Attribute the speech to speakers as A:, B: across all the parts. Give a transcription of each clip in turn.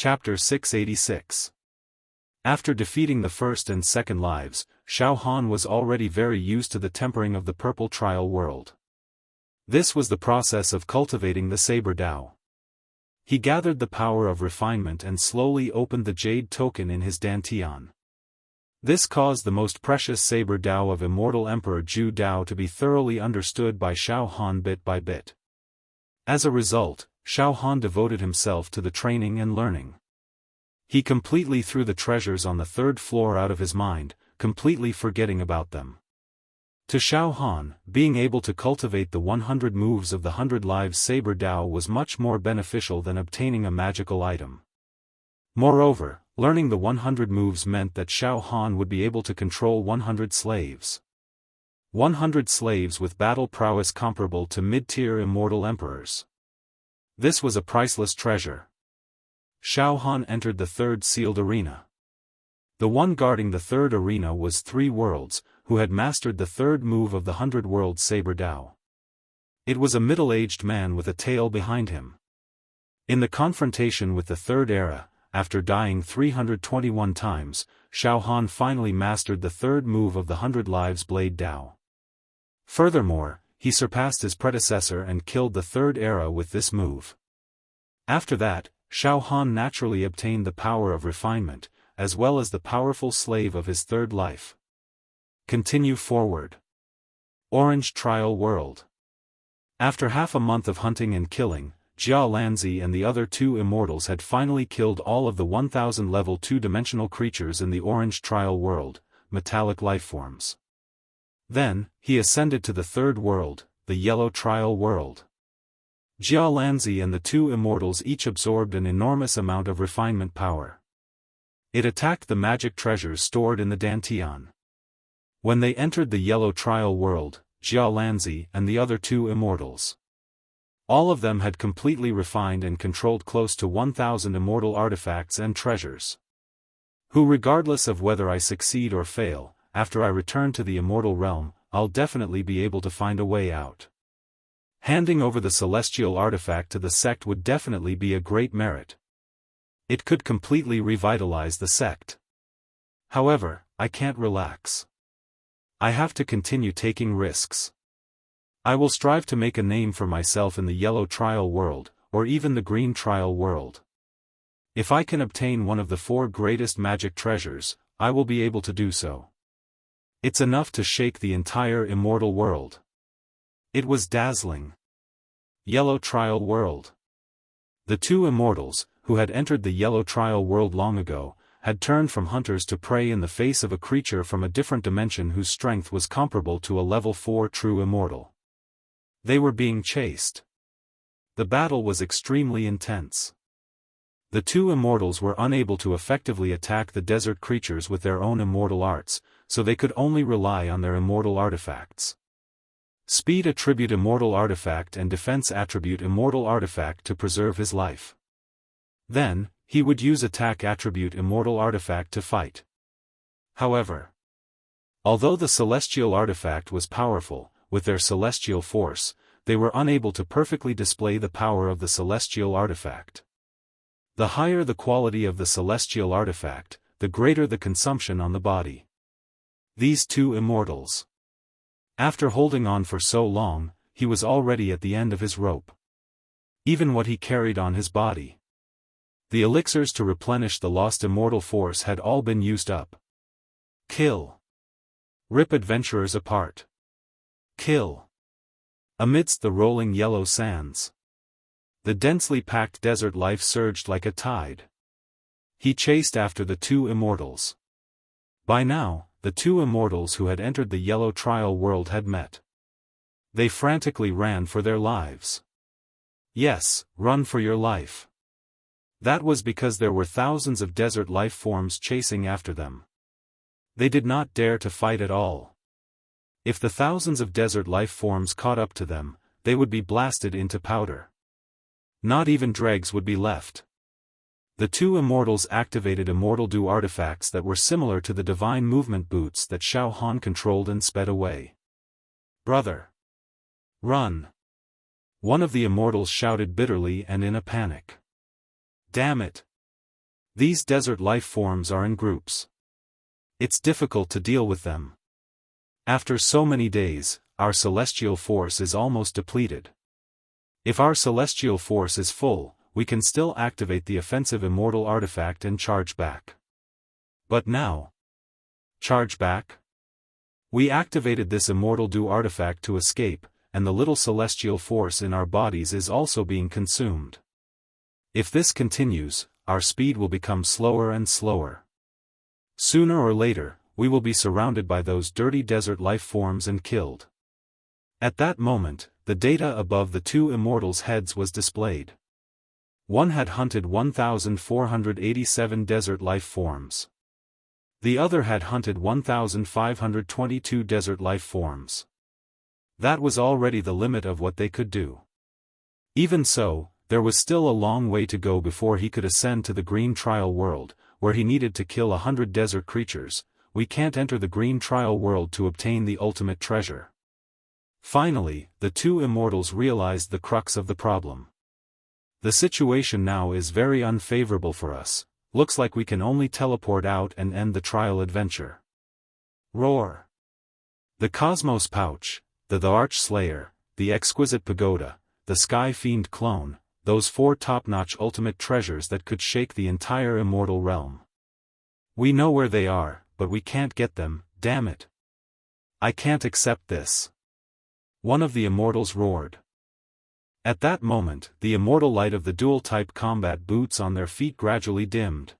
A: Chapter 686. After defeating the first and second lives, Xiaofan was already very used to the tempering of the purple trial world. This was the process of cultivating the saber Dao. He gathered the power of refinement and slowly opened the jade token in his dantian. This caused the most precious saber Dao of Immortal Emperor Zhu Dao to be thoroughly understood by Xiaofan bit by bit. As a result, Xiaofan devoted himself to the training and learning. He completely threw the treasures on the third floor out of his mind, completely forgetting about them. To Xiaofan, being able to cultivate the 100 moves of the 100 lives saber Dao was much more beneficial than obtaining a magical item. Moreover, learning the 100 moves meant that Xiaofan would be able to control 100 slaves. 100 slaves with battle prowess comparable to mid-tier immortal emperors. This was a priceless treasure. Xiaofan entered the third sealed arena. The one guarding the third arena was 3 worlds, who had mastered the third move of the 100 worlds saber Dao. It was a middle-aged man with a tail behind him. In the confrontation with the third era, after dying 321 times, Xiaofan finally mastered the third move of the 100 lives blade Dao. Furthermore, he surpassed his predecessor and killed the third era with this move. After that, Xiaofan naturally obtained the power of refinement, as well as the powerful slave of his third life. Continue forward. Orange Trial World. After half a month of hunting and killing, Jia Lanzi and the other 2 immortals had finally killed all of the 1000 level 2-dimensional creatures in the Orange Trial World, metallic lifeforms. Then, he ascended to the third world, the Yellow Trial World. Jia Lanzi and the 2 immortals each absorbed an enormous amount of refinement power. It attacked the magic treasures stored in the dantian. When they entered the Yellow Trial World, Jia Lanzi and the other 2 immortals. All of them had completely refined and controlled close to 1000 immortal artifacts and treasures. Who, regardless of whether I succeed or fail, after I return to the immortal realm, I'll definitely be able to find a way out. Handing over the celestial artifact to the sect would definitely be a great merit. It could completely revitalize the sect. However, I can't relax. I have to continue taking risks. I will strive to make a name for myself in the Yellow Trial World, or even the Green Trial World. If I can obtain one of the 4 greatest magic treasures, I will be able to do so. It's enough to shake the entire immortal world. It was dazzling. Yellow Trial World. The 2 immortals, who had entered the Yellow Trial World long ago, had turned from hunters to prey in the face of a creature from a different dimension whose strength was comparable to a level 4 true immortal. They were being chased. The battle was extremely intense. The 2 immortals were unable to effectively attack the desert creatures with their own immortal arts, so they could only rely on their immortal artifacts. Speed attribute immortal artifact and defense attribute immortal artifact to preserve his life. Then, he would use attack attribute immortal artifact to fight. However, although the celestial artifact was powerful, with their celestial force, they were unable to perfectly display the power of the celestial artifact. The higher the quality of the celestial artifact, the greater the consumption on the body. These 2 immortals. After holding on for so long, he was already at the end of his rope. Even what he carried on his body. The elixirs to replenish the lost immortal force had all been used up. Kill. Rip adventurers apart. Kill. Amidst the rolling yellow sands, the densely packed desert life surged like a tide. He chased after the 2 immortals. By now, the 2 immortals who had entered the Yellow Trial World had met. They frantically ran for their lives. Yes, run for your life. That was because there were thousands of desert life forms chasing after them. They did not dare to fight at all. If the thousands of desert life forms caught up to them, they would be blasted into powder. Not even dregs would be left. The 2 immortals activated Immortal Do artifacts that were similar to the divine movement boots that Xiaofan controlled and sped away. Brother! Run! One of the immortals shouted bitterly and in a panic. Damn it! These desert life forms are in groups. It's difficult to deal with them. After so many days, our celestial force is almost depleted. If our celestial force is full, we can still activate the offensive immortal artifact and charge back. But now... Charge back? We activated this immortal do artifact to escape, and the little celestial force in our bodies is also being consumed. If this continues, our speed will become slower and slower. Sooner or later, we will be surrounded by those dirty desert life forms and killed. At that moment, the data above the two immortals' heads was displayed. One had hunted 1,487 desert life forms. The other had hunted 1,522 desert life forms. That was already the limit of what they could do. Even so, there was still a long way to go before he could ascend to the green trial world, where he needed to kill 100 desert creatures. We can't enter the green trial world to obtain the ultimate treasure. Finally, the two immortals realized the crux of the problem. The situation now is very unfavorable for us. Looks like we can only teleport out and end the trial adventure. Roar! The Cosmos Pouch, the Arch Slayer, the Exquisite Pagoda, the Sky Fiend clone, those four top-notch ultimate treasures that could shake the entire immortal realm. We know where they are, but we can't get them, damn it. I can't accept this. One of the immortals roared. At that moment, the immortal light of the dual-type combat boots on their feet gradually dimmed.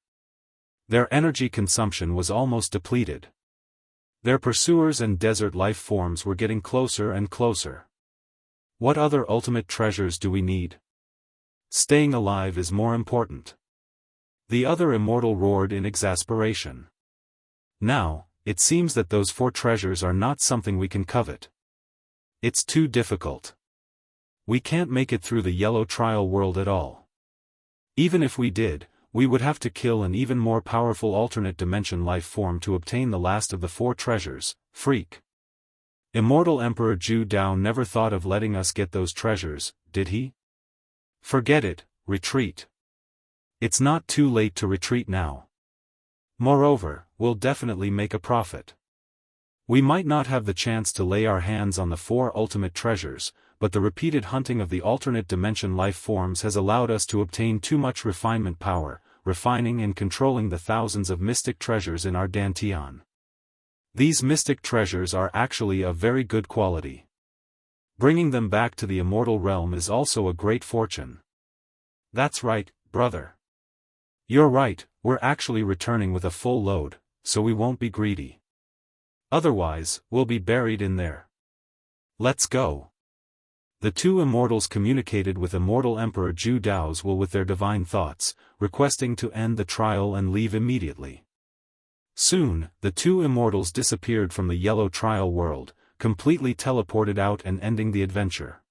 A: Their energy consumption was almost depleted. Their pursuers and desert life forms were getting closer and closer. What other ultimate treasures do we need? Staying alive is more important. The other immortal roared in exasperation. Now, it seems that those four treasures are not something we can covet. It's too difficult. We can't make it through the yellow trial world at all. Even if we did, we would have to kill an even more powerful alternate dimension life form to obtain the last of the four treasures. Freak. Immortal Emperor Zhu Dao never thought of letting us get those treasures, did he? Forget it, retreat. It's not too late to retreat now. Moreover, we'll definitely make a profit. We might not have the chance to lay our hands on the four ultimate treasures, but the repeated hunting of the alternate dimension life forms has allowed us to obtain too much refinement power, refining and controlling the thousands of mystic treasures in our Dantian. These mystic treasures are actually of very good quality. Bringing them back to the immortal realm is also a great fortune. That's right, brother. You're right, we're actually returning with a full load, so we won't be greedy. Otherwise, we'll be buried in there. Let's go. The two immortals communicated with Immortal Emperor Zhu Dao's will with their divine thoughts, requesting to end the trial and leave immediately. Soon, the two immortals disappeared from the yellow trial world, completely teleported out and ending the adventure.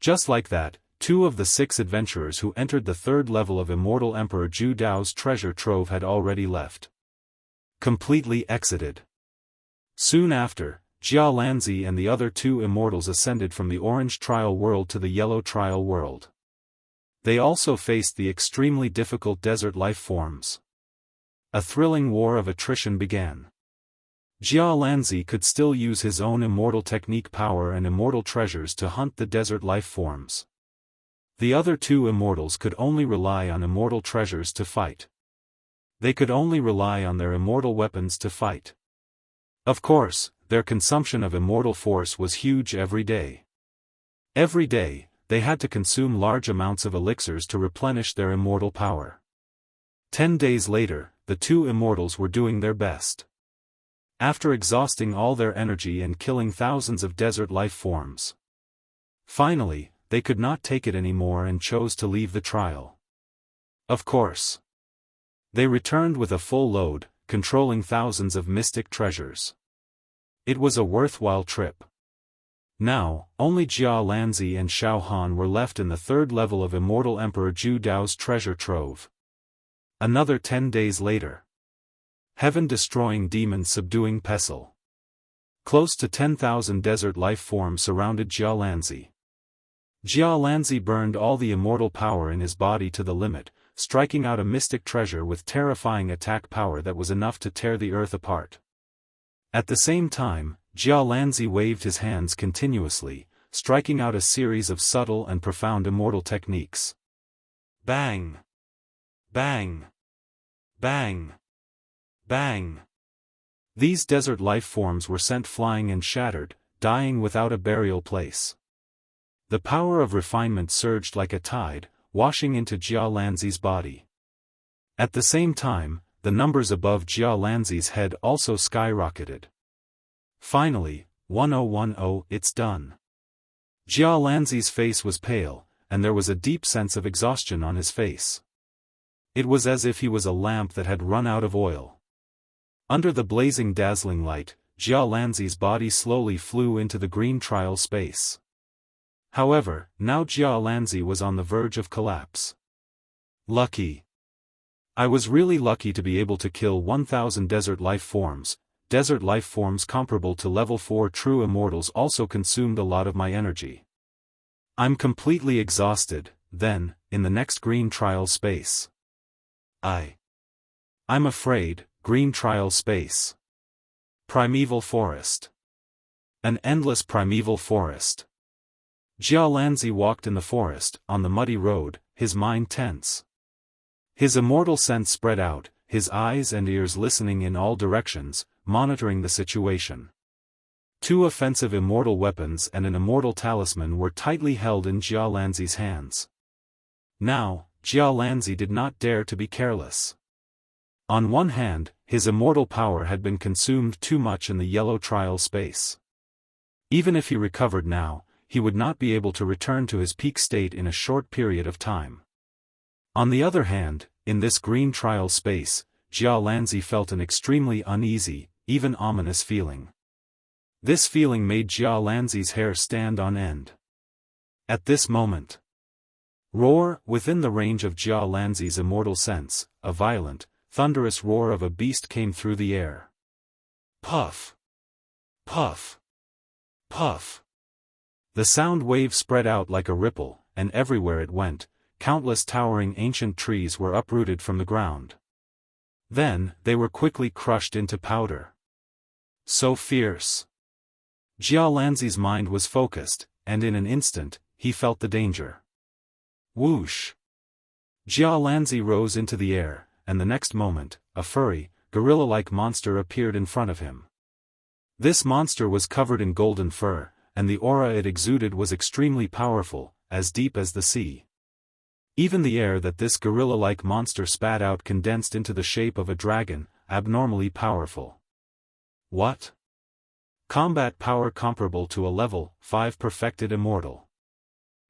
A: Just like that, 2 of the 6 adventurers who entered the 3rd level of Immortal Emperor Zhu Dao's treasure trove had already left. Completely exited. Soon after, Jia Lanzi and the other 2 immortals ascended from the orange trial world to the yellow trial world. They also faced the extremely difficult desert life forms. A thrilling war of attrition began. Jia Lanzi could still use his own immortal technique power and immortal treasures to hunt the desert life forms. The other 2 immortals could only rely on immortal treasures to fight. They could only rely on their immortal weapons to fight. Of course, their consumption of immortal force was huge every day. Every day, they had to consume large amounts of elixirs to replenish their immortal power. 10 days later, the 2 immortals were doing their best. After exhausting all their energy and killing thousands of desert life forms. Finally, they could not take it anymore and chose to leave the trial. Of course. They returned with a full load, controlling thousands of mystic treasures. It was a worthwhile trip. Now, only Jia Lanzi and Xiaofan were left in the 3rd level of Immortal Emperor Zhu Dao's treasure trove. Another 10 days later. Heaven-destroying demons subduing Pestle. Close to 10,000 desert life forms surrounded Jia Lanzi. Jia Lanzi burned all the immortal power in his body to the limit, striking out a mystic treasure with terrifying attack power that was enough to tear the earth apart. At the same time, Jia Lanzi waved his hands continuously, striking out a series of subtle and profound immortal techniques. Bang! Bang! Bang! Bang! These desert life forms were sent flying and shattered, dying without a burial place. The power of refinement surged like a tide, washing into Jia Lanzi's body. At the same time, the numbers above Jia Lanzi's head also skyrocketed. Finally, 1010, it's done. Jia Lanzi's face was pale, and there was a deep sense of exhaustion on his face. It was as if he was a lamp that had run out of oil. Under the blazing dazzling light, Jia Lanzi's body slowly flew into the green trial space. However, now Jia Lanzi was on the verge of collapse. Lucky. I was really lucky to be able to kill 1,000 desert life forms. Desert life forms comparable to level 4 true immortals also consumed a lot of my energy. I'm completely exhausted, then, in the next green trial space. I'm afraid, green trial space. Primeval forest. An endless primeval forest. Jia Lanzi walked in the forest, on the muddy road, his mind tense. His immortal sense spread out, his eyes and ears listening in all directions, monitoring the situation. 2 offensive immortal weapons and an immortal talisman were tightly held in Jia Lanzi's hands. Now, Jia Lanzi did not dare to be careless. On one hand, his immortal power had been consumed too much in the yellow trial space. Even if he recovered now, he would not be able to return to his peak state in a short period of time. On the other hand, in this green trial space, Jia Lanzi felt an extremely uneasy, even ominous feeling. This feeling made Jia Lanzi's hair stand on end. At this moment, roar, within the range of Jia Lanzi's immortal sense, a violent, thunderous roar of a beast came through the air. Puff! Puff! Puff! The sound wave spread out like a ripple, and everywhere it went, countless towering ancient trees were uprooted from the ground. Then, they were quickly crushed into powder. So fierce! Jia Lanzi's mind was focused, and in an instant, he felt the danger. Whoosh! Jia Lanzi rose into the air, and the next moment, a furry, gorilla-like monster appeared in front of him. This monster was covered in golden fur, and the aura it exuded was extremely powerful, as deep as the sea. Even the air that this gorilla-like monster spat out condensed into the shape of a dragon, abnormally powerful. What? Combat power comparable to a level 5 perfected immortal.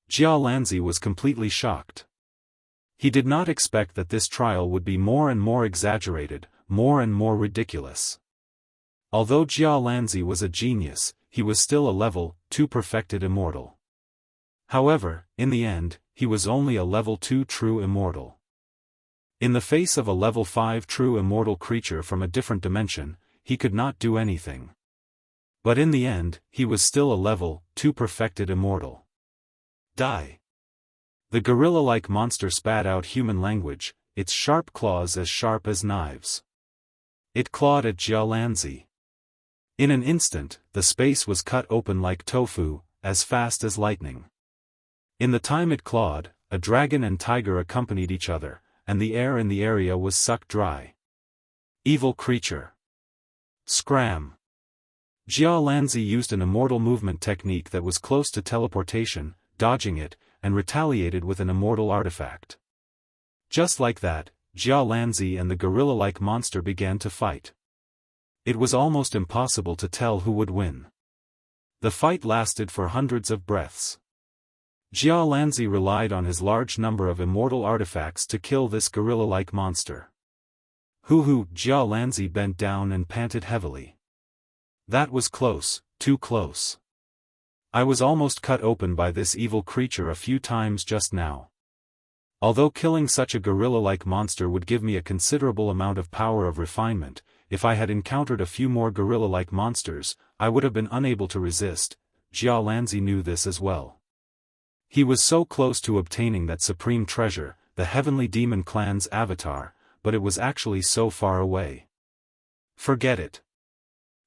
A: Jia Lanzi was completely shocked. He did not expect that this trial would be more and more exaggerated, more and more ridiculous. Although Jia Lanzi was a genius, he was still a level 2 perfected immortal. However, in the end, he was only a level 2 true immortal. In the face of a level 5 true immortal creature from a different dimension, he could not do anything. But in the end, he was still a level 2 perfected immortal. Die! The gorilla-like monster spat out human language, its sharp claws as sharp as knives. It clawed at Jia Lanzi. In an instant, the space was cut open like tofu, as fast as lightning. In the time it clawed, a dragon and tiger accompanied each other, and the air in the area was sucked dry. Evil creature! Scram! Jia Lanzi used an immortal movement technique that was close to teleportation, dodging it, and retaliated with an immortal artifact. Just like that, Jia Lanzi and the gorilla-like monster began to fight. It was almost impossible to tell who would win. The fight lasted for hundreds of breaths. Jia Lanzi relied on his large number of immortal artifacts to kill this gorilla-like monster. Hoo-hoo! Jia Lanzi bent down and panted heavily. That was close, too close. I was almost cut open by this evil creature a few times just now. Although killing such a gorilla-like monster would give me a considerable amount of power of refinement, if I had encountered a few more gorilla-like monsters, I would have been unable to resist. Jia Lanzi knew this as well. He was so close to obtaining that supreme treasure, the Heavenly Demon Clan's avatar, but it was actually so far away. Forget it.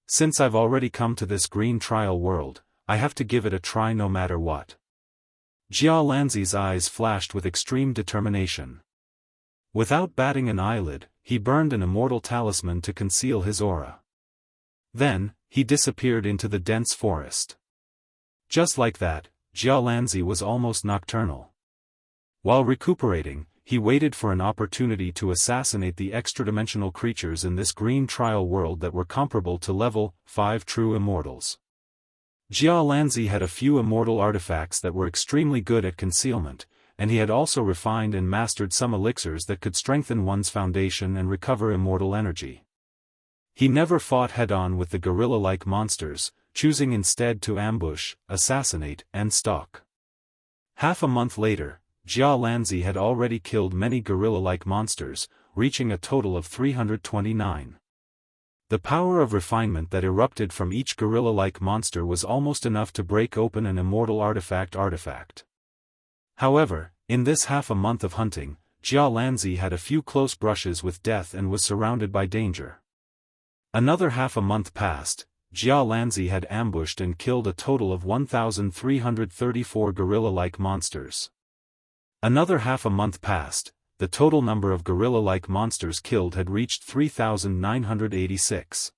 A: Since I've already come to this green trial world, I have to give it a try no matter what. Jia Lanzi's eyes flashed with extreme determination. Without batting an eyelid, he burned an immortal talisman to conceal his aura. Then, he disappeared into the dense forest. Just like that, Jia Lanzi was almost nocturnal. While recuperating, he waited for an opportunity to assassinate the extra-dimensional creatures in this green trial world that were comparable to level 5 true immortals. Jia Lanzi had a few immortal artifacts that were extremely good at concealment, and he had also refined and mastered some elixirs that could strengthen one's foundation and recover immortal energy. He never fought head-on with the gorilla-like monsters, choosing instead to ambush, assassinate, and stalk. Half a month later, Jia Lanzi had already killed many gorilla-like monsters, reaching a total of 329. The power of refinement that erupted from each gorilla-like monster was almost enough to break open an immortal artifact. However, in this half a month of hunting, Jia Lanzi had a few close brushes with death and was surrounded by danger. Another half a month passed. Jia Lanzi had ambushed and killed a total of 1,334 gorilla-like monsters. Another half a month passed. The total number of gorilla-like monsters killed had reached 3,986.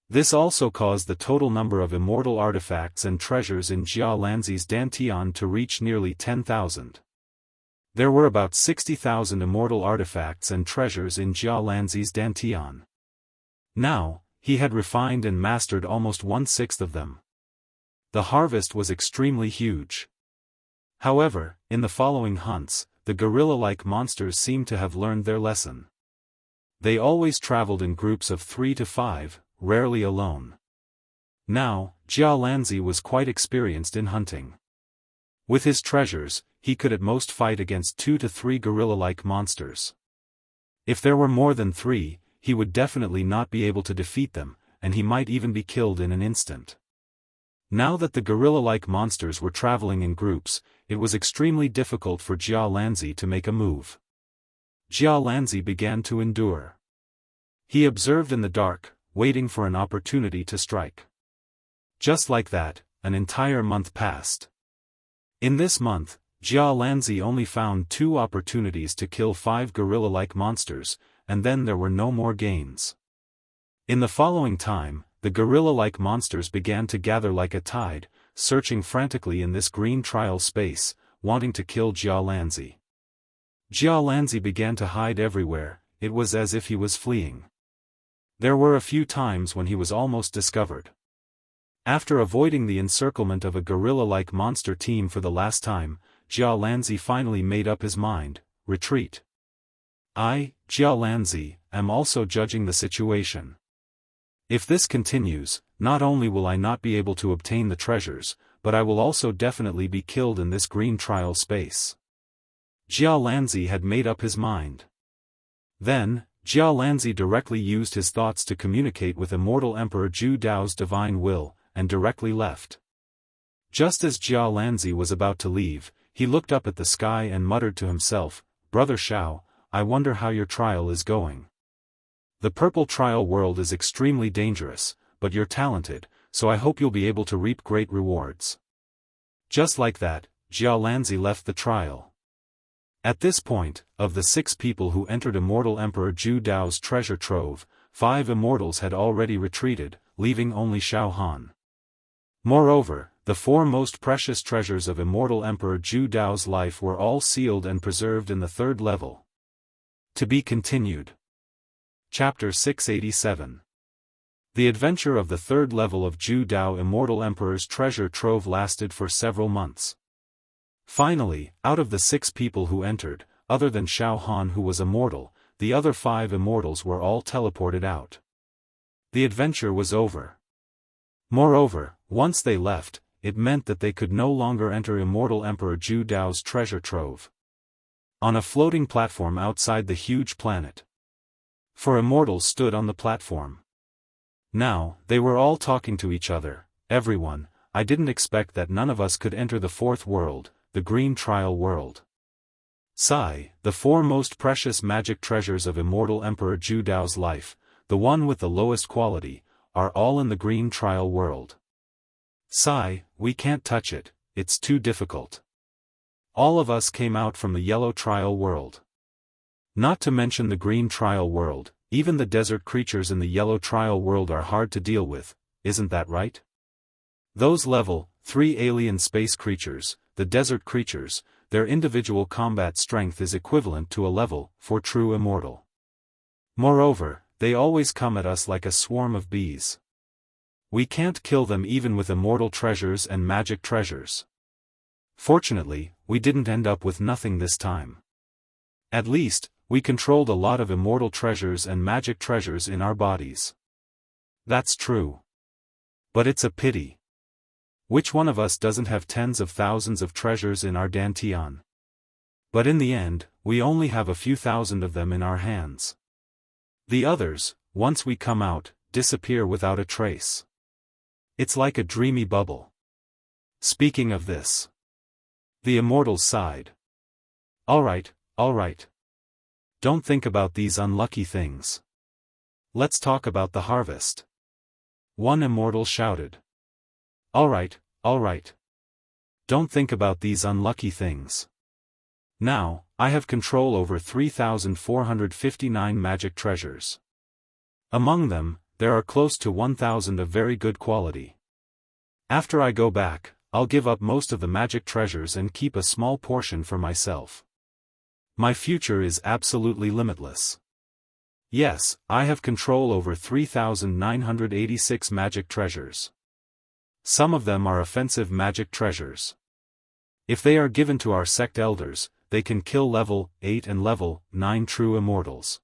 A: This also caused the total number of immortal artifacts and treasures in Jia Lanzi's Dantian to reach nearly 10,000. There were about 60,000 immortal artifacts and treasures in Jia Lanzi's Dantian. Now, he had refined and mastered almost 1/6 of them. The harvest was extremely huge. However, in the following hunts, the gorilla-like monsters seemed to have learned their lesson. They always traveled in groups of 3 to 5, rarely alone. Now, Jia Lanzi was quite experienced in hunting. With his treasures, he could at most fight against 2 to 3 gorilla-like monsters. If there were more than 3, he would definitely not be able to defeat them, and he might even be killed in an instant. Now that the gorilla-like monsters were traveling in groups, it was extremely difficult for Jia Lanzi to make a move. Jia Lanzi began to endure. He observed in the dark, waiting for an opportunity to strike. Just like that, an entire month passed. In this month, Jia Lanzi only found 2 opportunities to kill 5 gorilla-like monsters, and then there were no more gains. In the following time, the gorilla-like monsters began to gather like a tide, searching frantically in this green trial space, wanting to kill Jia Lanzi. Jia Lanzi began to hide everywhere. It was as if he was fleeing. There were a few times when he was almost discovered. After avoiding the encirclement of a gorilla-like monster team for the last time, Jia Lanzi finally made up his mind: retreat. I, Jia Lanzi, am also judging the situation. If this continues, not only will I not be able to obtain the treasures, but I will also definitely be killed in this green trial space. Jia Lanzi had made up his mind. Then, Jia Lanzi directly used his thoughts to communicate with Immortal Emperor Zhu Dao's divine will, and directly left. Just as Jia Lanzi was about to leave, he looked up at the sky and muttered to himself, "Brother Xiao, I wonder how your trial is going. The purple trial world is extremely dangerous, but you're talented, so I hope you'll be able to reap great rewards." Just like that, Jia Lanzi left the trial. At this point, of the 6 people who entered Immortal Emperor Zhu Dao's treasure trove, 5 immortals had already retreated, leaving only Xiaofan. Moreover, the 4 most precious treasures of Immortal Emperor Zhu Dao's life were all sealed and preserved in the 3rd level. To be continued. Chapter 687. The adventure of the 3rd level of Zhu Dao Immortal Emperor's treasure trove lasted for several months. Finally, out of the 6 people who entered, other than Xiaofan who was immortal, the other 5 immortals were all teleported out. The adventure was over. Moreover, once they left, it meant that they could no longer enter Immortal Emperor Zhu Dao's treasure trove. On a floating platform outside the huge planet, 4 immortals stood on the platform. Now, they were all talking to each other. "Everyone, I didn't expect that none of us could enter the 4th world, the green trial world. Sai, the four most precious magic treasures of Immortal Emperor Zhu Dao's life, the one with the lowest quality, are all in the green trial world. Sai, we can't touch it, it's too difficult. All of us came out from the yellow trial world. Not to mention the green trial world, even the desert creatures in the yellow trial world are hard to deal with, isn't that right? Those level 3 alien space creatures, the desert creatures, their individual combat strength is equivalent to a level 4 true immortal. Moreover, they always come at us like a swarm of bees. We can't kill them even with immortal treasures and magic treasures. Fortunately, we didn't end up with nothing this time. At least, we controlled a lot of immortal treasures and magic treasures in our bodies. That's true. But it's a pity. Which one of us doesn't have tens of thousands of treasures in our dantian? But in the end, we only have a few thousand of them in our hands. The others, once we come out, disappear without a trace. It's like a dreamy bubble. Speaking of this, the immortals sighed. Alright. Don't think about these unlucky things. Let's talk about the harvest. One immortal shouted. Alright. Don't think about these unlucky things. Now, I have control over 3,459 magic treasures. Among them, there are close to 1,000 of very good quality. After I go back, I'll give up most of the magic treasures and keep a small portion for myself. My future is absolutely limitless. Yes, I have control over 3,986 magic treasures. Some of them are offensive magic treasures. If they are given to our sect elders, they can kill level 8 and level 9 true immortals.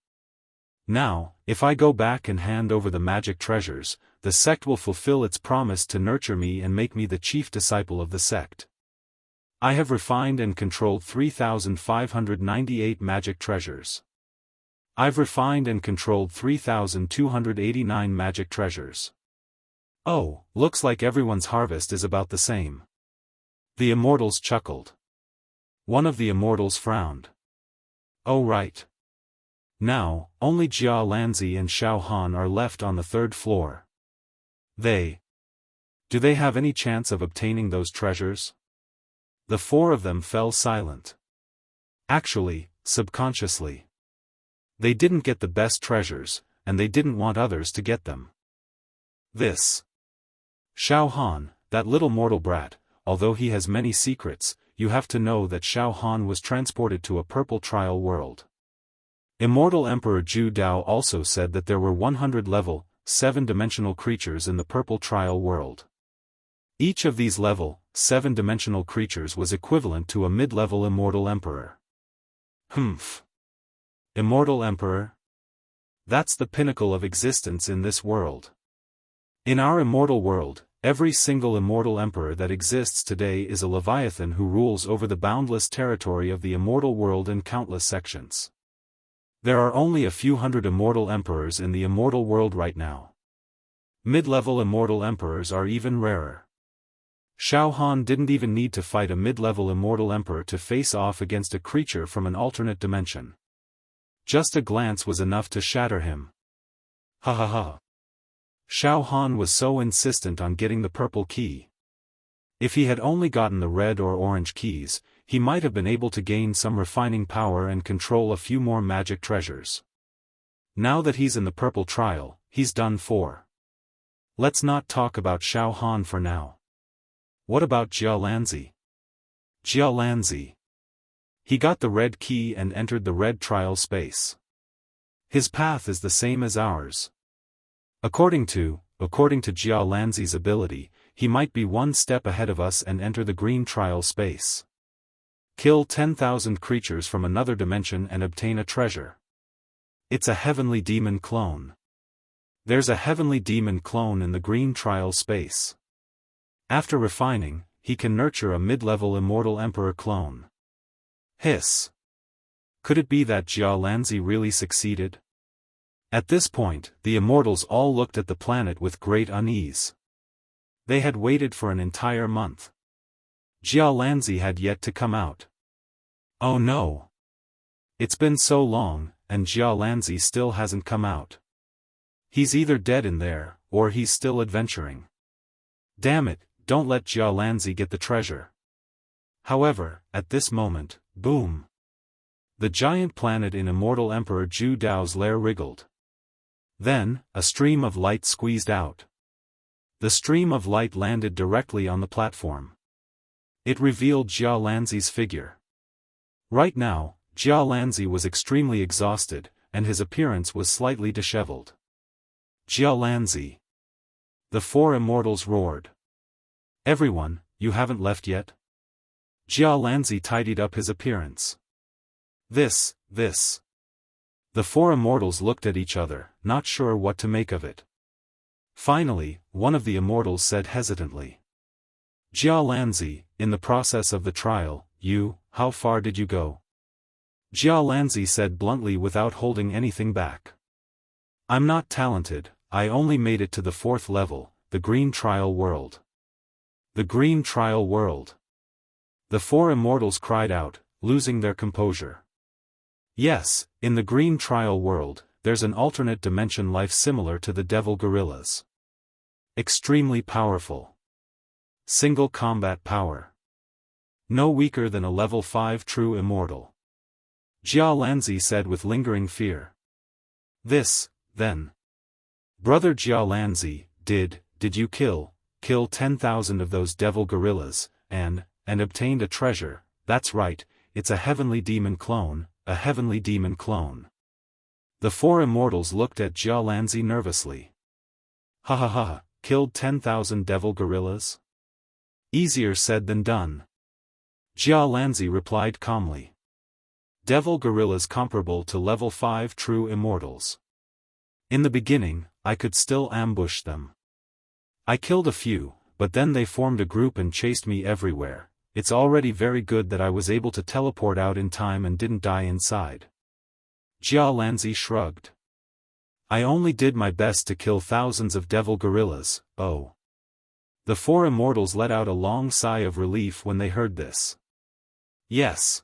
A: Now, if I go back and hand over the magic treasures, the sect will fulfill its promise to nurture me and make me the chief disciple of the sect. I have refined and controlled 3,598 magic treasures. I've refined and controlled 3,289 magic treasures. Oh, looks like everyone's harvest is about the same. The immortals chuckled. One of the immortals frowned. Oh right. Now, only Jia Lanzi and Xiaofan are left on the third floor. Do they have any chance of obtaining those treasures? The four of them fell silent. Actually, subconsciously. They didn't get the best treasures, and they didn't want others to get them. Xiaofan, that little mortal brat, although he has many secrets, you have to know that Xiaofan was transported to a purple trial world. Immortal Emperor Zhu Dao also said that there were 100 level 7-dimensional creatures in the purple trial world. Each of these level 7-dimensional creatures was equivalent to a mid-level immortal emperor. Immortal emperor? That's the pinnacle of existence in this world. In our immortal world, every single immortal emperor that exists today is a Leviathan who rules over the boundless territory of the immortal world in countless sections. There are only a few hundred immortal emperors in the immortal world right now. Mid-level immortal emperors are even rarer. Xiaofan didn't even need to fight a mid-level immortal emperor to face off against a creature from an alternate dimension. Just a glance was enough to shatter him. Ha ha ha. Xiaofan was so insistent on getting the purple key. If he had only gotten the red or orange keys, he might have been able to gain some refining power and control a few more magic treasures. Now that he's in the purple trial, he's done for. Let's not talk about Xiaofan for now. What about Jia Lanzi? Jia Lanzi. He got the red key and entered the red trial space. His path is the same as ours. According to Jia Lanzi's ability, he might be one step ahead of us and enter the green trial space. Kill 10,000 creatures from another dimension and obtain a treasure. It's a heavenly demon clone. There's a heavenly demon clone in the green trial space. After refining, he can nurture a mid-level immortal emperor clone. Hiss. Could it be that Jia Lanzi really succeeded? At this point, the immortals all looked at the planet with great unease. They had waited for an entire month. Jia Lanzi had yet to come out. Oh no! It's been so long, and Jia Lanzi still hasn't come out. He's either dead in there, or he's still adventuring. Damn it, don't let Jia Lanzi get the treasure. However, at this moment, boom! The giant planet in Immortal Emperor Zhu Dao's lair wriggled. Then, a stream of light squeezed out. The stream of light landed directly on the platform. It revealed Jia Lanzi's figure. Right now, Jia Lanzi was extremely exhausted, and his appearance was slightly disheveled. Jia Lanzi! The four immortals roared. Everyone, you haven't left yet? Jia Lanzi tidied up his appearance. This. The four immortals looked at each other, not sure what to make of it. Finally, one of the immortals said hesitantly. Jia Lanzi, in the process of the trial, how far did you go? Jia Lanzi said bluntly without holding anything back. I'm not talented, I only made it to the 4th level, the Green Trial World. The Green Trial World. The four immortals cried out, losing their composure. Yes, in the Green Trial World, there's an alternate dimension life similar to the devil gorillas. Extremely powerful. Single combat power. No weaker than a level 5 true immortal. Jia Lanzi said with lingering fear. This, then. Brother Jia Lanzi, did you kill 10,000 of those devil gorillas, and obtained a treasure? That's right, it's a heavenly demon clone, a heavenly demon clone. The four immortals looked at Jia Lanzi nervously. Ha ha ha, killed 10,000 devil gorillas? Easier said than done. Jia Lanzi replied calmly. Devil gorillas comparable to level 5 true immortals. In the beginning, I could still ambush them. I killed a few, but then they formed a group and chased me everywhere. It's already very good that I was able to teleport out in time and didn't die inside. Jia Lanzi shrugged. I only did my best to kill thousands of devil gorillas, oh. The four immortals let out a long sigh of relief when they heard this. Yes.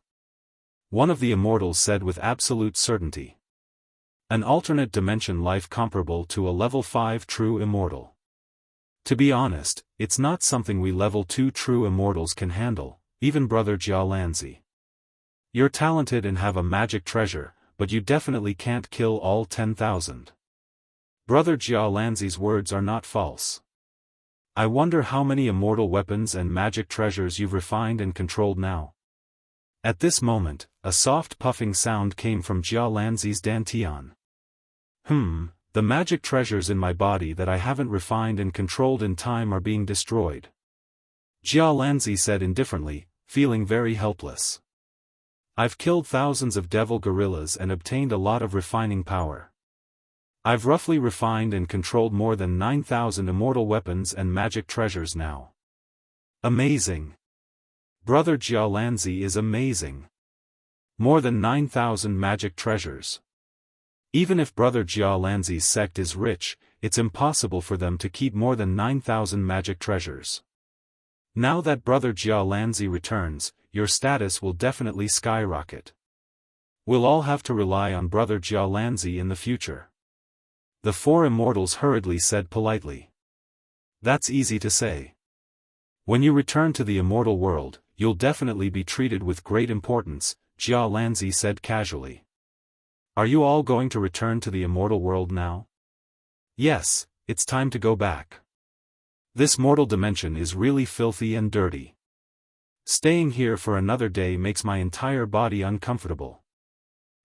A: One of the immortals said with absolute certainty. An alternate dimension life comparable to a level 5 true immortal. To be honest, it's not something we level 2 true immortals can handle, even brother Jia Lanzi. You're talented and have a magic treasure, but you definitely can't kill all 10,000. Brother Jia Lanzi's words are not false. I wonder how many immortal weapons and magic treasures you've refined and controlled now. At this moment, a soft puffing sound came from Jia Lanzi's dantian. The magic treasures in my body that I haven't refined and controlled in time are being destroyed. Jia Lanzi said indifferently, feeling very helpless. I've killed thousands of devil gorillas and obtained a lot of refining power. I've roughly refined and controlled more than 9,000 immortal weapons and magic treasures now. Amazing. Brother Jia Lanzi is amazing. More than 9,000 magic treasures. Even if Brother Jia Lanzi's sect is rich, it's impossible for them to keep more than 9,000 magic treasures. Now that Brother Jia Lanzi returns, your status will definitely skyrocket. We'll all have to rely on Brother Jia Lanzi in the future. The four immortals hurriedly said politely. That's easy to say. When you return to the immortal world, you'll definitely be treated with great importance, Jia Lanzi said casually. Are you all going to return to the immortal world now? Yes, it's time to go back. This mortal dimension is really filthy and dirty. Staying here for another day makes my entire body uncomfortable.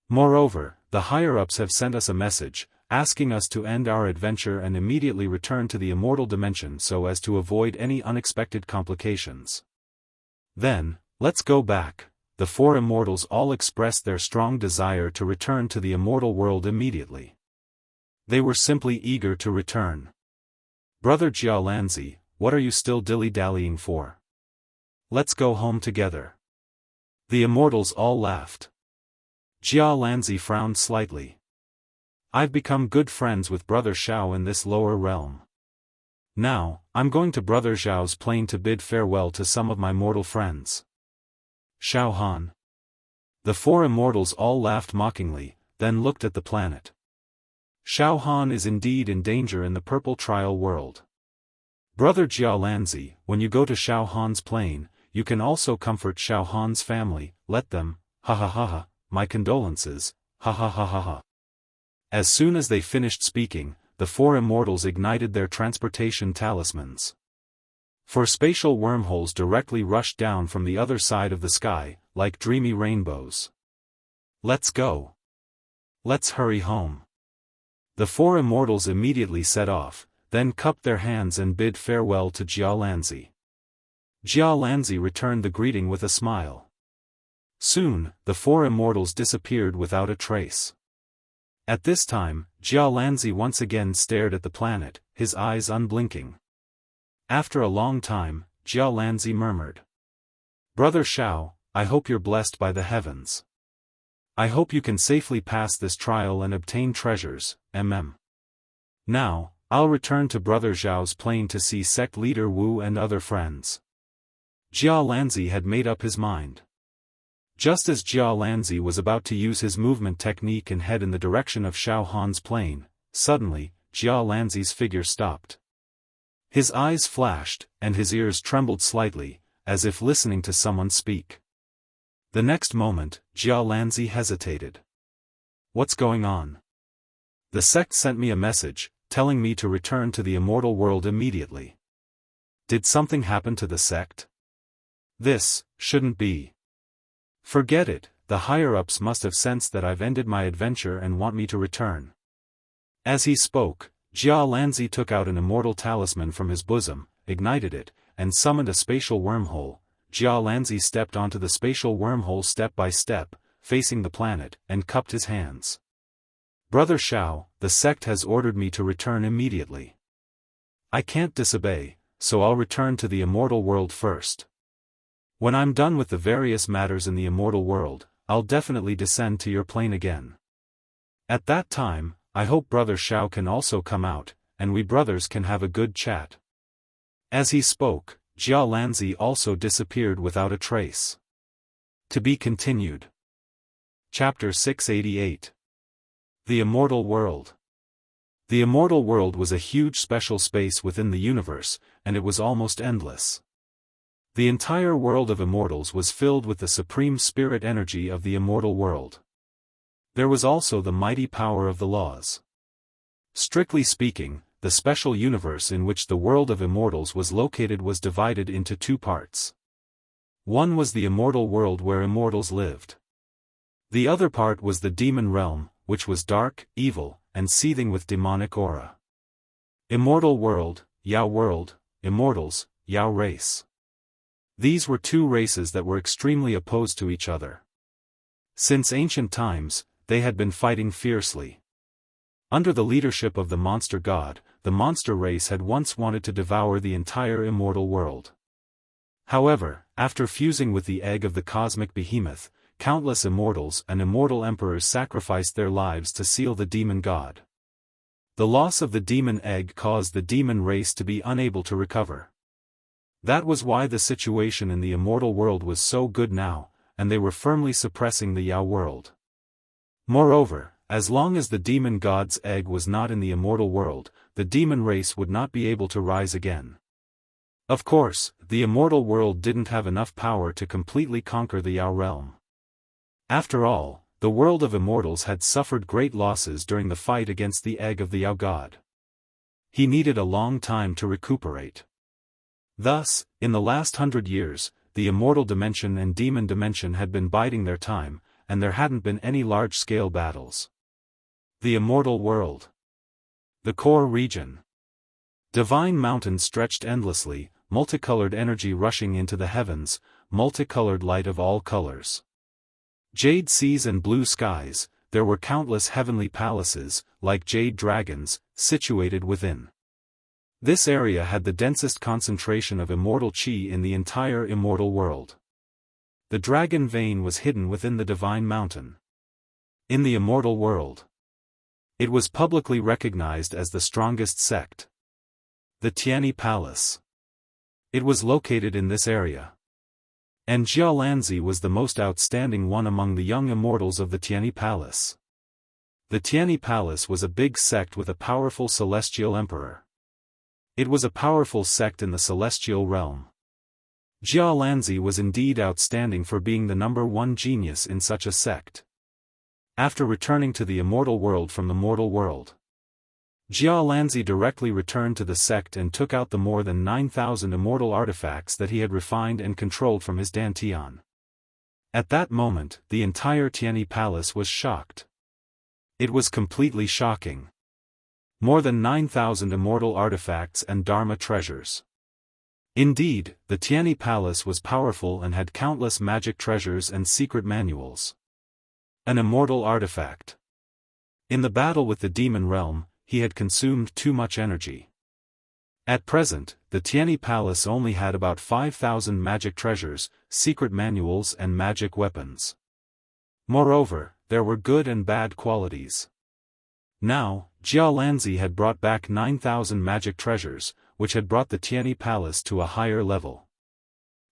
A: Moreover, the higher-ups have sent us a message, asking us to end our adventure and immediately return to the immortal dimension so as to avoid any unexpected complications. Then, let's go back. The four immortals all expressed their strong desire to return to the immortal world immediately. They were simply eager to return. Brother Jia Lanzi, what are you still dilly-dallying for? Let's go home together. The immortals all laughed. Jia Lanzi frowned slightly. I've become good friends with Brother Xiao in this lower realm. Now, I'm going to Brother Xiao's plane to bid farewell to some of my mortal friends. Xiaofan. The four immortals all laughed mockingly, then looked at the planet. Xiaofan is indeed in danger in the purple trial world. Brother Jiaolanzi, when you go to Xiaohan's plane, you can also comfort Xiaohan's family, let them, ha ha ha ha, my condolences, ha ha ha ha ha. As soon as they finished speaking, the four immortals ignited their transportation talismans. Four spatial wormholes directly rushed down from the other side of the sky, like dreamy rainbows. Let's go. Let's hurry home. The four immortals immediately set off, then cupped their hands and bid farewell to Jiaolanzi. Jiaolanzi returned the greeting with a smile. Soon, the four immortals disappeared without a trace. At this time, Jiaolanzi once again stared at the planet, his eyes unblinking. After a long time, Jiaolanzi murmured. Brother Xiao, I hope you're blessed by the heavens. I hope you can safely pass this trial and obtain treasures, Now, I'll return to Brother Zhao's plane to see sect leader Wu and other friends. Jiaolanzi had made up his mind. Just as Jiaolanzi was about to use his movement technique and head in the direction of Xiaohan's plane, suddenly, Jiaolanzi's figure stopped. His eyes flashed, and his ears trembled slightly, as if listening to someone speak. The next moment, Jiaolanzi hesitated. What's going on? The sect sent me a message, telling me to return to the immortal world immediately. Did something happen to the sect? This shouldn't be. Forget it, the higher-ups must have sensed that I've ended my adventure and want me to return. As he spoke, Jiaolanzi took out an immortal talisman from his bosom, ignited it, and summoned a spatial wormhole. Jiaolanzi stepped onto the spatial wormhole step by step, facing the planet, and cupped his hands. Brother Xiao, the sect has ordered me to return immediately. I can't disobey, so I'll return to the immortal world first. When I'm done with the various matters in the immortal world, I'll definitely descend to your plane again. At that time, I hope Brother Xiao can also come out, and we brothers can have a good chat. As he spoke, Jiaolanzi also disappeared without a trace. To be continued. Chapter 688. The Immortal World. The Immortal World was a huge special space within the universe, and it was almost endless. The entire world of immortals was filled with the supreme spirit energy of the immortal world. There was also the mighty power of the laws. Strictly speaking, the special universe in which the world of immortals was located was divided into two parts. One was the immortal world where immortals lived. The other part was the demon realm, which was dark, evil, and seething with demonic aura. Immortal world, Yao world, immortals, Yao race. These were two races that were extremely opposed to each other. Since ancient times, they had been fighting fiercely. Under the leadership of the monster god, the monster race had once wanted to devour the entire immortal world. However, after fusing with the egg of the cosmic behemoth, countless immortals and immortal emperors sacrificed their lives to seal the demon god. The loss of the demon egg caused the demon race to be unable to recover. That was why the situation in the immortal world was so good now, and they were firmly suppressing the Yao world. Moreover, as long as the demon god's egg was not in the immortal world, the demon race would not be able to rise again. Of course, the immortal world didn't have enough power to completely conquer the Yao realm. After all, the world of immortals had suffered great losses during the fight against the egg of the Yao god. He needed a long time to recuperate. Thus, in the last 100 years, the immortal dimension and demon dimension had been biding their time, and there hadn't been any large-scale battles. The immortal world. The core region. Divine mountains stretched endlessly, multicolored energy rushing into the heavens, multicolored light of all colors. Jade seas and blue skies, there were countless heavenly palaces, like jade dragons, situated within. This area had the densest concentration of immortal chi in the entire immortal world. The dragon vein was hidden within the divine mountain. In the immortal world, it was publicly recognized as the strongest sect. The Tianyi Palace. It was located in this area. And Jialanzi was the most outstanding one among the young immortals of the Tianyi Palace. The Tianyi Palace was a big sect with a powerful celestial emperor. It was a powerful sect in the celestial realm. Jialanzi was indeed outstanding for being the #1 genius in such a sect. After returning to the immortal world from the mortal world, Jialanzi directly returned to the sect and took out the more than 9,000 immortal artifacts that he had refined and controlled from his Dantian. At that moment, the entire Tianyi Palace was shocked. It was completely shocking. More than 9,000 immortal artifacts and Dharma treasures. Indeed, the Tianyi Palace was powerful and had countless magic treasures and secret manuals. An immortal artifact. In the battle with the demon realm, he had consumed too much energy. At present, the Tianyi Palace only had about 5,000 magic treasures, secret manuals and magic weapons. Moreover, there were good and bad qualities. Now, Jialanzi had brought back 9,000 magic treasures, which had brought the Tianyi Palace to a higher level.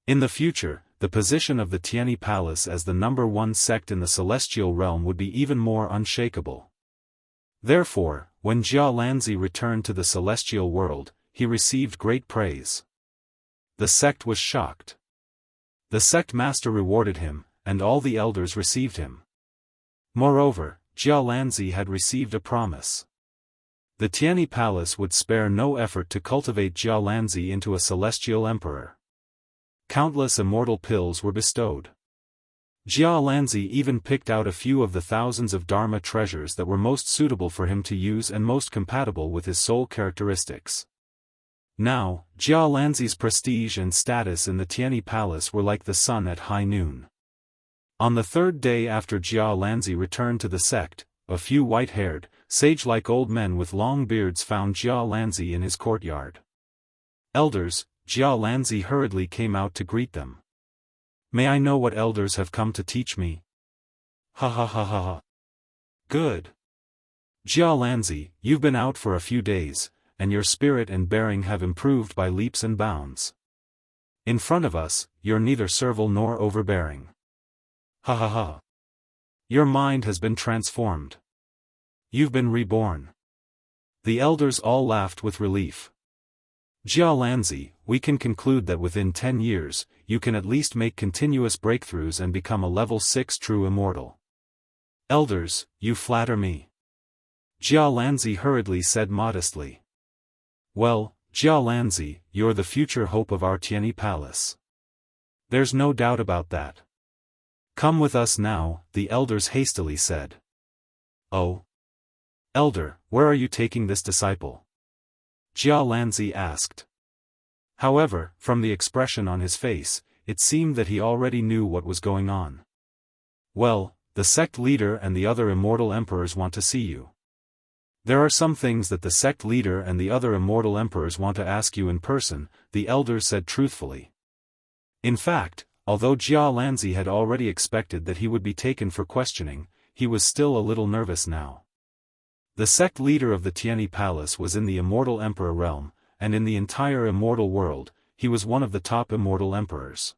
A: In the future, the position of the Tianyi Palace as the #1 sect in the celestial realm would be even more unshakable. Therefore, when Jialanzi returned to the celestial world, he received great praise. The sect was shocked. The sect master rewarded him, and all the elders received him. Moreover, Jialanzi had received a promise. The Tianyi Palace would spare no effort to cultivate Jialanzi into a celestial emperor. Countless immortal pills were bestowed. Jialanzi even picked out a few of the thousands of Dharma treasures that were most suitable for him to use and most compatible with his soul characteristics. Now, Jialanzi's prestige and status in the Tianyi Palace were like the sun at high noon. On the third day after Jialanzi returned to the sect, a few white-haired, sage-like old men with long beards found Jialanzi in his courtyard. Elders, Jialanzi hurriedly came out to greet them. "May I know what elders have come to teach me?" "Ha ha ha ha ha. Good. Jialanzi, you've been out for a few days, and your spirit and bearing have improved by leaps and bounds. In front of us, you're neither servile nor overbearing. Ha ha ha. Your mind has been transformed. You've been reborn." The elders all laughed with relief. "Jialanzi, we can conclude that within 10 years, you can at least make continuous breakthroughs and become a level 6 true immortal." "Elders, you flatter me," Jialanzi hurriedly said modestly. "Well, Jialanzi, you're the future hope of our Tianyi Palace. There's no doubt about that. Come with us now," the elders hastily said. "Oh? Elder, where are you taking this disciple?" Jialanzi asked. However, from the expression on his face, it seemed that he already knew what was going on. "Well, the sect leader and the other immortal emperors want to see you. There are some things that the sect leader and the other immortal emperors want to ask you in person," the elders said truthfully. In fact, although Jialanzi had already expected that he would be taken for questioning, he was still a little nervous now. The sect leader of the Tianyi Palace was in the immortal emperor realm, and in the entire immortal world, he was one of the top immortal emperors.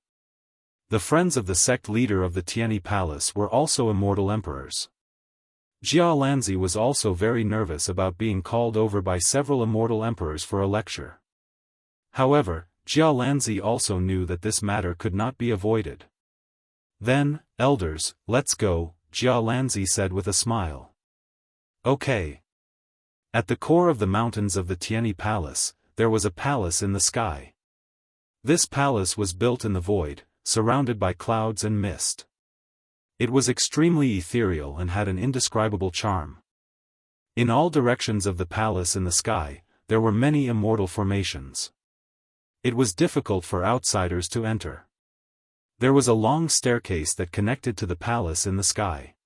A: The friends of the sect leader of the Tianyi Palace were also immortal emperors. Jialanzi was also very nervous about being called over by several immortal emperors for a lecture. However, Jialanzi also knew that this matter could not be avoided. "Then, elders, let's go," Jialanzi said with a smile. "Okay." At the core of the mountains of the Tianyi Palace, there was a palace in the sky. This palace was built in the void, surrounded by clouds and mist. It was extremely ethereal and had an indescribable charm. In all directions of the palace in the sky, there were many immortal formations. It was difficult for outsiders to enter. There was a long staircase that connected to the palace in the sky.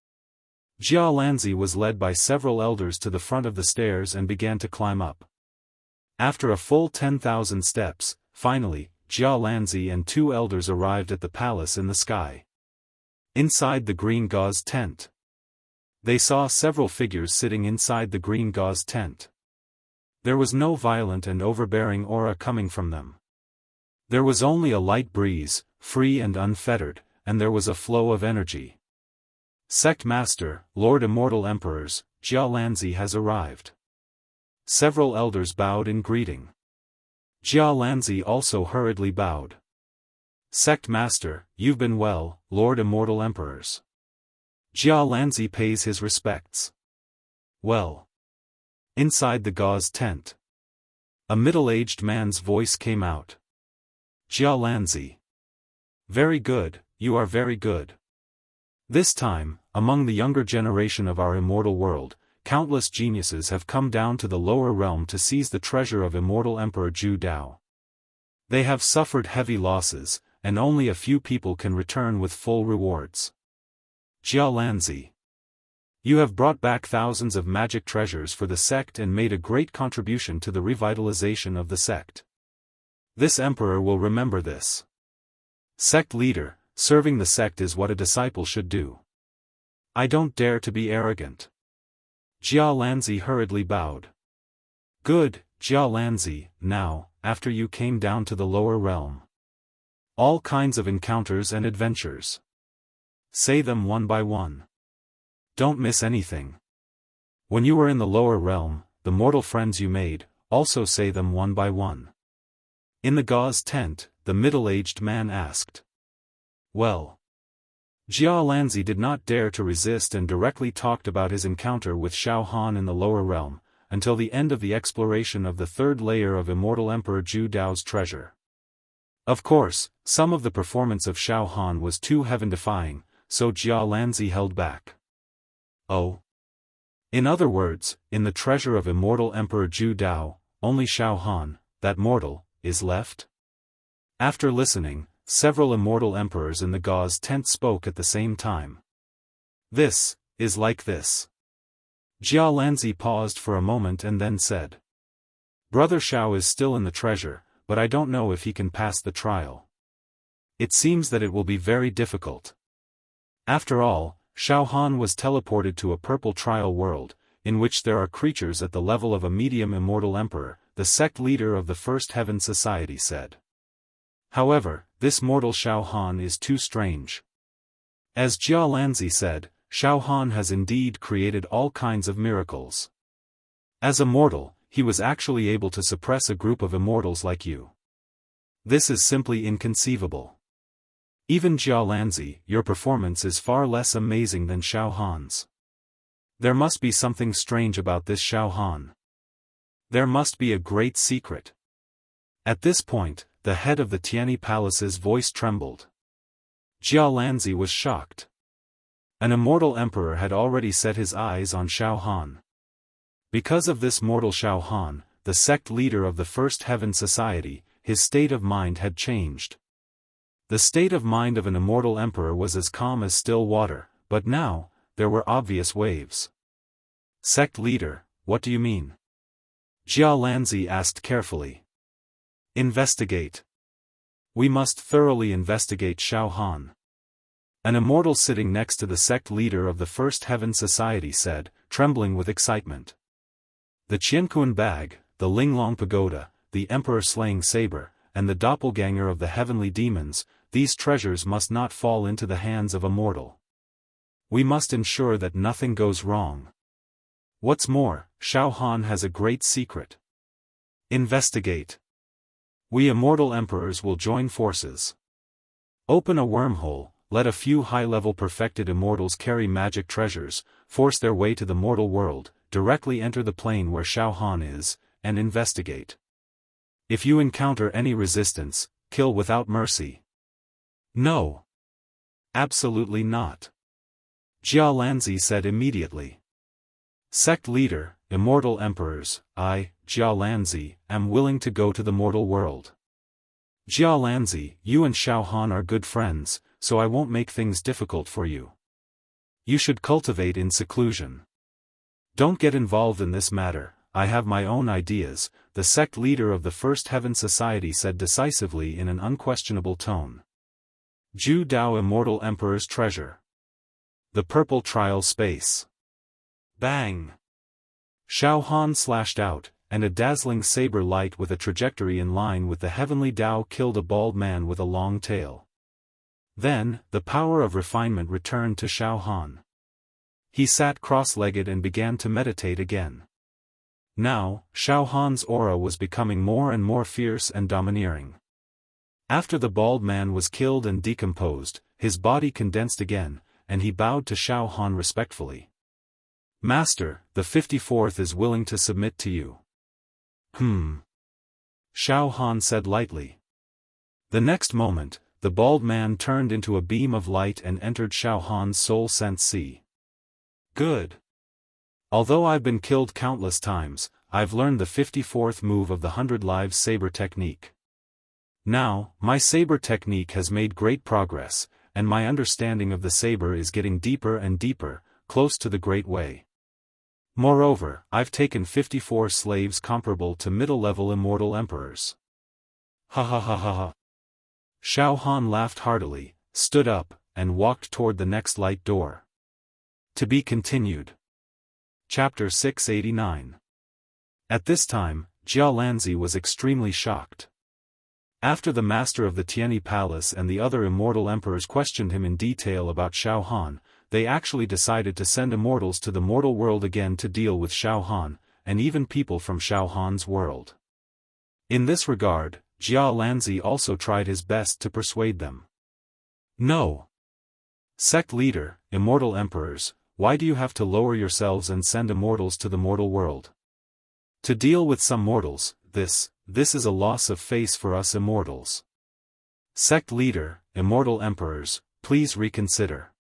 A: Jialanzi was led by several elders to the front of the stairs and began to climb up. After a full 10,000 steps, finally, Jialanzi and 2 elders arrived at the palace in the sky. Inside the green gauze tent, they saw several figures sitting inside the green gauze tent. There was no violent and overbearing aura coming from them. There was only a light breeze, free and unfettered, and there was a flow of energy. Sect Master, Lord Immortal Emperors, Jia Lanzi has arrived. Several elders bowed in greeting. Jia Lanzi also hurriedly bowed. Sect Master, you've been well, Lord Immortal Emperors. Jia Lanzi pays his respects. Well. Inside the gauze tent. A middle-aged man's voice came out. Jia Lanzi. Very good, you are very good. This time, among the younger generation of our immortal world, countless geniuses have come down to the lower realm to seize the treasure of Immortal Emperor Zhu Dao. They have suffered heavy losses, and only a few people can return with full rewards. Jia Lanzi. You have brought back thousands of magic treasures for the sect and made a great contribution to the revitalization of the sect. This emperor will remember this. Sect leader, serving the sect is what a disciple should do. I don't dare to be arrogant. Jia Lanzi hurriedly bowed. Good, Jia Lanzi, now, after you came down to the lower realm. All kinds of encounters and adventures. Say them one by one. Don't miss anything. When you were in the lower realm, the mortal friends you made, also say them one by one. In the gauze tent, the middle-aged man asked. Well. Jia Lanzi did not dare to resist and directly talked about his encounter with Xiaofan in the lower realm, until the end of the exploration of the third layer of Immortal Emperor Zhu Dao's treasure. Of course, some of the performance of Xiaofan was too heaven-defying, so Jia Lanzi held back. Oh. In other words, in the treasure of Immortal Emperor Zhu Dao, only Xiaofan, that mortal, is left? After listening, several immortal emperors in the gauze tent spoke at the same time. This is like this. Jia Lanzi paused for a moment and then said. Brother Xiao is still in the treasure, but I don't know if he can pass the trial. It seems that it will be very difficult. After all, Xiaofan was teleported to a purple trial world, in which there are creatures at the level of a medium immortal emperor, the sect leader of the First Heaven Society said. However, this mortal Xiaofan is too strange. As Jia Lanzi said, Xiaofan has indeed created all kinds of miracles. As a mortal, he was actually able to suppress a group of immortals like you. This is simply inconceivable. Even Jia Lanzi, your performance is far less amazing than Xiaofan's. There must be something strange about this Xiaofan. There must be a great secret. At this point, the head of the Tianyi Palace's voice trembled. Jia Lanzi was shocked. An immortal emperor had already set his eyes on Xiaofan. Because of this mortal Xiaofan, the sect leader of the First Heaven Society, his state of mind had changed. The state of mind of an immortal emperor was as calm as still water, but now, there were obvious waves. Sect leader, what do you mean? Jia Lanzi asked carefully. Investigate. We must thoroughly investigate Xiaofan. An immortal sitting next to the sect leader of the First Heaven Society said, trembling with excitement. The Qianquan bag, the Linglong pagoda, the emperor-slaying saber, and the doppelganger of the heavenly demons, these treasures must not fall into the hands of a mortal. We must ensure that nothing goes wrong. What's more, Xiaofan has a great secret. Investigate. We immortal emperors will join forces. Open a wormhole, let a few high-level perfected immortals carry magic treasures, force their way to the mortal world, directly enter the plane where Xiaofan is, and investigate. If you encounter any resistance, kill without mercy. No. Absolutely not. Jia Lanzi said immediately. Sect leader, immortal emperors, I, Jia Lanzi, am willing to go to the mortal world. Jia Lanzi, you and Xiaofan are good friends, so I won't make things difficult for you. You should cultivate in seclusion. Don't get involved in this matter, I have my own ideas, the sect leader of the First Heaven Society said decisively in an unquestionable tone. Zhu Dao Immortal Emperor's Treasure. The Purple Trial Space. Bang! Xiaofan slashed out, and a dazzling saber light with a trajectory in line with the heavenly Dao killed a bald man with a long tail. Then, the power of refinement returned to Xiaofan. He sat cross-legged and began to meditate again. Now, Xiaofan's aura was becoming more and more fierce and domineering. After the bald man was killed and decomposed, his body condensed again, and he bowed to Xiaofan respectfully. "Master, the 54th is willing to submit to you." Xiaofan said lightly. The next moment, the bald man turned into a beam of light and entered Xiaofan's soul sense sea. "Good. Although I've been killed countless times, I've learned the 54th move of the 100 Lives Saber technique. Now, my saber technique has made great progress, and my understanding of the saber is getting deeper and deeper, close to the Great Way. Moreover, I've taken 54 slaves comparable to middle-level immortal emperors." Ha ha ha ha ha. Xiaofan laughed heartily, stood up, and walked toward the next light door. To be continued. Chapter 689. At this time, Jia Lanzi was extremely shocked. After the master of the Tianyi Palace and the other immortal emperors questioned him in detail about Xiaofan, they actually decided to send immortals to the mortal world again to deal with Xiaofan, and even people from Xiaofan's world. In this regard, Jia Lanzi also tried his best to persuade them. "No. Sect leader, immortal emperors, why do you have to lower yourselves and send immortals to the mortal world? To deal with some mortals, this is a loss of face for us immortals. Sect leader, immortal emperors, please reconsider.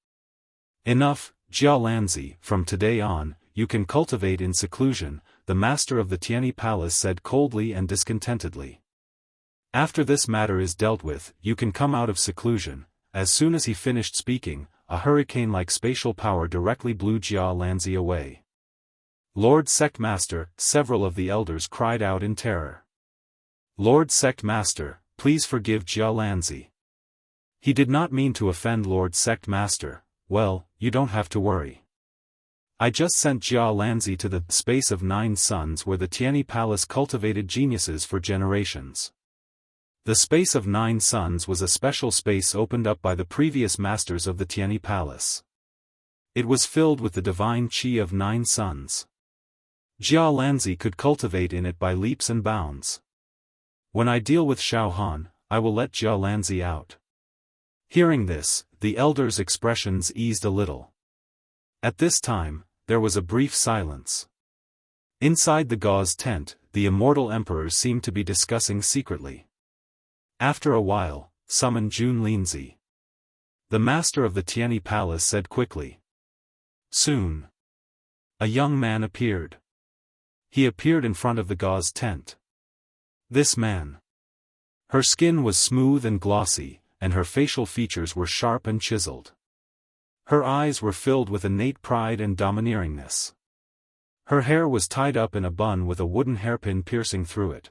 A: Enough, Jia Lanzi, from today on, you can cultivate in seclusion," the master of the Tianyi Palace said coldly and discontentedly. "After this matter is dealt with, you can come out of seclusion." As soon as he finished speaking, a hurricane-like spatial power directly blew Jia Lanzi away. "Lord Sect Master," several of the elders cried out in terror. "Lord Sect Master, please forgive Jia Lanzi. He did not mean to offend Lord Sect Master." "Well, you don't have to worry. I just sent Jia Lanzi to the space of 9 suns where the Tianyi Palace cultivated geniuses for generations. The space of 9 suns was a special space opened up by the previous masters of the Tianyi Palace. It was filled with the divine qi of 9 suns. Jia Lanzi could cultivate in it by leaps and bounds. When I deal with Xiaofan, I will let Jia Lanzi out." Hearing this, the elders' expressions eased a little. At this time, there was a brief silence. Inside the gauze tent, the immortal emperors seemed to be discussing secretly. After a while, "Summon Jun Linzi." The master of the Tianyi Palace said quickly. Soon, a young man appeared. He appeared in front of the gauze tent. This man. Her skin was smooth and glossy, and her facial features were sharp and chiseled. Her eyes were filled with innate pride and domineeringness. Her hair was tied up in a bun with a wooden hairpin piercing through it.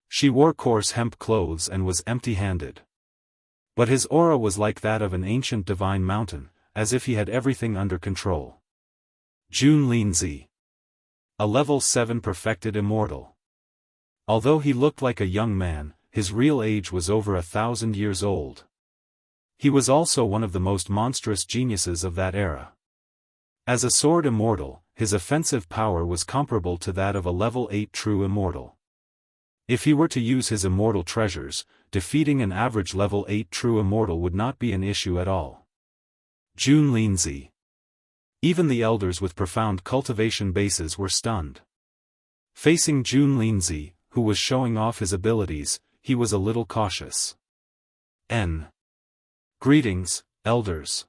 A: She wore coarse hemp clothes and was empty-handed. But his aura was like that of an ancient divine mountain, as if he had everything under control. Jun Linzi. A level 7 perfected immortal. Although he looked like a young man, his real age was over 1,000 years old. He was also one of the most monstrous geniuses of that era. As a sword immortal, his offensive power was comparable to that of a level 8 true immortal. If he were to use his immortal treasures, defeating an average level 8 true immortal would not be an issue at all. Jun Linzi. Even the elders with profound cultivation bases were stunned. Facing Jun Linzi, who was showing off his abilities, he was a little cautious. Greetings, elders.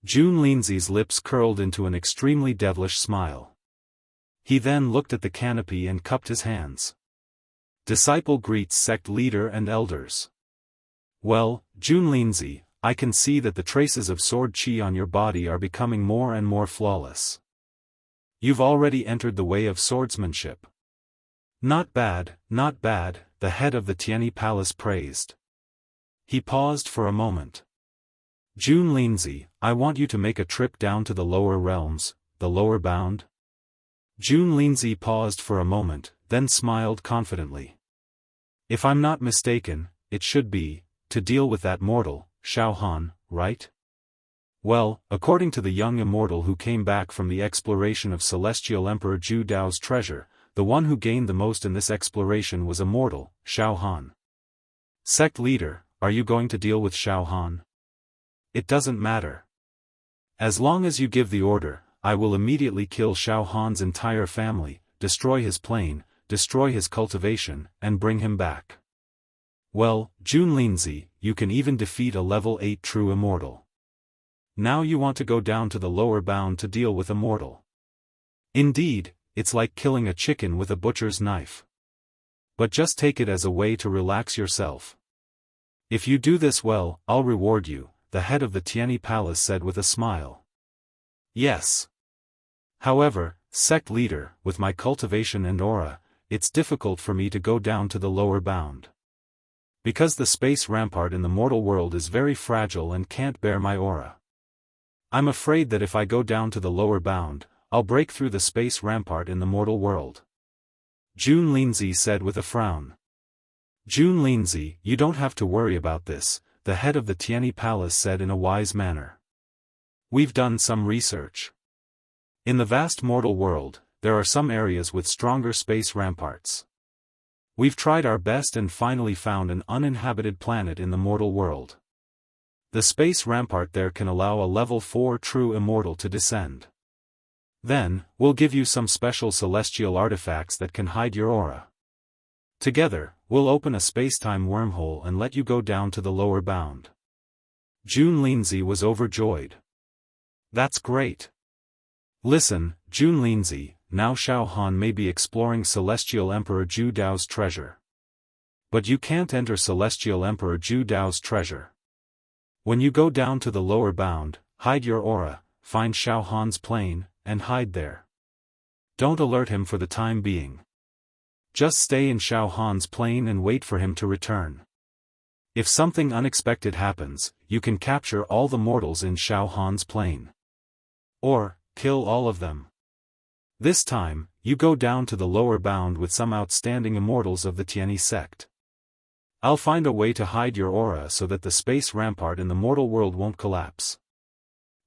A: Jun Linzi's lips curled into an extremely devilish smile. He then looked at the canopy and cupped his hands. Disciple greets sect leader and elders. Well, Jun Linzi, I can see that the traces of sword qi on your body are becoming more and more flawless. You've already entered the way of swordsmanship. Not bad, the head of the Tianyi Palace praised. He paused for a moment. Jun Linzi, I want you to make a trip down to the lower realms, the lower bound. Jun Linzi paused for a moment, then smiled confidently. If I'm not mistaken, it should be, to deal with that mortal, Xiaofan, right? Well, according to the young immortal who came back from the exploration of Celestial Emperor Zhu Dao's treasure, the one who gained the most in this exploration was Immortal, Xiaofan. Sect leader, are you going to deal with Xiaofan? It doesn't matter. As long as you give the order, I will immediately kill Xiaofan's entire family, destroy his plane, destroy his cultivation, and bring him back. Well, Junlinzi, you can even defeat a level 8 true immortal. Now you want to go down to the lower bound to deal with Immortal. Indeed, it's like killing a chicken with a butcher's knife. But just take it as a way to relax yourself. If you do this well, I'll reward you, the head of the Tianyi Palace said with a smile. Yes. However, sect leader, with my cultivation and aura, it's difficult for me to go down to the lower bound. Because the space rampart in the mortal world is very fragile and can't bear my aura. I'm afraid that if I go down to the lower bound, I'll break through the space rampart in the mortal world. Junlinzi said with a frown. Junlinzi, you don't have to worry about this, the head of the Tianyi Palace said in a wise manner. We've done some research. In the vast mortal world, there are some areas with stronger space ramparts. We've tried our best and finally found an uninhabited planet in the mortal world. The space rampart there can allow a level 4 true immortal to descend. Then, we'll give you some special celestial artifacts that can hide your aura. Together, we'll open a space-time wormhole and let you go down to the lower bound. Junlinzi was overjoyed. That's great. Listen, Junlinzi, now Xiaofan may be exploring Celestial Emperor Zhu Dao's treasure. But you can't enter Celestial Emperor Zhu Dao's treasure. When you go down to the lower bound, hide your aura, find Xiaofan's plane, and hide there. Don't alert him for the time being. Just stay in Xiaofan's plane and wait for him to return. If something unexpected happens, you can capture all the mortals in Xiaofan's plane. Or, kill all of them. This time, you go down to the lower bound with some outstanding immortals of the Tianyi sect. I'll find a way to hide your aura so that the space rampart in the mortal world won't collapse.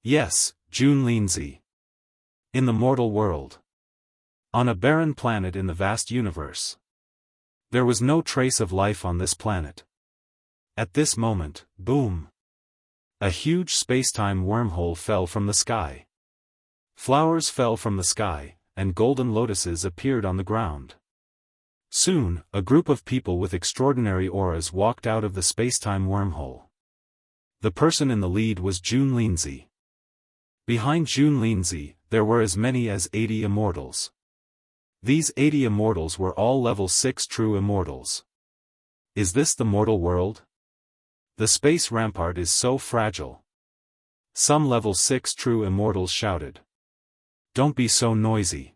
A: Yes, Junlinzi. In the mortal world. On a barren planet in the vast universe. There was no trace of life on this planet. At this moment, boom! A huge space-time wormhole fell from the sky. Flowers fell from the sky, and golden lotuses appeared on the ground. Soon, a group of people with extraordinary auras walked out of the space-time wormhole. The person in the lead was Junlinzi. Behind Junlinzi, there were as many as 80 immortals. These 80 immortals were all level 6 true immortals. Is this the mortal world? The space rampart is so fragile. Some level 6 true immortals shouted. Don't be so noisy.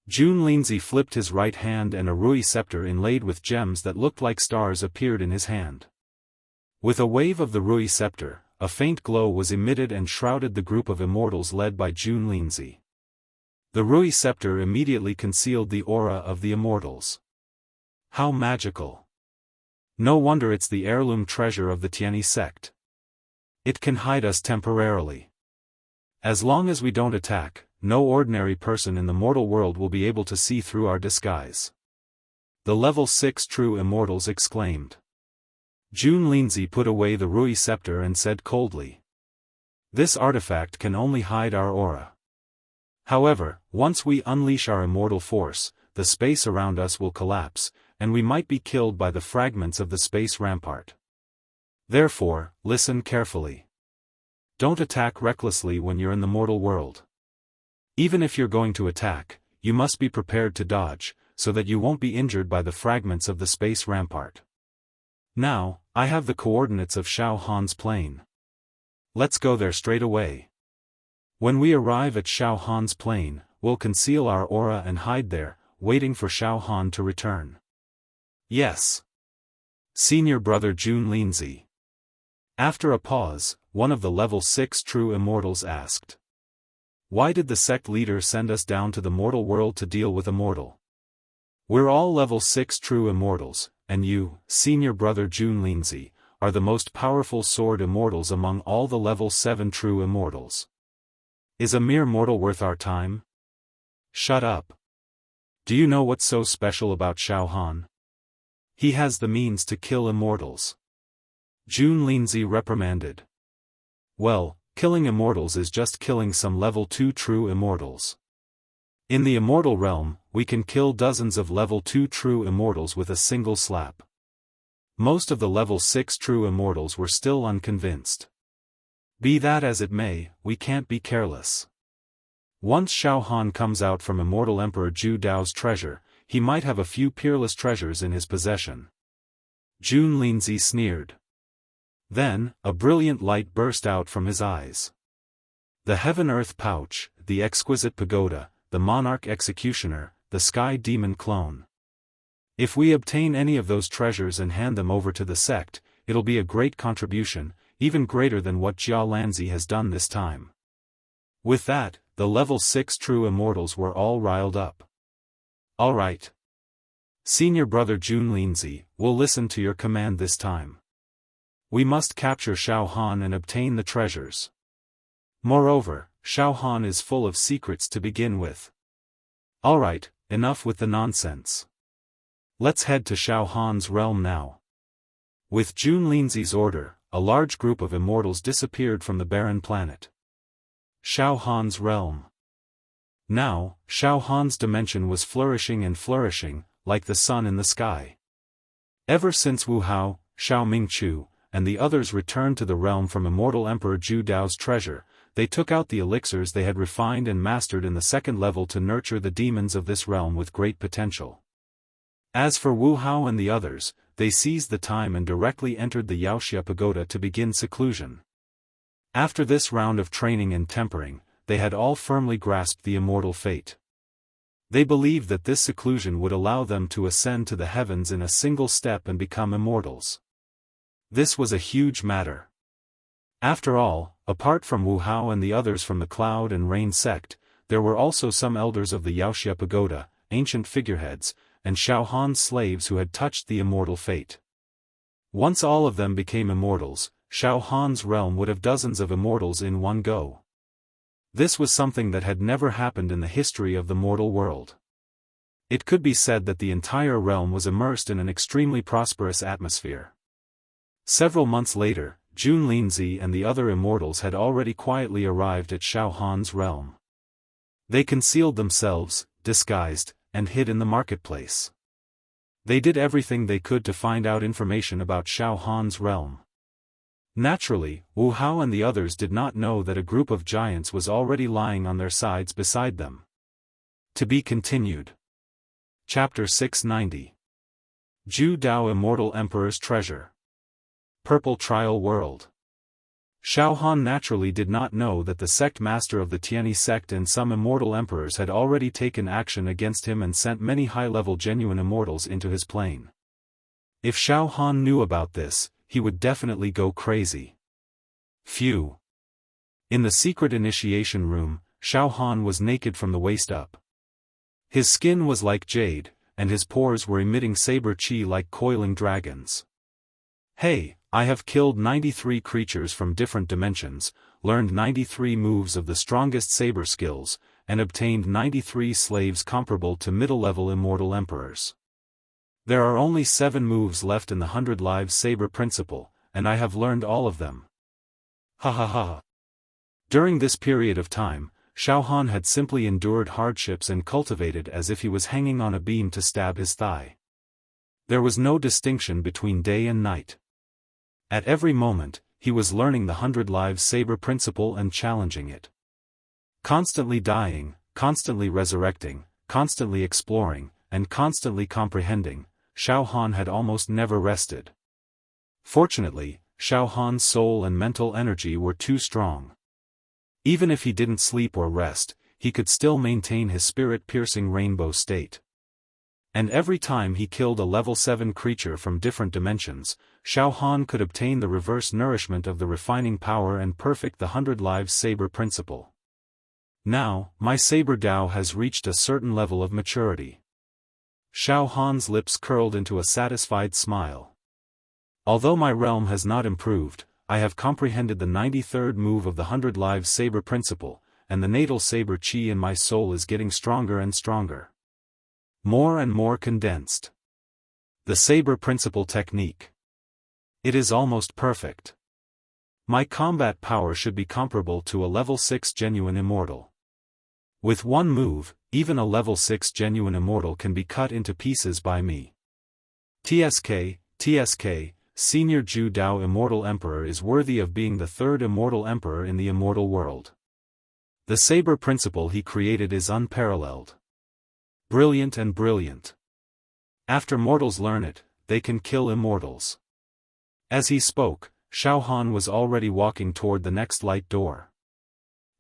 A: Junlinzi flipped his right hand and a Rui scepter inlaid with gems that looked like stars appeared in his hand. With a wave of the Rui scepter, a faint glow was emitted and shrouded the group of immortals led by Junlinzi. The Rui scepter immediately concealed the aura of the immortals. How magical! No wonder it's the heirloom treasure of the Tianyi sect. It can hide us temporarily. As long as we don't attack, no ordinary person in the mortal world will be able to see through our disguise. The level 6 true immortals exclaimed. Junlinzi put away the Rui scepter and said coldly. This artifact can only hide our aura. However, once we unleash our immortal force, the space around us will collapse, and we might be killed by the fragments of the space rampart. Therefore, listen carefully. Don't attack recklessly when you're in the mortal world. Even if you're going to attack, you must be prepared to dodge, so that you won't be injured by the fragments of the space rampart. Now, I have the coordinates of Xiaofan's plane. Let's go there straight away. When we arrive at Xiaofan's plane, we'll conceal our aura and hide there, waiting for Xiaofan to return. Yes. Senior brother Junlinzi. After a pause, one of the level 6 true immortals asked. Why did the sect leader send us down to the mortal world to deal with Immortal? We're all level 6 true immortals, and you, senior brother Junlinzi, are the most powerful sword immortals among all the level 7 true immortals. Is a mere mortal worth our time? Shut up. Do you know what's so special about Xiaofan? He has the means to kill immortals. Jun Linzi reprimanded. Well, killing immortals is just killing some level 2 true immortals. In the immortal realm, we can kill dozens of level 2 true immortals with a single slap. Most of the level 6 true immortals were still unconvinced. Be that as it may, we can't be careless. Once Xiaofan comes out from Immortal Emperor Zhu Dao's treasure, he might have a few peerless treasures in his possession. Jun Linzi sneered. Then, a brilliant light burst out from his eyes. The Heaven-Earth Pouch, the Exquisite Pagoda, the Monarch Executioner, the Sky Demon Clone. If we obtain any of those treasures and hand them over to the sect, it'll be a great contribution, even greater than what Jia Lanzi has done this time. With that, the level 6 true immortals were all riled up. All right. Senior brother Jun Linzi, we'll listen to your command this time. We must capture Xiaofan and obtain the treasures. Moreover, Xiaofan is full of secrets to begin with. All right, enough with the nonsense. Let's head to Xiaofan's realm now. With Jun Linzi's order, a large group of immortals disappeared from the barren planet. Xiaofan's realm. Now, Xiaofan's dimension was flourishing and flourishing, like the sun in the sky. Ever since Wu Hao, Xiao Mingchu, and the others returned to the realm from Immortal Emperor Zhu Dao's treasure, they took out the elixirs they had refined and mastered in the second level to nurture the demons of this realm with great potential. As for Wu Hao and the others, they seized the time and directly entered the Wuxia pagoda to begin seclusion. After this round of training and tempering, they had all firmly grasped the immortal fate. They believed that this seclusion would allow them to ascend to the heavens in a single step and become immortals. This was a huge matter. After all, apart from Wu Hao and the others from the Cloud and Rain sect, there were also some elders of the Wuxia pagoda, ancient figureheads, and Xiaofan's slaves who had touched the immortal fate. Once all of them became immortals, Xiaofan's realm would have dozens of immortals in one go. This was something that had never happened in the history of the mortal world. It could be said that the entire realm was immersed in an extremely prosperous atmosphere. Several months later, Jun Linzi and the other immortals had already quietly arrived at Xiaofan's realm. They concealed themselves, disguised, and hid in the marketplace. They did everything they could to find out information about Xiaofan's realm. Naturally, Wu Hao and the others did not know that a group of giants was already lying on their sides beside them. To be continued. Chapter 690. Zhu Dao Immortal Emperor's Treasure. Purple Trial World. Xiaofan naturally did not know that the sect master of the Tianyi sect and some immortal emperors had already taken action against him and sent many high-level genuine immortals into his plane. If Xiaofan knew about this, he would definitely go crazy. Phew. In the secret initiation room, Xiaofan was naked from the waist up. His skin was like jade, and his pores were emitting saber chi like coiling dragons. Hey, I have killed 93 creatures from different dimensions, learned 93 moves of the strongest saber skills, and obtained 93 slaves comparable to middle-level immortal emperors. There are only 7 moves left in the 100 Lives Saber Principle, and I have learned all of them. Ha ha ha. During this period of time, Xiaofan had simply endured hardships and cultivated as if he was hanging on a beam to stab his thigh. There was no distinction between day and night. At every moment, he was learning the 100 Lives Saber Principle and challenging it. Constantly dying, constantly resurrecting, constantly exploring, and constantly comprehending, Xiaofan had almost never rested. Fortunately, Xiaofan's soul and mental energy were too strong. Even if he didn't sleep or rest, he could still maintain his spirit-piercing rainbow state. And every time he killed a level 7 creature from different dimensions, Xiaofan could obtain the reverse nourishment of the refining power and perfect the 100 Lives Saber Principle. Now, my Saber Dao has reached a certain level of maturity. Xiaofan's lips curled into a satisfied smile. Although my realm has not improved, I have comprehended the 93rd move of the 100 Lives Saber principle, and the natal saber chi in my soul is getting stronger and stronger. More and more condensed. The saber principle technique. It is almost perfect. My combat power should be comparable to a level 6 genuine immortal. With one move, even a level 6 genuine immortal can be cut into pieces by me. TSK, Senior Ju Dao Immortal Emperor is worthy of being the third immortal emperor in the immortal world. The saber principle he created is unparalleled. Brilliant and brilliant. After mortals learn it, they can kill immortals. As he spoke, Xiaofan was already walking toward the next light door.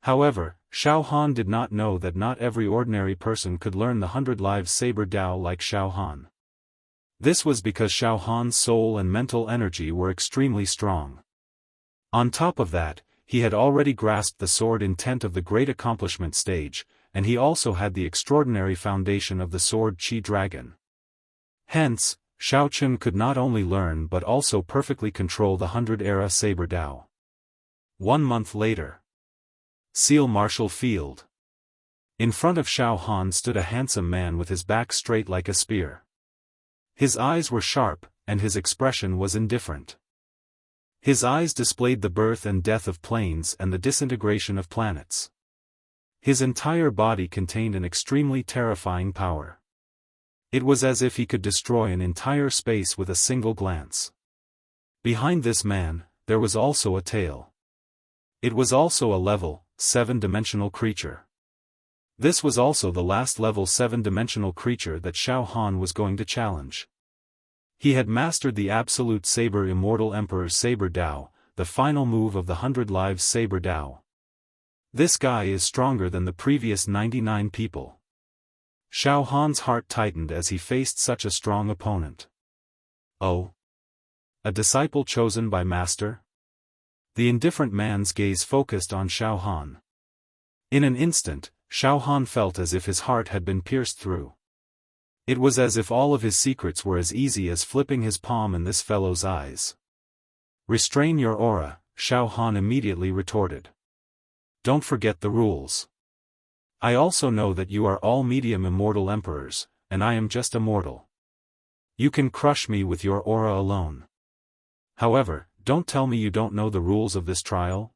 A: However, Xiaofan did not know that not every ordinary person could learn the 100 Lives Saber Dao like Xiaofan. This was because Xiaofan's soul and mental energy were extremely strong. On top of that, he had already grasped the sword intent of the Great Accomplishment stage, and he also had the extraordinary foundation of the Sword Chi Dragon. Hence, Xiaochun could not only learn but also perfectly control the 100-era Saber Dao. 1 month later. Seal Martial Field. In front of Xiaofan stood a handsome man with his back straight like a spear. His eyes were sharp, and his expression was indifferent. His eyes displayed the birth and death of planes and the disintegration of planets. His entire body contained an extremely terrifying power. It was as if he could destroy an entire space with a single glance. Behind this man, there was also a tail. It was also a level 7-dimensional creature. This was also the last level 7-dimensional creature that Xiaofan was going to challenge. He had mastered the Absolute Saber Immortal Emperor's Saber Dao, the final move of the 100 Lives Saber Dao. This guy is stronger than the previous 99 people. Xiaofan's heart tightened as he faced such a strong opponent. Oh! A disciple chosen by Master? The indifferent man's gaze focused on Xiaofan. In an instant, Xiaofan felt as if his heart had been pierced through. It was as if all of his secrets were as easy as flipping his palm in this fellow's eyes. Restrain your aura, Xiaofan immediately retorted. Don't forget the rules. I also know that you are all medium immortal emperors, and I am just a mortal. You can crush me with your aura alone. However, don't tell me you don't know the rules of this trial.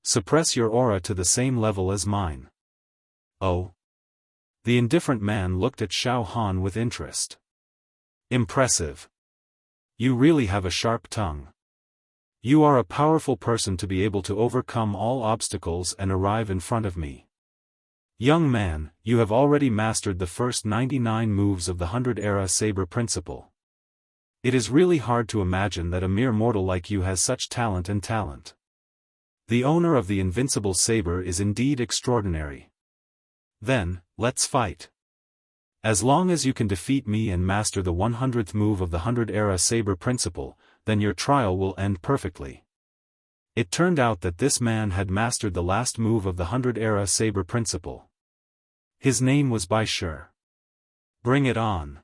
A: Suppress your aura to the same level as mine. Oh. The indifferent man looked at Xiaofan with interest. Impressive. You really have a sharp tongue. You are a powerful person to be able to overcome all obstacles and arrive in front of me. Young man, you have already mastered the first 99 moves of the 100-era Saber Principle. It is really hard to imagine that a mere mortal like you has such talent and talent. The owner of the invincible saber is indeed extraordinary. Then, let's fight. As long as you can defeat me and master the 100th move of the 100-era Saber Principle, then your trial will end perfectly. It turned out that this man had mastered the last move of the 100-era Saber Principle. His name was Bai Shi. Bring it on.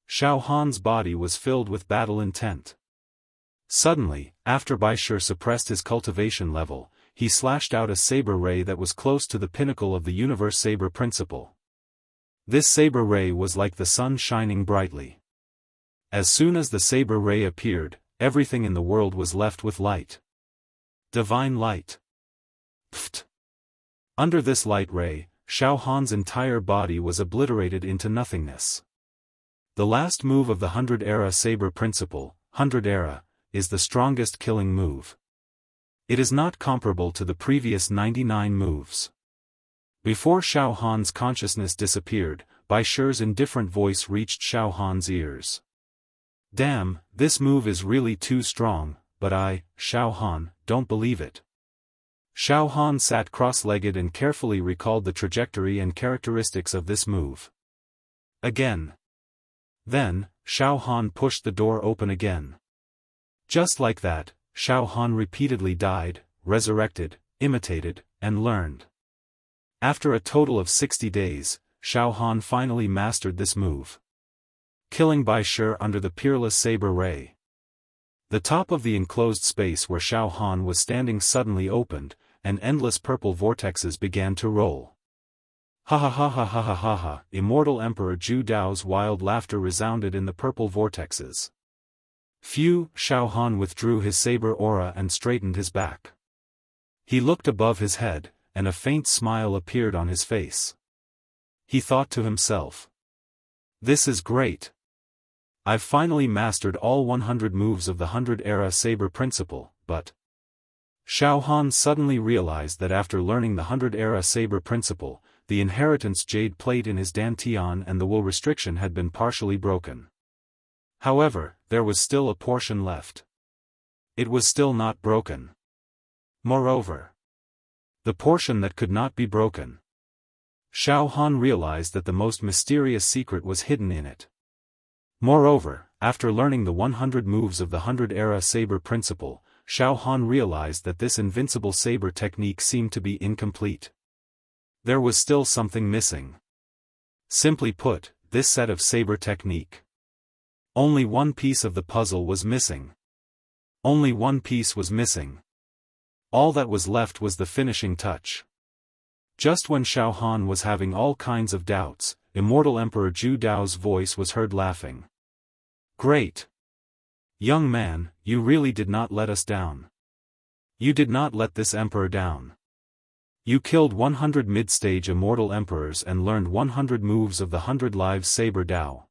A: Xiaofan's body was filled with battle intent. Suddenly, after Bai Shi suppressed his cultivation level, he slashed out a saber ray that was close to the pinnacle of the universe saber principle. This saber ray was like the sun shining brightly. As soon as the saber ray appeared, everything in the world was left with light. Divine light. Pfft. Under this light ray, Xiaofan's entire body was obliterated into nothingness. The last move of the 100-era saber principle, 100-era, is the strongest killing move. It is not comparable to the previous 99 moves. Before Xiaofan's consciousness disappeared, Bai Shi's indifferent voice reached Xiaofan's ears. Damn, this move is really too strong, but I, Xiaofan, don't believe it. Xiaofan sat cross-legged and carefully recalled the trajectory and characteristics of this move. Again. Then, Xiaofan pushed the door open again. Just like that, Xiaofan repeatedly died, resurrected, imitated, and learned. After a total of 60 days, Xiaofan finally mastered this move. Killing Bai Shi under the peerless saber ray. The top of the enclosed space where Xiaofan was standing suddenly opened, and endless purple vortexes began to roll. Ha ha ha ha ha ha ha ha! Immortal Emperor Zhu Dao's wild laughter resounded in the purple vortexes. Phew! Xiaofan withdrew his saber aura and straightened his back. He looked above his head, and a faint smile appeared on his face. He thought to himself, "This is great. I've finally mastered all 100 moves of the 100-era saber principle, but..." Xiaofan suddenly realized that after learning the 100-era saber principle, the inheritance jade plate in his dantian and the will restriction had been partially broken. However, there was still a portion left. It was still not broken. Moreover, the portion that could not be broken. Xiaofan realized that the most mysterious secret was hidden in it. Moreover, after learning the 100 moves of the 100-era saber principle, Xiaofan realized that this invincible saber technique seemed to be incomplete. There was still something missing. Simply put, this set of saber technique. Only one piece of the puzzle was missing. Only one piece was missing. All that was left was the finishing touch. Just when Xiaofan was having all kinds of doubts, Immortal Emperor Zhu Dao's voice was heard laughing. "Great! Young man, you really did not let us down. You did not let this emperor down. You killed 100 mid-stage immortal emperors and learned 100 moves of the 100 Lives Saber Dao.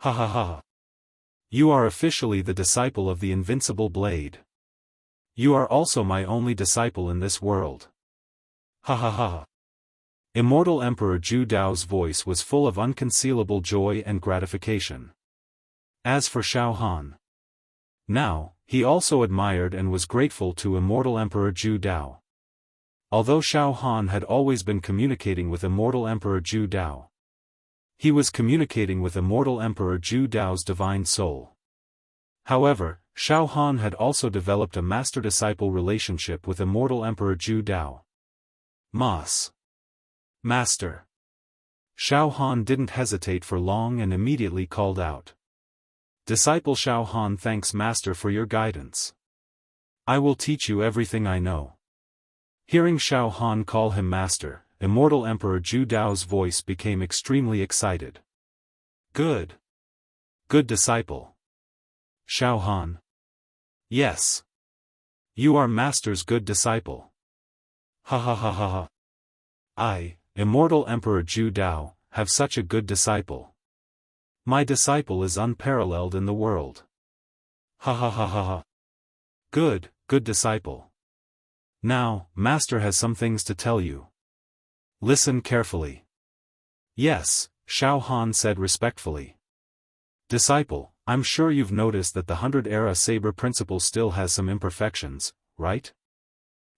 A: Ha ha ha! You are officially the disciple of the invincible blade. You are also my only disciple in this world. Ha ha ha!" Immortal Emperor Zhu Dao's voice was full of unconcealable joy and gratification. As for Xiaofan, now, he also admired and was grateful to Immortal Emperor Zhu Dao. Although Xiaofan had always been communicating with Immortal Emperor Zhu Dao, he was communicating with Immortal Emperor Zhu Dao's divine soul. However, Xiaofan had also developed a master-disciple relationship with Immortal Emperor Zhu Dao. Mas. Master. Xiaofan didn't hesitate for long and immediately called out. "Disciple Xiaofan, thanks Master for your guidance. I will teach you everything I know." Hearing Xiaofan call him Master, Immortal Emperor Zhu Dao's voice became extremely excited. "Good. Good disciple. Xiaofan. Yes. You are Master's good disciple. Ha ha ha ha ha. I, Immortal Emperor Zhu Dao, have such a good disciple. My disciple is unparalleled in the world. Ha ha ha ha ha. Good, good disciple. Now, Master has some things to tell you. Listen carefully." "Yes," Xiaofan said respectfully. "Disciple, I'm sure you've noticed that the 100-era saber principle still has some imperfections, right?"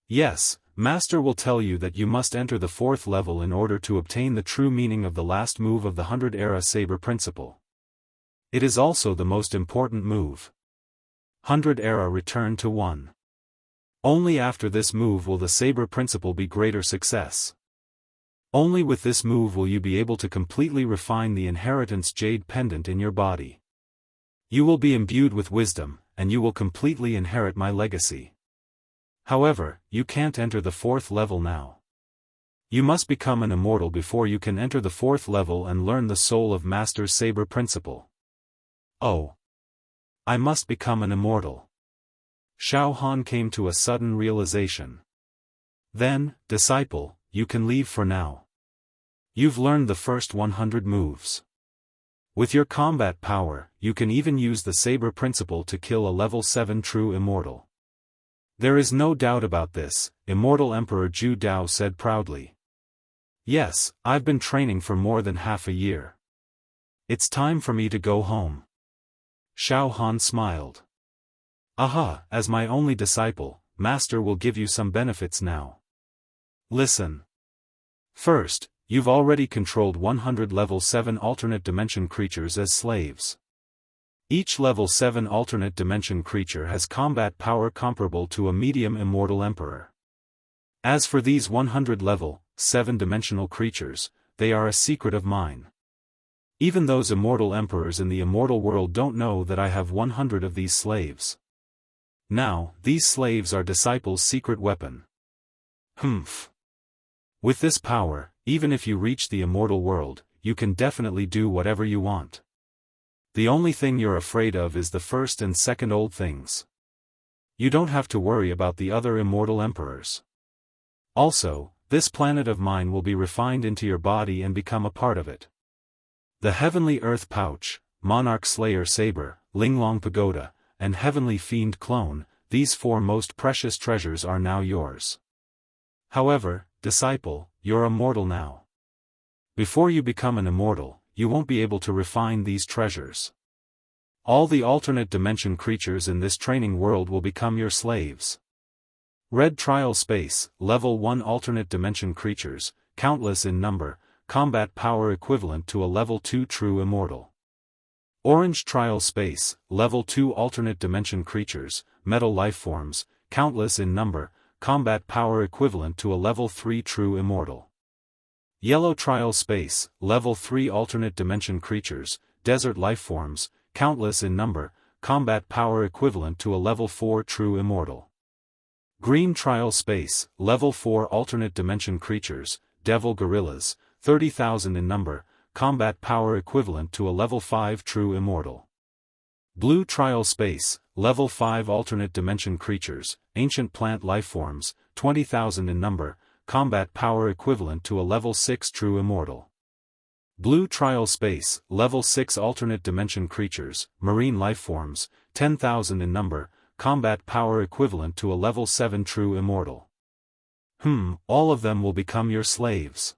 A: "Yes, Master will tell you that you must enter the 4th level in order to obtain the true meaning of the last move of the 100-era saber principle. It is also the most important move. 100-era return to 1. Only after this move will the saber principle be greater success. Only with this move will you be able to completely refine the inheritance jade pendant in your body. You will be imbued with wisdom, and you will completely inherit my legacy. However, you can't enter the 4th level now. You must become an immortal before you can enter the 4th level and learn the soul of Master's saber principle." "Oh. I must become an immortal." Xiaofan came to a sudden realization. "Then, disciple, you can leave for now. You've learned the first 100 moves. With your combat power, you can even use the saber principle to kill a level 7 true immortal." "There is no doubt about this," Immortal Emperor Zhu Dao said proudly. "Yes, I've been training for more than half a year. It's time for me to go home." Xiaofan smiled. "Aha, as my only disciple, Master will give you some benefits now. Listen. First, you've already controlled 100 level 7 alternate dimension creatures as slaves. Each level 7 alternate dimension creature has combat power comparable to a medium immortal emperor. As for these 100 level 7-dimensional creatures, they are a secret of mine. Even those immortal emperors in the immortal world don't know that I have 100 of these slaves. Now, these slaves are disciples' secret weapon. Humph. With this power, even if you reach the immortal world, you can definitely do whatever you want. The only thing you're afraid of is the first and second old things. You don't have to worry about the other immortal emperors. Also, this planet of mine will be refined into your body and become a part of it. The Heavenly Earth Pouch, Monarch Slayer Saber, Linglong Pagoda, and Heavenly Fiend Clone, these 4 most precious treasures are now yours. However, disciple, you're immortal now. Before you become an immortal, you won't be able to refine these treasures. All the alternate dimension creatures in this training world will become your slaves. Red Trial Space, Level 1 alternate dimension creatures, countless in number, combat power equivalent to a Level 2 true immortal. Orange Trial Space, Level 2 alternate dimension creatures, metal lifeforms, countless in number, combat power equivalent to a Level 3 true immortal. Yellow Trial Space, Level 3 alternate dimension creatures, desert lifeforms, countless in number, combat power equivalent to a Level 4 true immortal. Green Trial Space, Level 4 alternate dimension creatures, devil gorillas, 30,000 in number, combat power equivalent to a Level 5 true immortal. Blue Trial Space, Level 5 alternate dimension creatures, ancient plant lifeforms, 20,000 in number, combat power equivalent to a Level 6 true immortal. Blue Trial Space, Level 6 alternate dimension creatures, marine lifeforms, 10,000 in number, combat power equivalent to a Level 7 true immortal. All of them will become your slaves.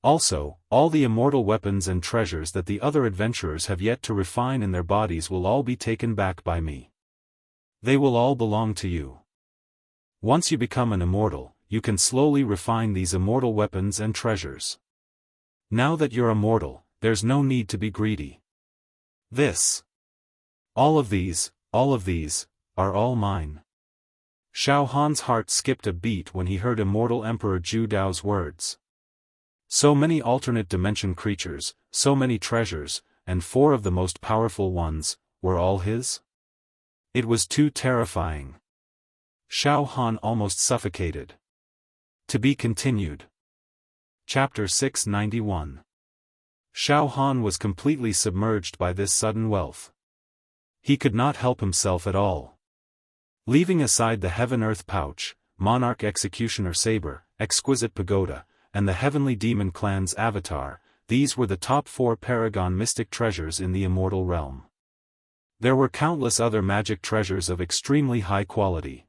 A: Also, all the immortal weapons and treasures that the other adventurers have yet to refine in their bodies will all be taken back by me. They will all belong to you. Once you become an immortal, you can slowly refine these immortal weapons and treasures. Now that you're immortal, there's no need to be greedy. All of these, are all mine. Xiaofan's heart skipped a beat when he heard Immortal Emperor Zhu Dao's words. So many alternate dimension creatures, so many treasures, and 4 of the most powerful ones, were all his? It was too terrifying. Xiaofan almost suffocated. To be continued. Chapter 691. Xiaofan was completely submerged by this sudden wealth. He could not help himself at all. Leaving aside the Heaven-Earth Pouch, Monarch Executioner Saber, Exquisite Pagoda, and the Heavenly Demon Clan's Avatar, these were the top 4 paragon mystic treasures in the immortal realm. There were countless other magic treasures of extremely high quality.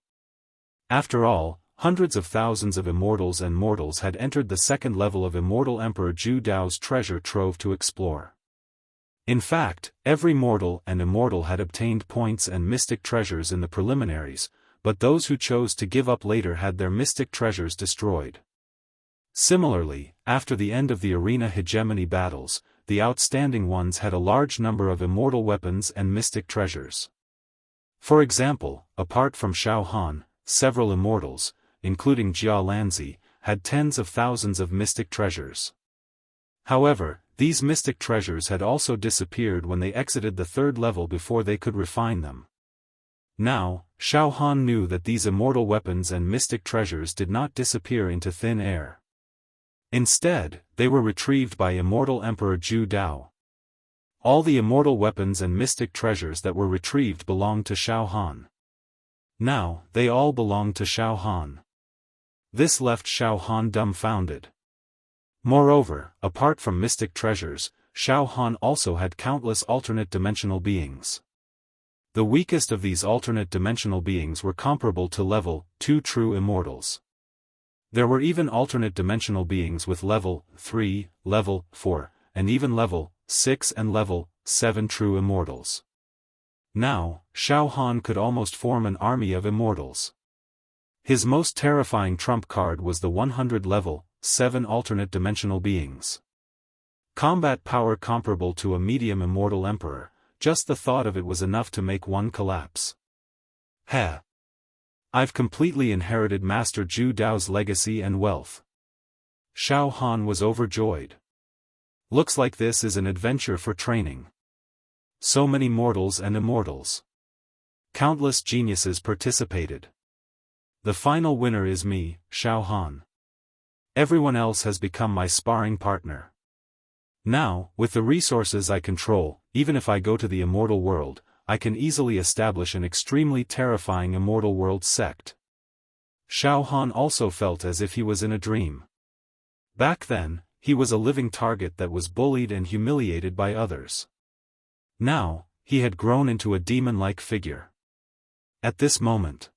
A: After all, hundreds of thousands of immortals and mortals had entered the second level of Immortal Emperor Zhu Dao's treasure trove to explore. In fact, every mortal and immortal had obtained points and mystic treasures in the preliminaries, but those who chose to give up later had their mystic treasures destroyed. Similarly, after the end of the arena hegemony battles, the outstanding ones had a large number of immortal weapons and mystic treasures. For example, apart from Xiaofan, several immortals, including Jia Lanzi, had tens of thousands of mystic treasures. However, these mystic treasures had also disappeared when they exited the third level before they could refine them. Now, Xiaofan knew that these immortal weapons and mystic treasures did not disappear into thin air. Instead, they were retrieved by Immortal Emperor Zhu Dao. All the immortal weapons and mystic treasures that were retrieved belonged to Xiaofan. Now, they all belonged to Xiaofan. This left Xiaofan dumbfounded. Moreover, apart from mystic treasures, Xiaofan also had countless alternate dimensional beings. The weakest of these alternate dimensional beings were comparable to level 2 true immortals. There were even alternate dimensional beings with level 3, level 4, and even level 6 and level 7 true immortals. Now, Xiaofan could almost form an army of immortals. His most terrifying trump card was the 100 level 7 alternate dimensional beings. Combat power comparable to a medium immortal emperor, just the thought of it was enough to make one collapse. Heh! I've completely inherited Master Zhu Dao's legacy and wealth. Xiaofan was overjoyed. Looks like this is an adventure for training. So many mortals and immortals. Countless geniuses participated. The final winner is me, Xiaofan. Everyone else has become my sparring partner. Now, with the resources I control, even if I go to the immortal world, I can easily establish an extremely terrifying immortal world sect. Xiaofan also felt as if he was in a dream. Back then, he was a living target that was bullied and humiliated by others. Now, he had grown into a demon-like figure. At this moment,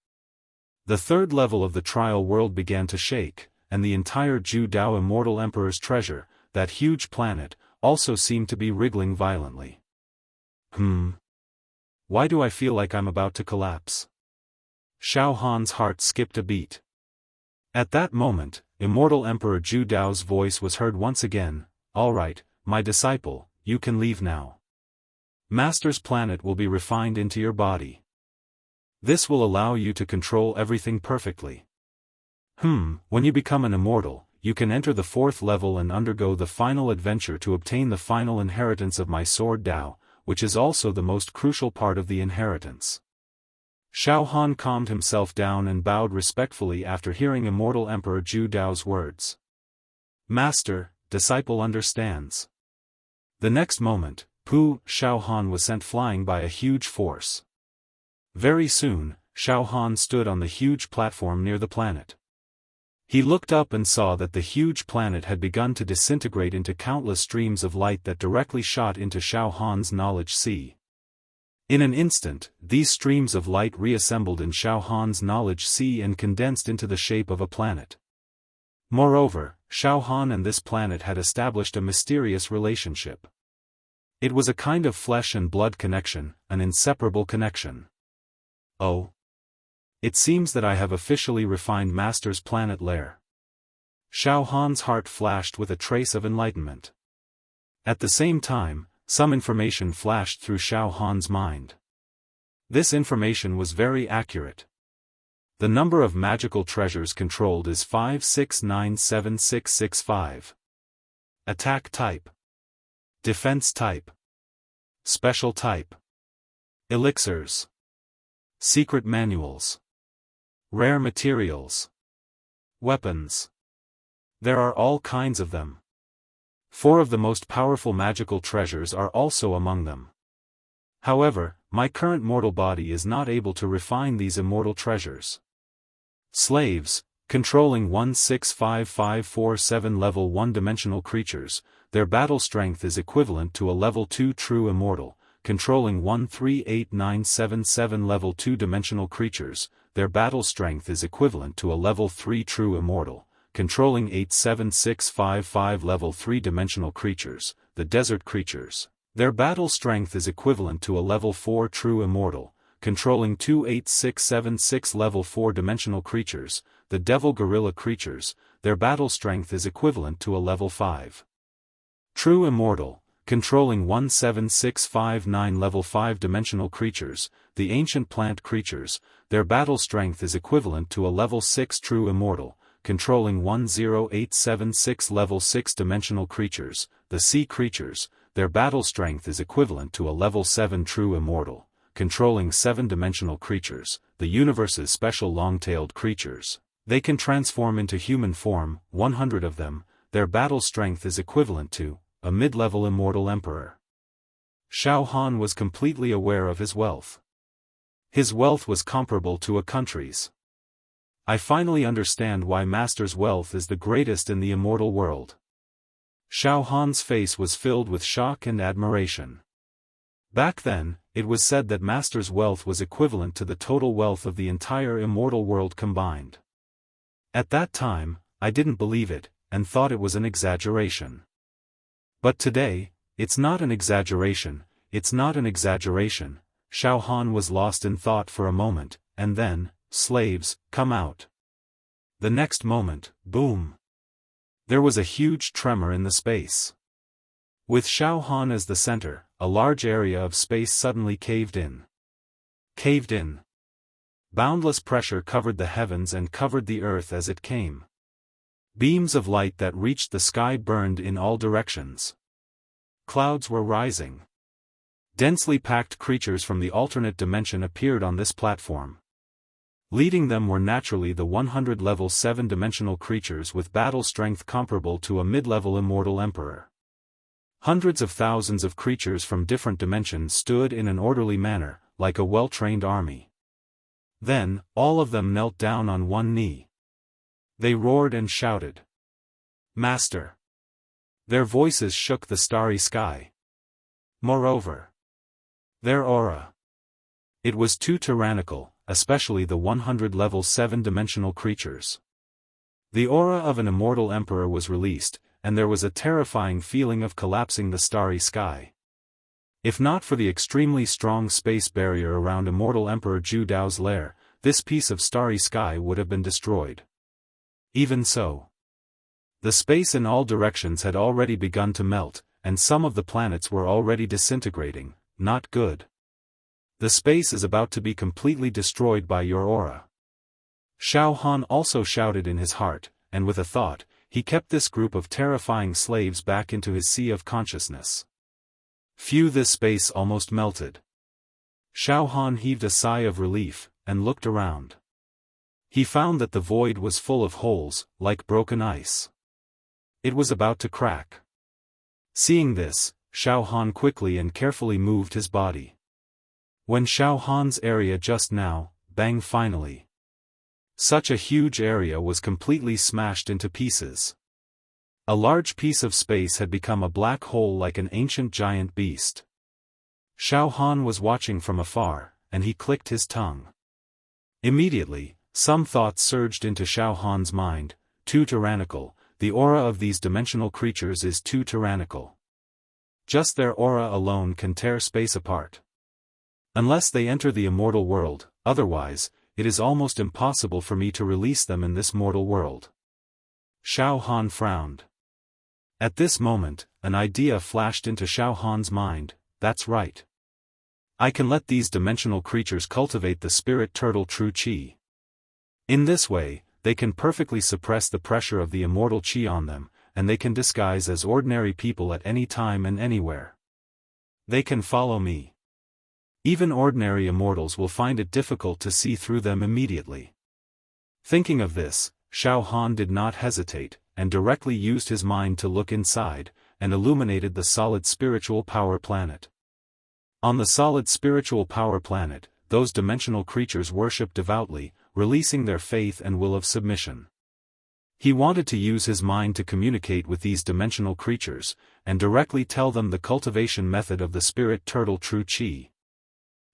A: the third level of the trial world began to shake, and the entire Zhu Dao Immortal Emperor's treasure, that huge planet, also seemed to be wriggling violently. Why do I feel like I'm about to collapse? Xiaohan's heart skipped a beat. At that moment, Immortal Emperor Zhu Dao's voice was heard once again. All right, my disciple, you can leave now. Master's planet will be refined into your body. This will allow you to control everything perfectly. When you become an immortal, you can enter the fourth level and undergo the final adventure to obtain the final inheritance of my sword Dao, which is also the most crucial part of the inheritance. Xiaofan calmed himself down and bowed respectfully after hearing Immortal Emperor Zhu Dao's words. Master, disciple understands. The next moment, Xiaofan was sent flying by a huge force. Very soon, Xiaofan stood on the huge platform near the planet. He looked up and saw that the huge planet had begun to disintegrate into countless streams of light that directly shot into Xiaohan's knowledge sea. In an instant, these streams of light reassembled in Xiaohan's knowledge sea and condensed into the shape of a planet. Moreover, Xiaofan and this planet had established a mysterious relationship. It was a kind of flesh and blood connection, an inseparable connection. Oh. It seems that I have officially refined Master's planet lair. Xiaohan's heart flashed with a trace of enlightenment. At the same time, some information flashed through Xiaohan's mind. This information was very accurate. The number of magical treasures controlled is 5697665. Attack type. Defense type. Special type. Elixirs. Secret manuals. Rare materials. Weapons. There are all kinds of them. 4 of the most powerful magical treasures are also among them. However, my current mortal body is not able to refine these immortal treasures. Slaves, controlling 165547 level 1-dimensional creatures, their battle strength is equivalent to a level 2 true immortal, controlling 138977 level 2-dimensional creatures, their battle strength is equivalent to a level 3 true immortal, controlling 87655 level 3-dimensional creatures, the desert creatures, their battle strength is equivalent to a level 4 true immortal, controlling 28676 level 4-dimensional creatures, the devil gorilla creatures, their battle strength is equivalent to a level 5 true immortal, controlling 17659 level 5-dimensional creatures, the ancient plant creatures, their battle strength is equivalent to a level 6 true immortal, controlling 10876 level 6-dimensional creatures, the sea creatures, their battle strength is equivalent to a level 7 true immortal, controlling 7-dimensional creatures, the universe's special long-tailed creatures. They can transform into human form, 100 of them, their battle strength is equivalent to a mid-level immortal emperor. Xiaohan was completely aware of his wealth. His wealth was comparable to a country's. I finally understand why Master's wealth is the greatest in the immortal world. Xiaohan's face was filled with shock and admiration. Back then, it was said that Master's wealth was equivalent to the total wealth of the entire immortal world combined. At that time, I didn't believe it, and thought it was an exaggeration. But today, it's not an exaggeration, it's not an exaggeration. Xiaohan was lost in thought for a moment, and then, slaves, come out. The next moment, boom. There was a huge tremor in the space. With Xiaohan as the center, a large area of space suddenly caved in. Caved in. Boundless pressure covered the heavens and covered the earth as it came. Beams of light that reached the sky burned in all directions. Clouds were rising. Densely packed creatures from the alternate dimension appeared on this platform. Leading them were naturally the 100 level 7-dimensional creatures with battle strength comparable to a mid-level immortal emperor. Hundreds of thousands of creatures from different dimensions stood in an orderly manner, like a well-trained army. Then, all of them knelt down on one knee. They roared and shouted, "Master!" Their voices shook the starry sky. Moreover, their aura. It was too tyrannical, especially the 100 level 7-dimensional creatures. The aura of an immortal emperor was released, and there was a terrifying feeling of collapsing the starry sky. If not for the extremely strong space barrier around immortal Emperor Zhu Dao's lair, this piece of starry sky would have been destroyed. Even so, the space in all directions had already begun to melt, and some of the planets were already disintegrating. Not good. The space is about to be completely destroyed by your aura. Xiaofan also shouted in his heart, and with a thought, he kept this group of terrifying slaves back into his sea of consciousness. Phew, this space almost melted. Xiaofan heaved a sigh of relief, and looked around. He found that the void was full of holes, like broken ice. It was about to crack. Seeing this, Xiaofan quickly and carefully moved his body. When Xiaohan's area just now, bang finally. Such a huge area was completely smashed into pieces. A large piece of space had become a black hole like an ancient giant beast. Xiaofan was watching from afar, and he clicked his tongue. Immediately, some thoughts surged into Xiaohan's mind: too tyrannical, the aura of these dimensional creatures is too tyrannical. Just their aura alone can tear space apart. Unless they enter the immortal world, otherwise, it is almost impossible for me to release them in this mortal world. Xiaofan frowned. At this moment, an idea flashed into Xiaohan's mind: that's right. I can let these dimensional creatures cultivate the spirit turtle true qi. In this way, they can perfectly suppress the pressure of the immortal qi on them, and they can disguise as ordinary people at any time and anywhere. They can follow me. Even ordinary immortals will find it difficult to see through them immediately. Thinking of this, Xiaofan did not hesitate, and directly used his mind to look inside, and illuminated the solid spiritual power planet. On the solid spiritual power planet, those dimensional creatures worship devoutly, releasing their faith and will of submission. He wanted to use his mind to communicate with these dimensional creatures, and directly tell them the cultivation method of the spirit turtle true qi.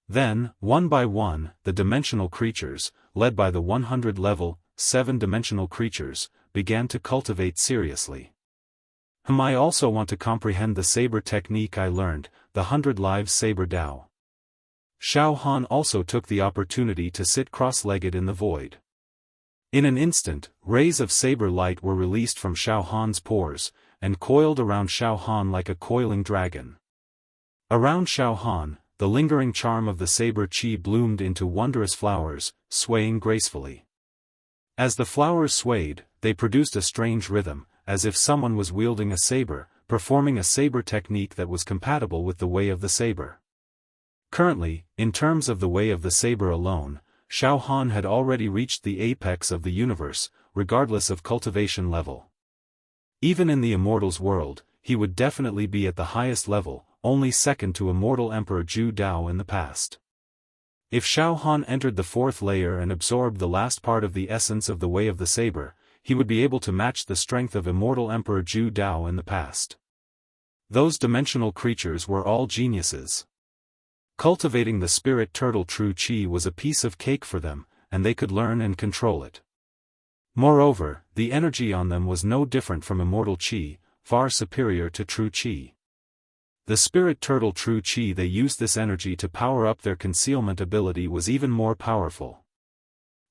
A: Then, one by one, the dimensional creatures, led by the 100 level, 7-dimensional creatures, began to cultivate seriously. I also want to comprehend the saber technique I learned, the 100 lives saber Dao. Xiaofan also took the opportunity to sit cross-legged in the void. In an instant, rays of saber light were released from Xiaohan's pores, and coiled around Xiaofan like a coiling dragon. Around Xiaofan, the lingering charm of the saber qi bloomed into wondrous flowers, swaying gracefully. As the flowers swayed, they produced a strange rhythm, as if someone was wielding a saber, performing a saber technique that was compatible with the way of the saber. Currently, in terms of the way of the saber alone, Xiaofan had already reached the apex of the universe, regardless of cultivation level. Even in the immortals world, he would definitely be at the highest level, only second to immortal Emperor Zhu Dao in the past. If Xiaofan entered the fourth layer and absorbed the last part of the essence of the way of the saber, he would be able to match the strength of immortal Emperor Zhu Dao in the past. Those dimensional creatures were all geniuses. Cultivating the spirit turtle true qi was a piece of cake for them, and they could learn and control it. Moreover, the energy on them was no different from immortal qi, far superior to true qi. The spirit turtle true qi they used this energy to power up their concealment ability was even more powerful.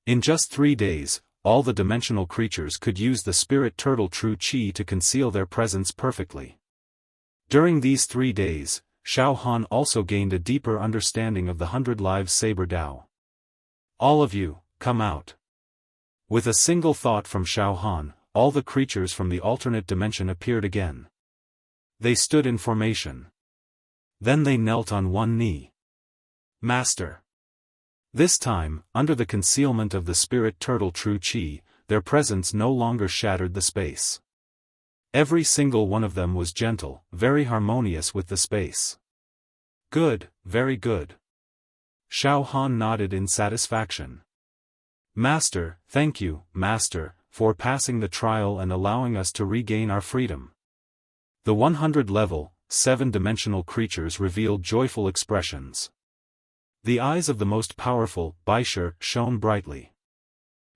A: In just 3 days, all the dimensional creatures could use the spirit turtle true qi to conceal their presence perfectly. During these 3 days, Xiaofan also gained a deeper understanding of the 100 lives saber Dao. All of you, come out. With a single thought from Xiaofan, all the creatures from the alternate dimension appeared again. They stood in formation. Then they knelt on one knee. Master. This time, under the concealment of the spirit turtle True Chi, their presence no longer shattered the space. Every single one of them was gentle, very harmonious with the space. Good, very good. Xiaofan nodded in satisfaction. Master, thank you, Master, for passing the trial and allowing us to regain our freedom. The 100-level, 7-dimensional creatures revealed joyful expressions. The eyes of the most powerful, Baisher, shone brightly.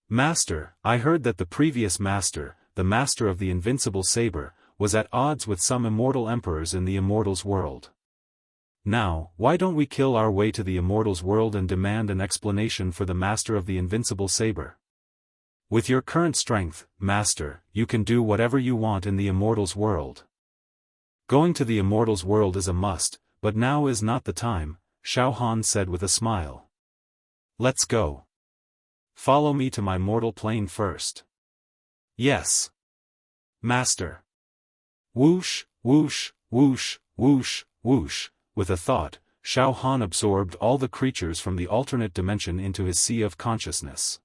A: Master, I heard that the previous master, the master of the invincible saber, was at odds with some immortal emperors in the Immortal's world. Now, why don't we kill our way to the Immortal's world and demand an explanation for the master of the invincible saber? With your current strength, Master, you can do whatever you want in the Immortal's world. Going to the Immortal's world is a must, but now is not the time, Xiaofan said with a smile. Let's go. Follow me to my mortal plane first. Yes. Master. Whoosh, whoosh, whoosh, whoosh, whoosh. With a thought, Xiaofan absorbed all the creatures from the alternate dimension into his sea of consciousness.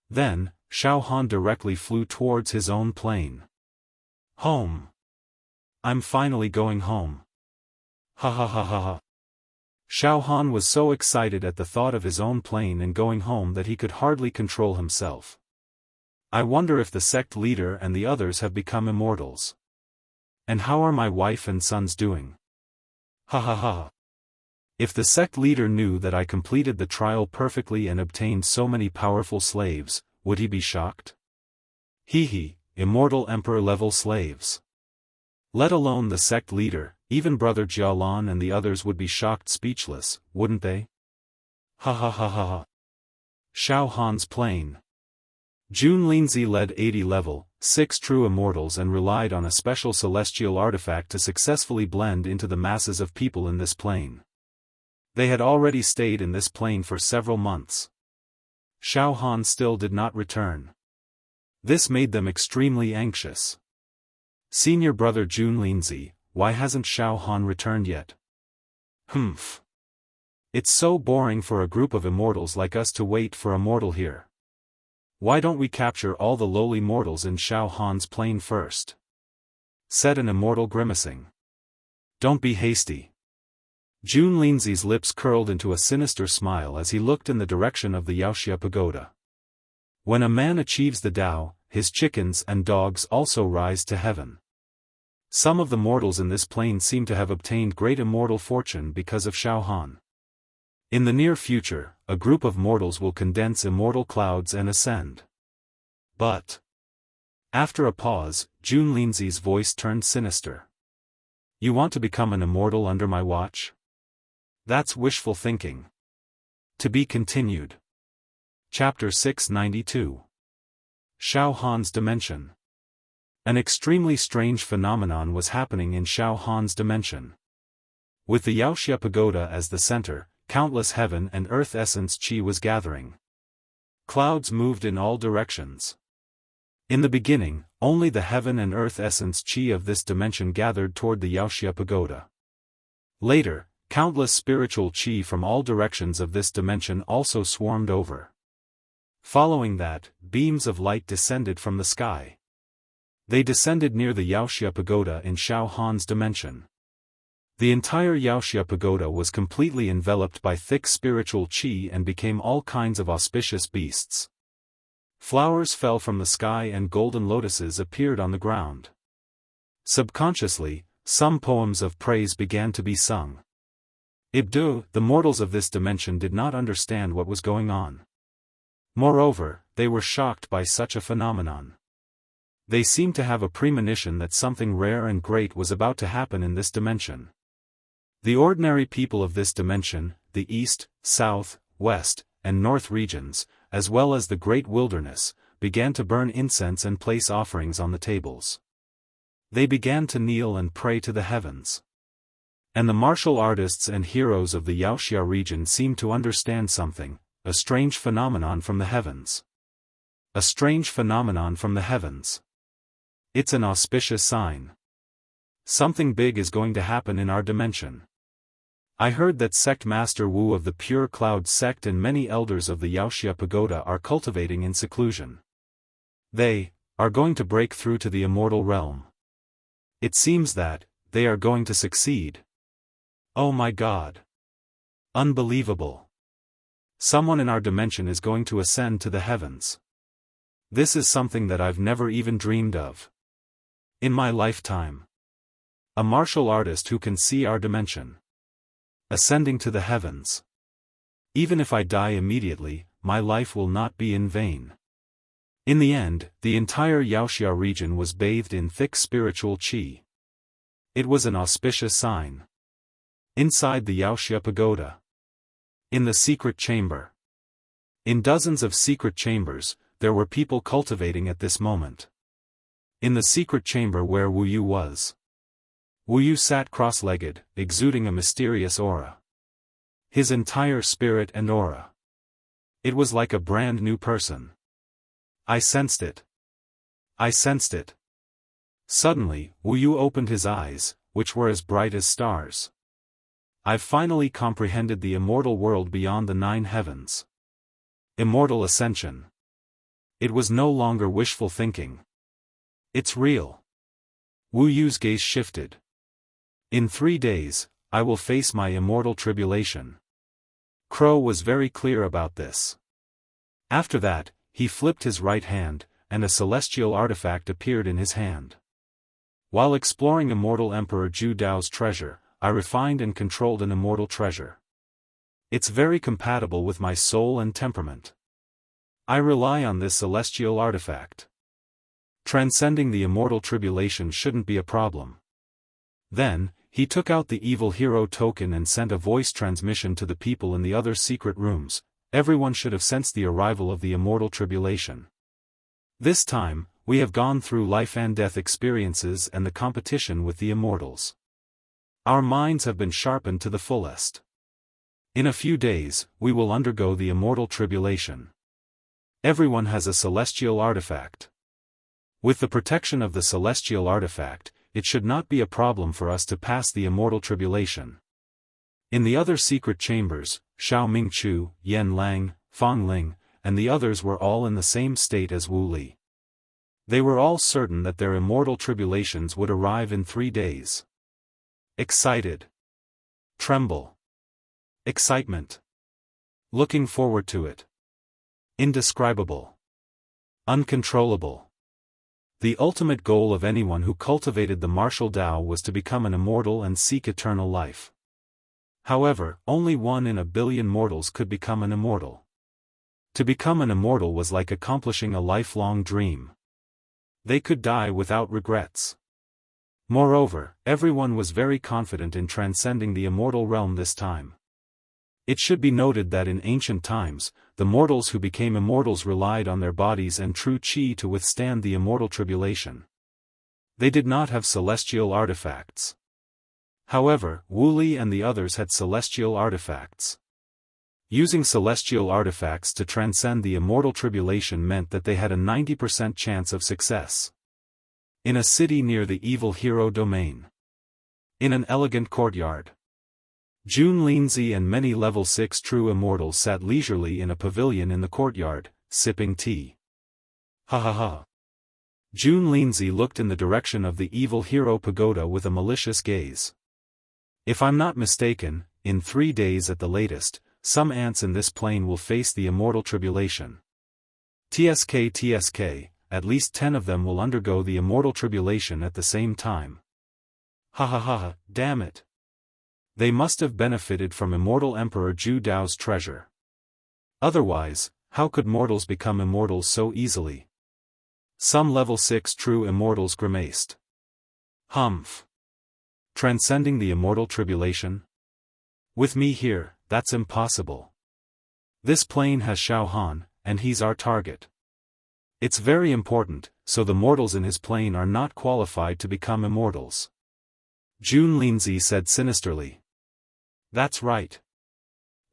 A: Then, Xiaofan directly flew towards his own plane. Home. I'm finally going home. Ha ha ha ha ha. Xiaofan was so excited at the thought of his own plane and going home that he could hardly control himself. I wonder if the sect leader and the others have become immortals. And how are my wife and sons doing? Ha ha ha. If the sect leader knew that I completed the trial perfectly and obtained so many powerful slaves, would he be shocked? Hee, immortal emperor-level slaves. Let alone the sect leader, even Brother Jialan and the others would be shocked speechless, wouldn't they? Ha ha ha ha ha. Xiaohan's plane. Jun Linzi led 80-level, 6 true immortals and relied on a special celestial artifact to successfully blend into the masses of people in this plane. They had already stayed in this plane for several months. Xiaofan still did not return. This made them extremely anxious. Senior brother Jun Linzi, why hasn't Xiaofan returned yet? Humph. It's so boring for a group of immortals like us to wait for a mortal here. Why don't we capture all the lowly mortals in Xiaohan's plane first? Said an immortal grimacing. Don't be hasty. Jun Linzi's lips curled into a sinister smile as he looked in the direction of the Wuxia pagoda. When a man achieves the Tao, his chickens and dogs also rise to heaven. Some of the mortals in this plane seem to have obtained great immortal fortune because of Xiaofan. In the near future, a group of mortals will condense immortal clouds and ascend. But... After a pause, Jun Linzi's voice turned sinister. You want to become an immortal under my watch? That's wishful thinking. To be continued. Chapter 692. Xiaohan's Dimension. An extremely strange phenomenon was happening in Xiaohan's dimension. With the Wuxia pagoda as the center, countless heaven and earth essence qi was gathering. Clouds moved in all directions. In the beginning, only the heaven and earth essence qi of this dimension gathered toward the Wuxia pagoda. Later, countless spiritual qi from all directions of this dimension also swarmed over. Following that, beams of light descended from the sky. They descended near the Wuxia pagoda in Xiaohan's dimension. The entire Wuxia pagoda was completely enveloped by thick spiritual qi and became all kinds of auspicious beasts. Flowers fell from the sky and golden lotuses appeared on the ground. Subconsciously, some poems of praise began to be sung. Ibdu, the mortals of this dimension did not understand what was going on. Moreover, they were shocked by such a phenomenon. They seemed to have a premonition that something rare and great was about to happen in this dimension. The ordinary people of this dimension, the east, south, west, and north regions, as well as the great wilderness, began to burn incense and place offerings on the tables. They began to kneel and pray to the heavens. And the martial artists and heroes of the Wuxia region seemed to understand something, a strange phenomenon from the heavens. A strange phenomenon from the heavens. It's an auspicious sign. Something big is going to happen in our dimension. I heard that sect master Wu of the Pure Cloud sect and many elders of the Wuxia pagoda are cultivating in seclusion. They are going to break through to the immortal realm. It seems that they are going to succeed. Oh my God! Unbelievable! Someone in our dimension is going to ascend to the heavens. This is something that I've never even dreamed of. In my lifetime. A martial artist who can see our dimension. Ascending to the heavens. Even if I die immediately, my life will not be in vain. In the end, the entire Wuxia region was bathed in thick spiritual qi. It was an auspicious sign. Inside the Wuxia pagoda. In the secret chamber. In dozens of secret chambers, there were people cultivating at this moment. In the secret chamber where Wu Yu was. Wu Yu sat cross-legged, exuding a mysterious aura. His entire spirit and aura. It was like a brand new person. I sensed it. I sensed it. Suddenly, Wu Yu opened his eyes, which were as bright as stars. I've finally comprehended the immortal world beyond the 9 heavens. Immortal ascension. It was no longer wishful thinking. It's real. Wu Yu's gaze shifted. In 3 days, I will face my immortal tribulation. Crow was very clear about this. After that, he flipped his right hand, and a celestial artifact appeared in his hand. While exploring Immortal Emperor Zhu Dao's treasure, I refined and controlled an immortal treasure. It's very compatible with my soul and temperament. I rely on this celestial artifact. Transcending the immortal tribulation shouldn't be a problem. Then, he took out the evil hero token and sent a voice transmission to the people in the other secret rooms. Everyone should have sensed the arrival of the immortal tribulation. This time, we have gone through life and death experiences and the competition with the immortals. Our minds have been sharpened to the fullest. In a few days, we will undergo the immortal tribulation. Everyone has a celestial artifact. With the protection of the celestial artifact, it should not be a problem for us to pass the immortal tribulation. In the other secret chambers, Xiao Mingchu, Yan Lang, Fang Ling, and the others were all in the same state as Wu Li. They were all certain that their immortal tribulations would arrive in 3 days. Excited. Tremble. Excitement. Looking forward to it. Indescribable. Uncontrollable. The ultimate goal of anyone who cultivated the martial Tao was to become an immortal and seek eternal life. However, only 1 in a billion mortals could become an immortal. To become an immortal was like accomplishing a lifelong dream. They could die without regrets. Moreover, everyone was very confident in transcending the immortal realm this time. It should be noted that in ancient times, the mortals who became immortals relied on their bodies and true qi to withstand the immortal tribulation. They did not have celestial artifacts. However, Wu Li and the others had celestial artifacts. Using celestial artifacts to transcend the immortal tribulation meant that they had a 90% chance of success. In a city near the evil hero domain. In an elegant courtyard. Jun Linzi and many level 6 true immortals sat leisurely in a pavilion in the courtyard, sipping tea. Ha ha ha. Jun Linzi looked in the direction of the evil hero pagoda with a malicious gaze. If I'm not mistaken, in 3 days at the latest, some ants in this plane will face the immortal tribulation. TSK, at least 10 of them will undergo the immortal tribulation at the same time. Ha ha ha, damn it. They must have benefited from Immortal Emperor Zhu Dao's treasure. Otherwise, how could mortals become immortals so easily? Some level 6 true immortals grimaced. Humph. Transcending the immortal tribulation? With me here, that's impossible. This plane has Xiaofan, and he's our target. It's very important, so the mortals in his plane are not qualified to become immortals. Jun Linzi said sinisterly. That's right.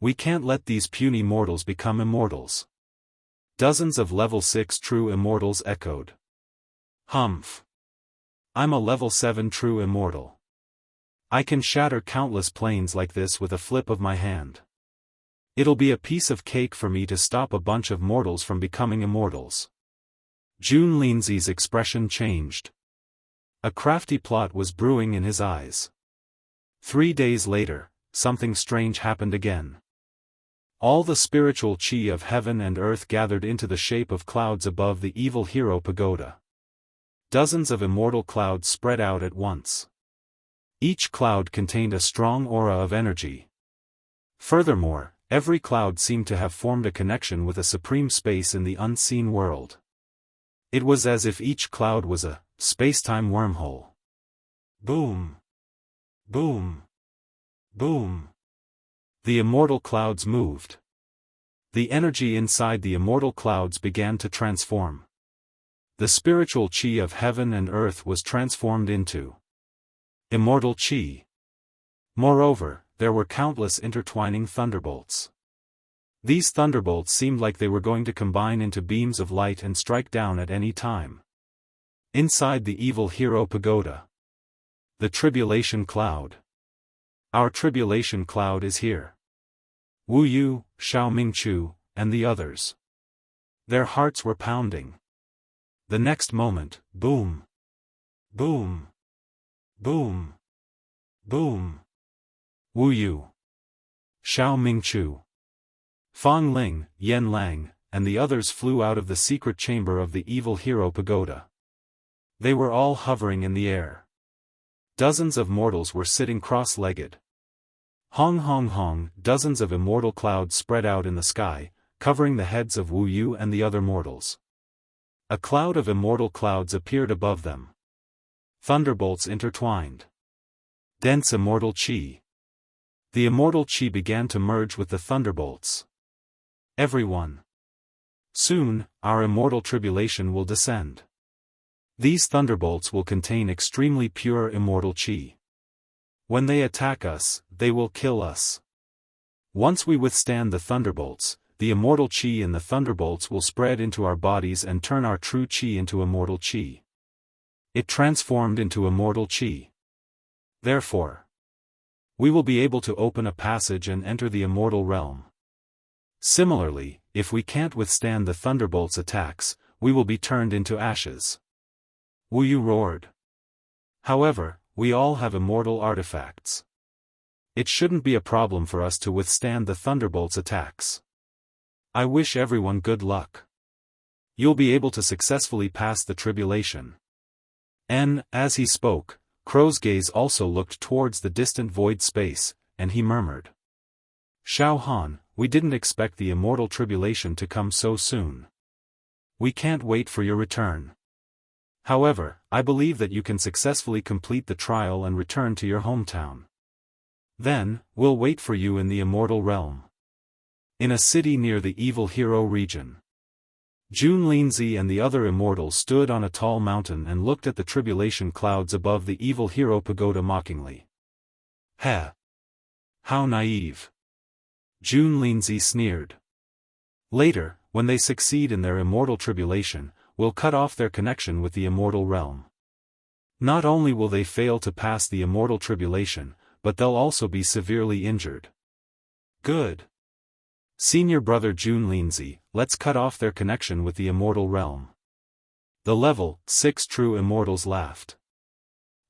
A: We can't let these puny mortals become immortals. Dozens of level 6 true immortals echoed. Humph. I'm a level 7 true immortal. I can shatter countless planes like this with a flip of my hand. It'll be a piece of cake for me to stop a bunch of mortals from becoming immortals. Jun Linzi's expression changed. A crafty plot was brewing in his eyes. 3 days later, something strange happened again. All the spiritual chi of heaven and earth gathered into the shape of clouds above the evil hero pagoda. Dozens of immortal clouds spread out at once. Each cloud contained a strong aura of energy. Furthermore, every cloud seemed to have formed a connection with a supreme space in the unseen world. It was as if each cloud was a space-time wormhole. Boom! Boom! Boom! The immortal clouds moved. The energy inside the immortal clouds began to transform. The spiritual chi of heaven and earth was transformed into immortal chi. Moreover, there were countless intertwining thunderbolts. These thunderbolts seemed like they were going to combine into beams of light and strike down at any time. Inside the evil hero pagoda. The tribulation cloud. Our tribulation cloud is here. Wu Yu, Xiao Mingchu, and the others. Their hearts were pounding. The next moment, boom! Boom! Boom! Boom! Wu Yu, Xiao Mingchu, Fang Ling, Yen Lang, and the others flew out of the secret chamber of the evil hero pagoda. They were all hovering in the air. Dozens of mortals were sitting cross-legged. Hong hong hong, dozens of immortal clouds spread out in the sky, covering the heads of Wu Yu and the other mortals. A cloud of immortal clouds appeared above them. Thunderbolts intertwined. Dense immortal chi. The immortal chi began to merge with the thunderbolts. Everyone. Soon, our immortal tribulation will descend. These thunderbolts will contain extremely pure immortal chi. When they attack us, they will kill us. Once we withstand the thunderbolts, the immortal chi in the thunderbolts will spread into our bodies and turn our true chi into immortal chi. It transformed into immortal chi. Therefore, we will be able to open a passage and enter the immortal realm. Similarly, if we can't withstand the thunderbolts' attacks, we will be turned into ashes. Wu Yu roared. However, we all have immortal artifacts. It shouldn't be a problem for us to withstand the thunderbolts' attacks. I wish everyone good luck. You'll be able to successfully pass the tribulation. As he spoke, Crow's gaze also looked towards the distant void space, and he murmured. Xiaofan, we didn't expect the immortal tribulation to come so soon. We can't wait for your return. However, I believe that you can successfully complete the trial and return to your hometown. Then, we'll wait for you in the immortal realm. In a city near the evil hero region. Jun Linzi and the other immortals stood on a tall mountain and looked at the tribulation clouds above the evil hero pagoda mockingly. Heh! How naive! Jun Linzi sneered. Later, when they succeed in their immortal tribulation, will cut off their connection with the immortal realm. Not only will they fail to pass the immortal tribulation, but they'll also be severely injured. Good. Senior brother Jun Linzi, let's cut off their connection with the immortal realm. The level 6 true immortals laughed.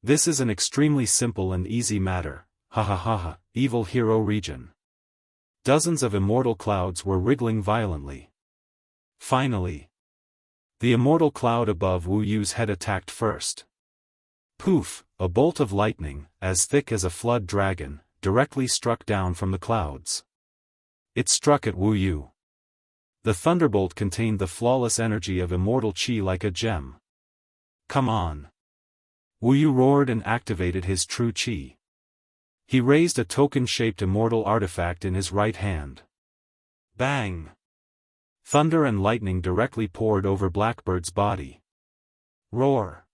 A: This is an extremely simple and easy matter, ha ha ha ha, evil hero region. Dozens of immortal clouds were wriggling violently. Finally, the immortal cloud above Wu Yu's head attacked first. Poof, a bolt of lightning, as thick as a flood dragon, directly struck down from the clouds. It struck at Wu Yu. The thunderbolt contained the flawless energy of immortal chi like a gem. Come on! Wu Yu roared and activated his true chi. He raised a token-shaped immortal artifact in his right hand. Bang! Thunder and lightning directly poured over Blackbird's body. Roar!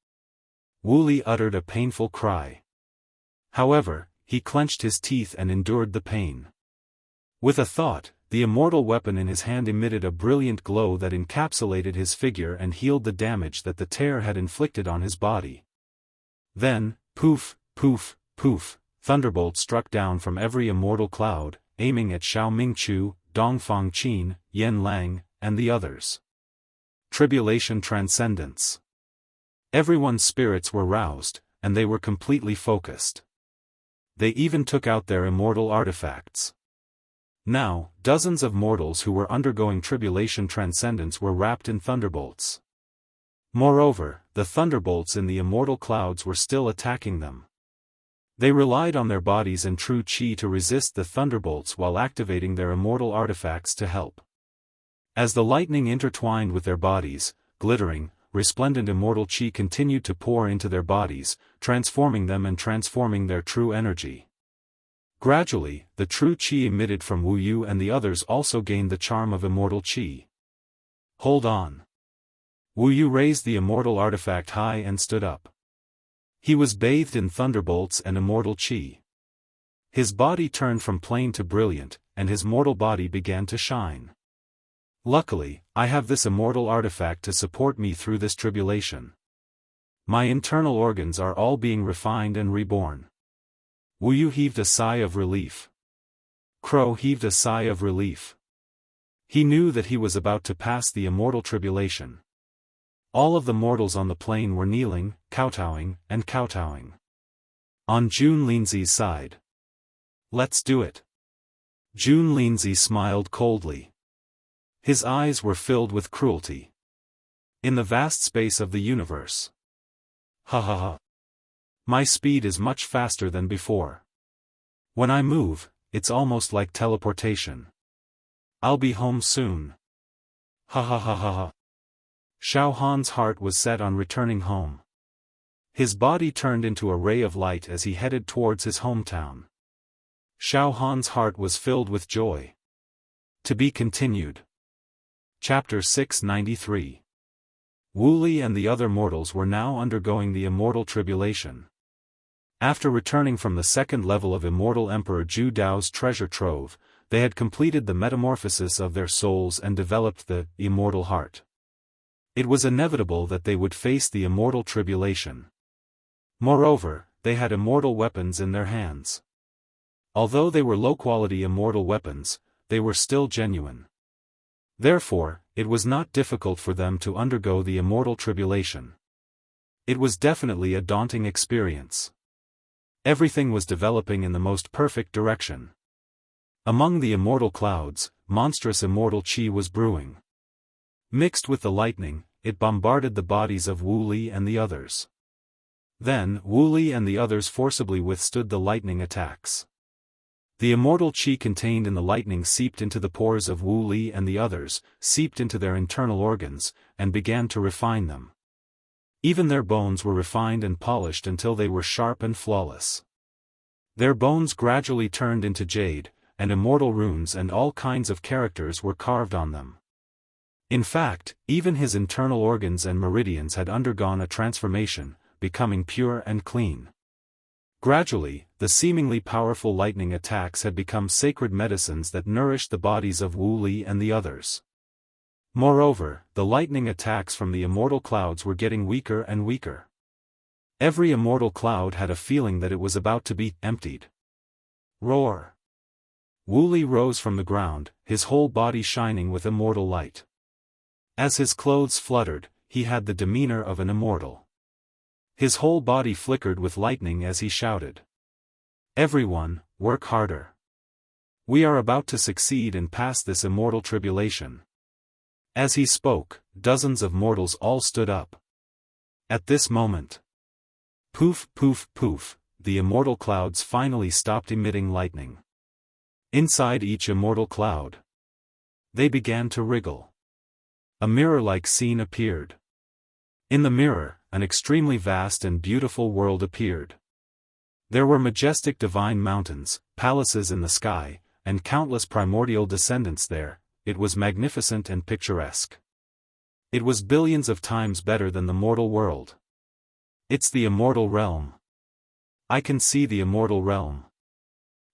A: Wu Li uttered a painful cry. However, he clenched his teeth and endured the pain. With a thought, the immortal weapon in his hand emitted a brilliant glow that encapsulated his figure and healed the damage that the tear had inflicted on his body. Then, poof, poof, poof, thunderbolts struck down from every immortal cloud, aiming at Xiao Mingqiu, Dongfang Qin, Yen Lang, and the others. Tribulation Transcendence. Everyone's spirits were roused, and they were completely focused. They even took out their immortal artifacts. Now, dozens of mortals who were undergoing tribulation transcendence were wrapped in thunderbolts. Moreover, the thunderbolts in the immortal clouds were still attacking them. They relied on their bodies and true qi to resist the thunderbolts while activating their immortal artifacts to help. As the lightning intertwined with their bodies, glittering, resplendent immortal qi continued to pour into their bodies, transforming them and transforming their true energy. Gradually, the true qi emitted from Wu Yu and the others also gained the charm of immortal qi. Hold on. Wu Yu raised the immortal artifact high and stood up. He was bathed in thunderbolts and immortal qi. His body turned from plain to brilliant, and his mortal body began to shine. Luckily, I have this immortal artifact to support me through this tribulation. My internal organs are all being refined and reborn. Wu Yu heaved a sigh of relief. Crow heaved a sigh of relief. He knew that he was about to pass the immortal tribulation. All of the mortals on the plain were kneeling, kowtowing, and kowtowing. On Jun Linzi's side. Let's do it. Jun Linzi smiled coldly. His eyes were filled with cruelty. In the vast space of the universe. Ha ha ha. My speed is much faster than before. When I move, it's almost like teleportation. I'll be home soon. Ha ha ha ha ha. Xiaofan's heart was set on returning home. His body turned into a ray of light as he headed towards his hometown. Xiaofan's heart was filled with joy. To be continued. Chapter 693. Wu Li and the other mortals were now undergoing the immortal tribulation. After returning from the second level of Immortal Emperor Zhu Dao's treasure trove, they had completed the metamorphosis of their souls and developed the immortal heart. It was inevitable that they would face the immortal tribulation. Moreover, they had immortal weapons in their hands. Although they were low-quality immortal weapons, they were still genuine. Therefore, it was not difficult for them to undergo the immortal tribulation. It was definitely a daunting experience. Everything was developing in the most perfect direction. Among the immortal clouds, monstrous immortal qi was brewing. Mixed with the lightning, it bombarded the bodies of Wu Li and the others. Then, Wu Li and the others forcibly withstood the lightning attacks. The immortal qi contained in the lightning seeped into the pores of Wu Li and the others, seeped into their internal organs, and began to refine them. Even their bones were refined and polished until they were sharp and flawless. Their bones gradually turned into jade, and immortal runes and all kinds of characters were carved on them. In fact, even his internal organs and meridians had undergone a transformation, becoming pure and clean. Gradually, the seemingly powerful lightning attacks had become sacred medicines that nourished the bodies of Wu Li and the others. Moreover, the lightning attacks from the immortal clouds were getting weaker and weaker. Every immortal cloud had a feeling that it was about to be emptied. Roar! Wu Li rose from the ground, his whole body shining with immortal light. As his clothes fluttered, he had the demeanor of an immortal. His whole body flickered with lightning as he shouted. Everyone, work harder. We are about to succeed and pass this immortal tribulation. As he spoke, dozens of mortals all stood up. At this moment, poof poof poof, the immortal clouds finally stopped emitting lightning. Inside each immortal cloud, they began to wriggle. A mirror-like scene appeared. In the mirror, an extremely vast and beautiful world appeared. There were majestic divine mountains, palaces in the sky, and countless primordial descendants there. It was magnificent and picturesque. It was billions of times better than the mortal world. It's the immortal realm. I can see the immortal realm.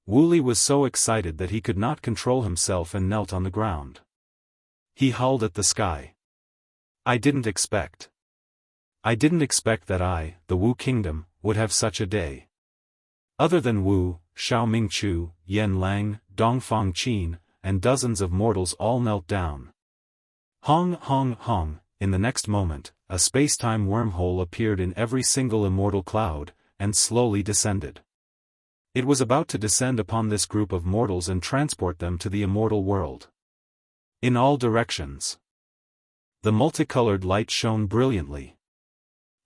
A: Wu Li was so excited that he could not control himself and knelt on the ground. He howled at the sky. I didn't expect that I, the Wu Kingdom, would have such a day. Other than Wu, Xiao Mingqiu, Yan Lang, Dongfang Qin, and dozens of mortals all knelt down. Hong hong hong, in the next moment, a space-time wormhole appeared in every single immortal cloud, and slowly descended. It was about to descend upon this group of mortals and transport them to the immortal world. In all directions, the multicolored light shone brilliantly.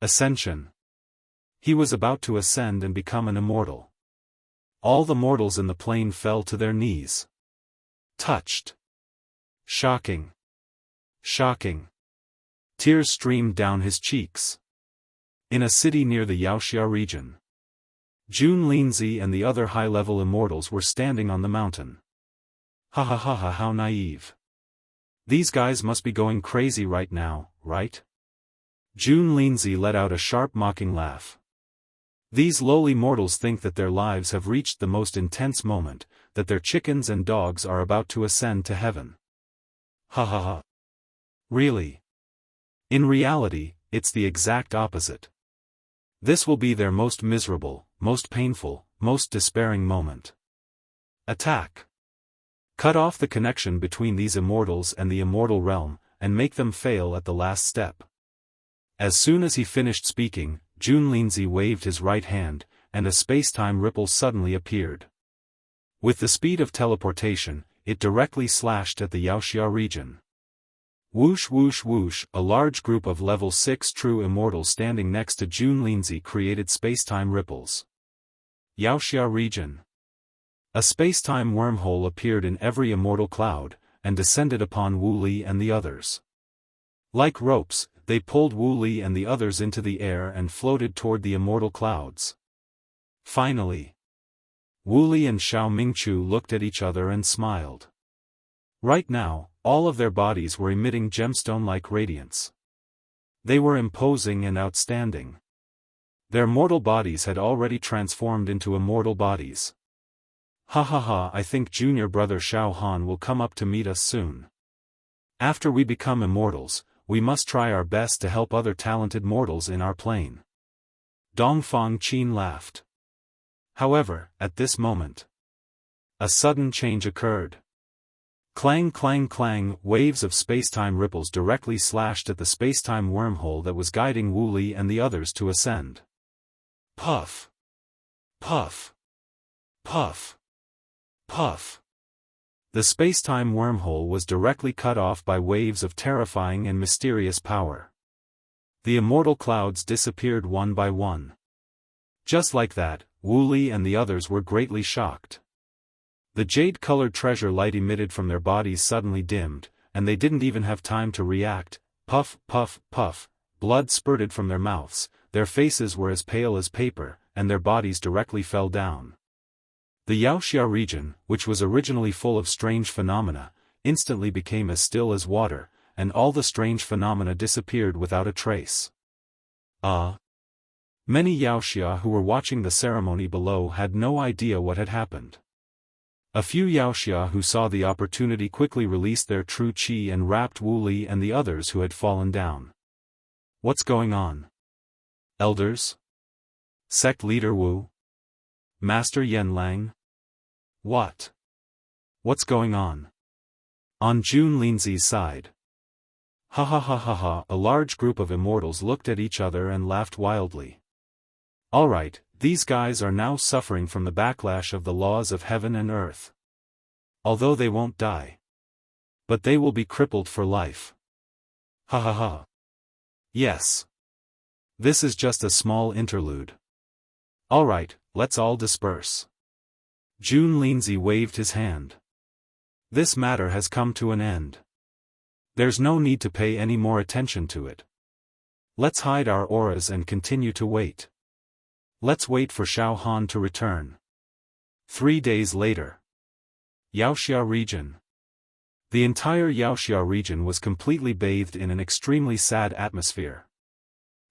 A: Ascension. He was about to ascend and become an immortal. All the mortals in the plane fell to their knees. Touched. Shocking. Shocking. Tears streamed down his cheeks. In a city near the Wuxia region, Jun Linzi and the other high-level immortals were standing on the mountain. Ha ha ha ha, how naive. These guys must be going crazy right now, right? Jun Linzi let out a sharp mocking laugh. These lowly mortals think that their lives have reached the most intense moment, that their chickens and dogs are about to ascend to heaven. Ha ha ha. Really? In reality, it's the exact opposite. This will be their most miserable, most painful, most despairing moment. Attack. Cut off the connection between these immortals and the immortal realm, and make them fail at the last step. As soon as he finished speaking, Jun Linzi waved his right hand, and a space-time ripple suddenly appeared. With the speed of teleportation, it directly slashed at the Wuxia region. Whoosh whoosh whoosh, a large group of level 6 true immortals standing next to Jun Linzi created space-time ripples. Wuxia region. A space-time wormhole appeared in every immortal cloud, and descended upon Wu Li and the others. Like ropes, they pulled Wu Li and the others into the air and floated toward the immortal clouds. Finally, Wu Li and Xiao Mingqiu looked at each other and smiled. Right now, all of their bodies were emitting gemstone-like radiance. They were imposing and outstanding. Their mortal bodies had already transformed into immortal bodies. Ha ha ha, I think junior brother Xiaofan will come up to meet us soon. After we become immortals, we must try our best to help other talented mortals in our plane. Dongfang Qin laughed. However, at this moment, a sudden change occurred. Clang clang clang, waves of space-time ripples directly slashed at the space-time wormhole that was guiding Wu Li and the others to ascend. Puff. Puff. Puff. Puff. The space-time wormhole was directly cut off by waves of terrifying and mysterious power. The immortal clouds disappeared one by one. Just like that, Wu Li and the others were greatly shocked. The jade-colored treasure light emitted from their bodies suddenly dimmed, and they didn't even have time to react. Puff, puff, puff, blood spurted from their mouths, their faces were as pale as paper, and their bodies directly fell down. The Wuxia region, which was originally full of strange phenomena, instantly became as still as water, and all the strange phenomena disappeared without a trace. Many Wuxia who were watching the ceremony below had no idea what had happened. A few Wuxia who saw the opportunity quickly released their true qi and wrapped Wu Li and the others who had fallen down. What's going on? Elders? Sect leader Wu? Master Yan Lang? What? What's going on? On Jun Linzi's side. Ha ha ha ha ha, a large group of immortals looked at each other and laughed wildly. Alright, these guys are now suffering from the backlash of the laws of heaven and earth. Although they won't die. But they will be crippled for life. Ha ha ha. Yes. This is just a small interlude. Alright, let's all disperse. Jun Linzi waved his hand. This matter has come to an end. There's no need to pay any more attention to it. Let's hide our auras and continue to wait. Let's wait for Xiaofan to return. 3 days later. Wuxia region. The entire Wuxia region was completely bathed in an extremely sad atmosphere.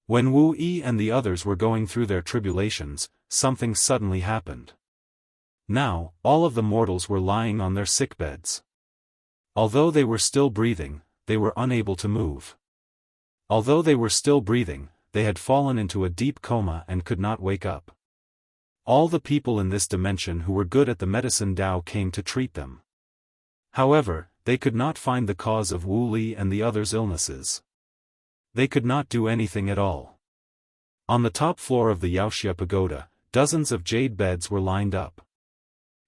A: When Wu Yi and the others were going through their tribulations, something suddenly happened. Now, all of the mortals were lying on their sickbeds. Although they were still breathing, they were unable to move. Although they were still breathing, they had fallen into a deep coma and could not wake up. All the people in this dimension who were good at the medicine Tao came to treat them. However, they could not find the cause of Wu Li and the others' illnesses. They could not do anything at all. On the top floor of the Yaoxia pagoda, dozens of jade beds were lined up.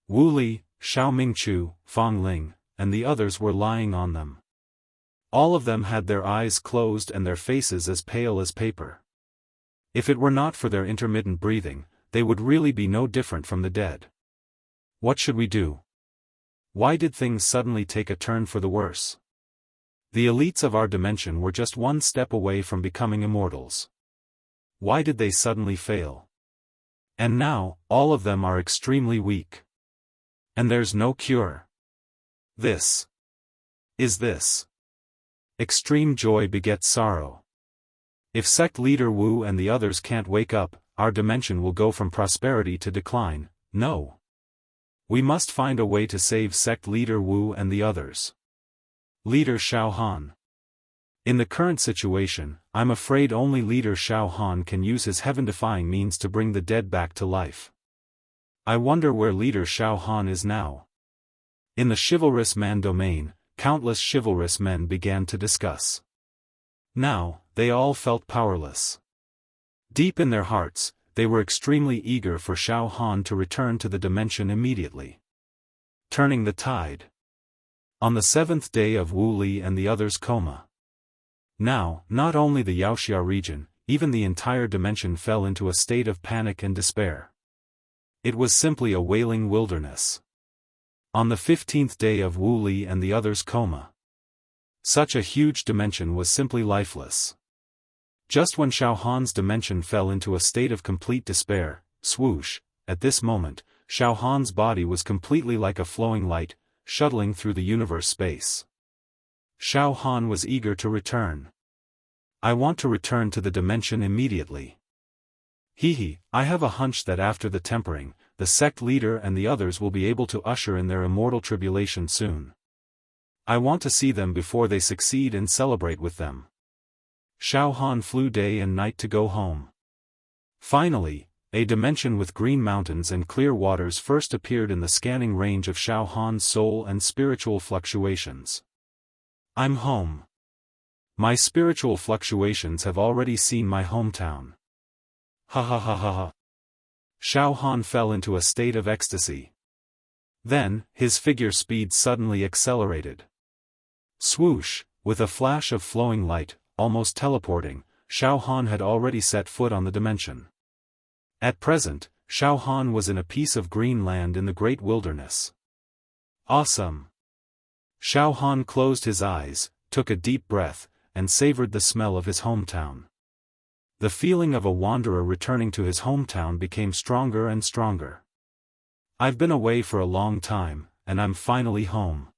A: Wu Li, Xiao Mingchu, Fang Ling, and the others were lying on them. All of them had their eyes closed and their faces as pale as paper. If it were not for their intermittent breathing, they would really be no different from the dead. What should we do? Why did things suddenly take a turn for the worse? The elites of our dimension were just one step away from becoming immortals. Why did they suddenly fail? And now, all of them are extremely weak. And there's no cure. This. Extreme joy begets sorrow. If sect leader Wu and the others can't wake up, our dimension will go from prosperity to decline. No. We must find a way to save sect leader Wu and the others. Leader Xiaofan. In the current situation, I'm afraid only leader Xiaofan can use his heaven-defying means to bring the dead back to life. I wonder where leader Xiaofan is now. In the chivalrous man domain, countless chivalrous men began to discuss. Now, they all felt powerless. Deep in their hearts, they were extremely eager for Xiaofan to return to the dimension immediately. Turning the tide. On the 7th day of Wu Li and the others' coma. Now, not only the Yaoxia region, even the entire dimension fell into a state of panic and despair. It was simply a wailing wilderness. On the 15th day of Wu Li and the others' coma. Such a huge dimension was simply lifeless. Just when Xiaohan's dimension fell into a state of complete despair, swoosh, at this moment, Xiaohan's body was completely like a flowing light, shuttling through the universe space. Xiaofan was eager to return. I want to return to the dimension immediately. I have a hunch that after the tempering, the sect leader and the others will be able to usher in their immortal tribulation soon. I want to see them before they succeed and celebrate with them. Xiaofan flew day and night to go home. Finally, a dimension with green mountains and clear waters first appeared in the scanning range of Xiaohan's soul and spiritual fluctuations. I'm home. My spiritual fluctuations have already seen my hometown. Ha ha ha ha ha. Xiaofan fell into a state of ecstasy. Then, his figure speed suddenly accelerated. Swoosh, with a flash of flowing light, almost teleporting, Xiaofan had already set foot on the dimension. At present, Xiaofan was in a piece of green land in the great wilderness. Awesome! Xiaofan closed his eyes, took a deep breath, and savored the smell of his hometown. The feeling of a wanderer returning to his hometown became stronger and stronger. I've been away for a long time, and I'm finally home.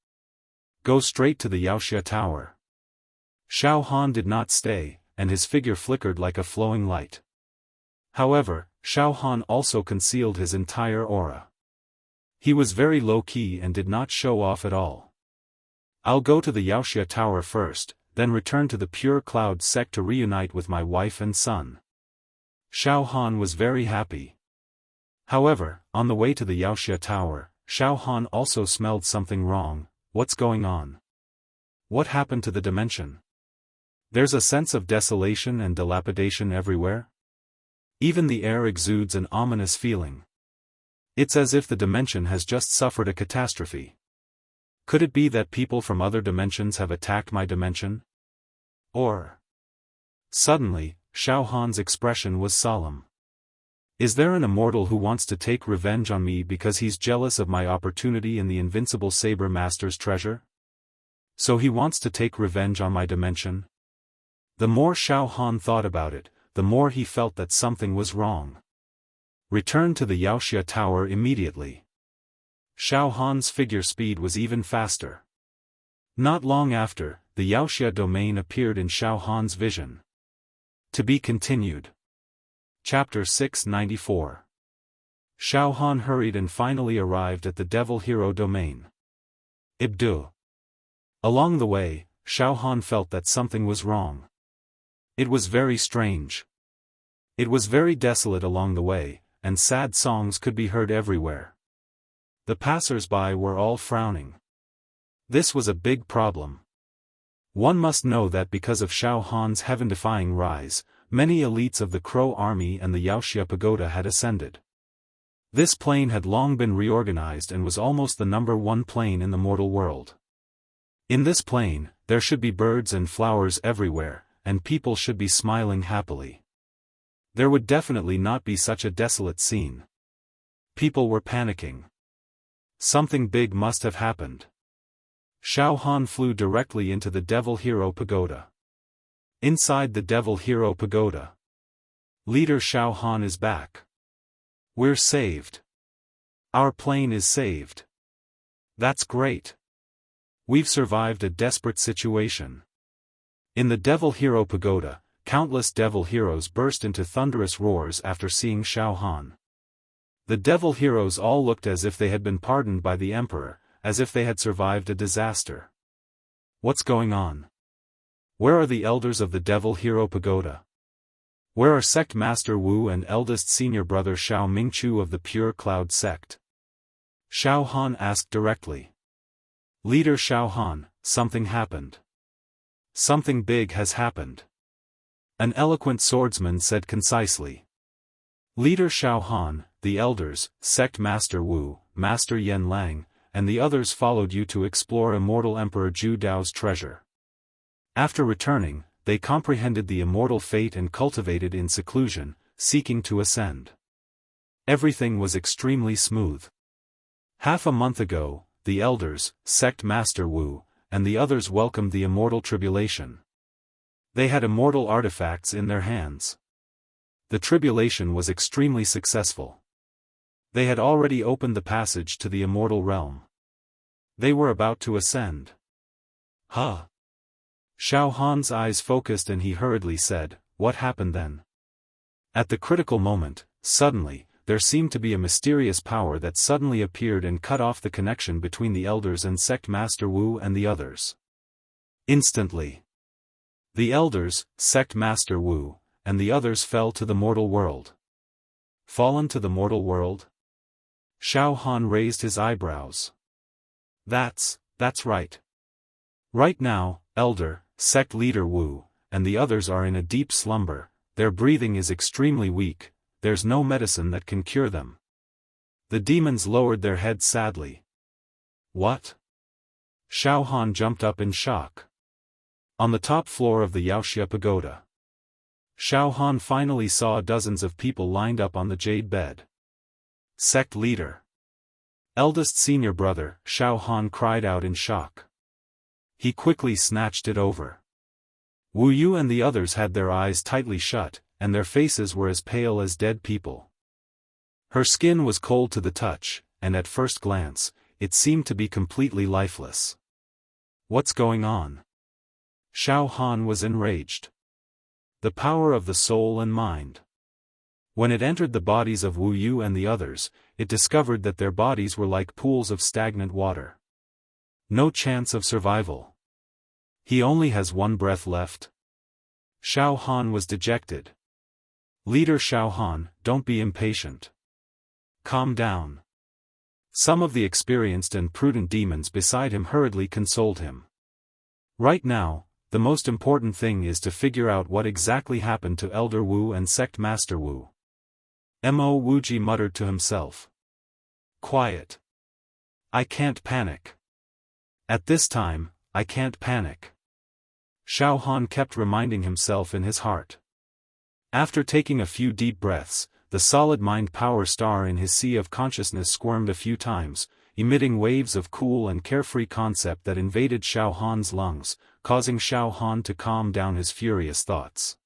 A: Go straight to the Yaoxia Tower. Xiaofan did not stay, and his figure flickered like a flowing light. However, Xiaofan also concealed his entire aura. He was very low-key and did not show off at all. I'll go to the Yaoxia Tower first, then return to the Pure Cloud sect to reunite with my wife and son. Xiaofan was very happy. However, on the way to the Yaoxia Tower, Xiaofan also smelled something wrong. What's going on? What happened to the dimension? There's a sense of desolation and dilapidation everywhere. Even the air exudes an ominous feeling. It's as if the dimension has just suffered a catastrophe. Could it be that people from other dimensions have attacked my dimension? Or... Suddenly, Xiaohan's expression was solemn. Is there an immortal who wants to take revenge on me because he's jealous of my opportunity in the invincible Saber Master's treasure? So he wants to take revenge on my dimension? The more Xiaofan thought about it, the more he felt that something was wrong. Return to the Yaoxia Tower immediately. Xiaohan's figure speed was even faster. Not long after, the Yaoxia domain appeared in Xiaohan's vision. To be continued. Chapter 694. Xiaofan hurried and finally arrived at the Devil Hero domain. Ibdu. Along the way, Xiaofan felt that something was wrong. It was very strange. It was very desolate along the way, and sad songs could be heard everywhere. The passers-by were all frowning. This was a big problem. One must know that because of Xiaofan's heaven-defying rise, many elites of the Crow Army and the Wuxia Pagoda had ascended. This plane had long been reorganized and was almost the #1 plane in the mortal world. In this plane, there should be birds and flowers everywhere, and people should be smiling happily. There would definitely not be such a desolate scene. People were panicking. Something big must have happened. Xiaofan flew directly into the Devil Hero Pagoda. Inside the Devil Hero Pagoda, Leader Xiaofan is back. We're saved. Our plane is saved. That's great. We've survived a desperate situation. In the Devil Hero Pagoda, countless devil heroes burst into thunderous roars after seeing Xiaofan. The devil heroes all looked as if they had been pardoned by the emperor, as if they had survived a disaster. What's going on? Where are the elders of the Devil Hero Pagoda? Where are Sect Master Wu and eldest senior brother Xiao Mingchu of the Pure Cloud Sect? Xiaofan asked directly. Leader Xiaofan, something happened. Something big has happened. An eloquent swordsman said concisely. Leader Xiaofan, the elders, Sect Master Wu, Master Yen Lang, and the others followed you to explore Immortal Emperor Zhu Dao's treasure. After returning, they comprehended the immortal fate and cultivated in seclusion, seeking to ascend. Everything was extremely smooth. Half a month ago, the elders, Sect Master Wu, and the others welcomed the immortal tribulation. They had immortal artifacts in their hands. The tribulation was extremely successful. They had already opened the passage to the immortal realm. They were about to ascend. Huh? Xiaofan's eyes focused and he hurriedly said, what happened then? At the critical moment, suddenly, there seemed to be a mysterious power that suddenly appeared and cut off the connection between the elders and Sect Master Wu and the others. Instantly, the elders, Sect Master Wu, and the others fell to the mortal world. Fallen to the mortal world? Xiaofan raised his eyebrows. That's right. Right now, Elder, Sect Leader Wu, and the others are in a deep slumber, their breathing is extremely weak, there's no medicine that can cure them. The demons lowered their heads sadly. What? Xiaofan jumped up in shock. On the top floor of the Wuxia Pagoda, Xiaofan finally saw dozens of people lined up on the jade bed. Sect Leader. Eldest senior brother, Xiaofan cried out in shock. He quickly snatched it over. Wu Yu and the others had their eyes tightly shut, and their faces were as pale as dead people. Her skin was cold to the touch, and at first glance, it seemed to be completely lifeless. What's going on? Xiaofan was enraged. The power of the soul and mind. When it entered the bodies of Wu Yu and the others, it discovered that their bodies were like pools of stagnant water. No chance of survival. He only has one breath left. Xiaofan was dejected. Leader Xiaofan, don't be impatient. Calm down. Some of the experienced and prudent demons beside him hurriedly consoled him. Right now, the most important thing is to figure out what exactly happened to Elder Wu and Sect Master Wu. Mo Wuji muttered to himself. Quiet. I can't panic. At this time, I can't panic. Xiaofan kept reminding himself in his heart. After taking a few deep breaths, the solid mind power star in his sea of consciousness squirmed a few times, emitting waves of cool and carefree concept that invaded Xiaofan's lungs, causing Xiaofan to calm down his furious thoughts.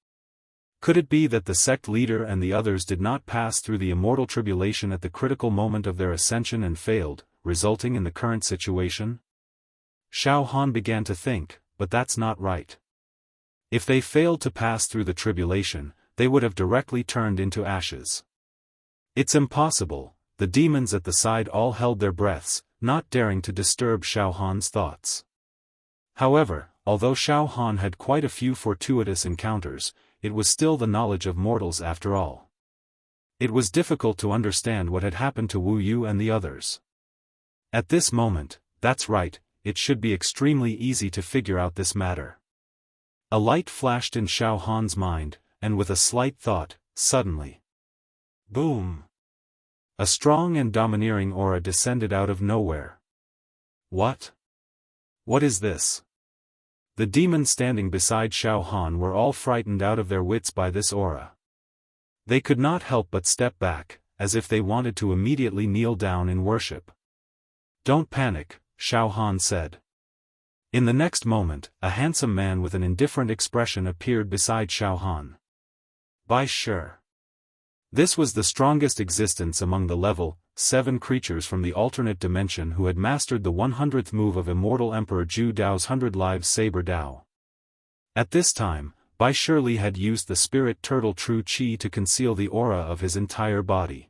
A: Could it be that the sect leader and the others did not pass through the immortal tribulation at the critical moment of their ascension and failed, resulting in the current situation? Xiaofan began to think, but that's not right. If they failed to pass through the tribulation, they would have directly turned into ashes. It's impossible. The demons at the side all held their breaths, not daring to disturb Xiaofan's thoughts. However, although Xiaofan had quite a few fortuitous encounters, it was still the knowledge of mortals after all. It was difficult to understand what had happened to Wu Yu and the others. At this moment, that's right, it should be extremely easy to figure out this matter. A light flashed in Xiaofan's mind, and with a slight thought, suddenly. Boom! A strong and domineering aura descended out of nowhere. What? What is this? The demons standing beside Xiaofan were all frightened out of their wits by this aura. They could not help but step back, as if they wanted to immediately kneel down in worship. Don't panic, Xiaofan said. In the next moment, a handsome man with an indifferent expression appeared beside Xiaofan. By sure. This was the strongest existence among the level 7 creatures from the alternate dimension who had mastered the 100th move of Immortal Emperor Zhu Dao's 100 Lives Saber Dao. At this time, Bai Shirley had used the spirit turtle True Qi to conceal the aura of his entire body.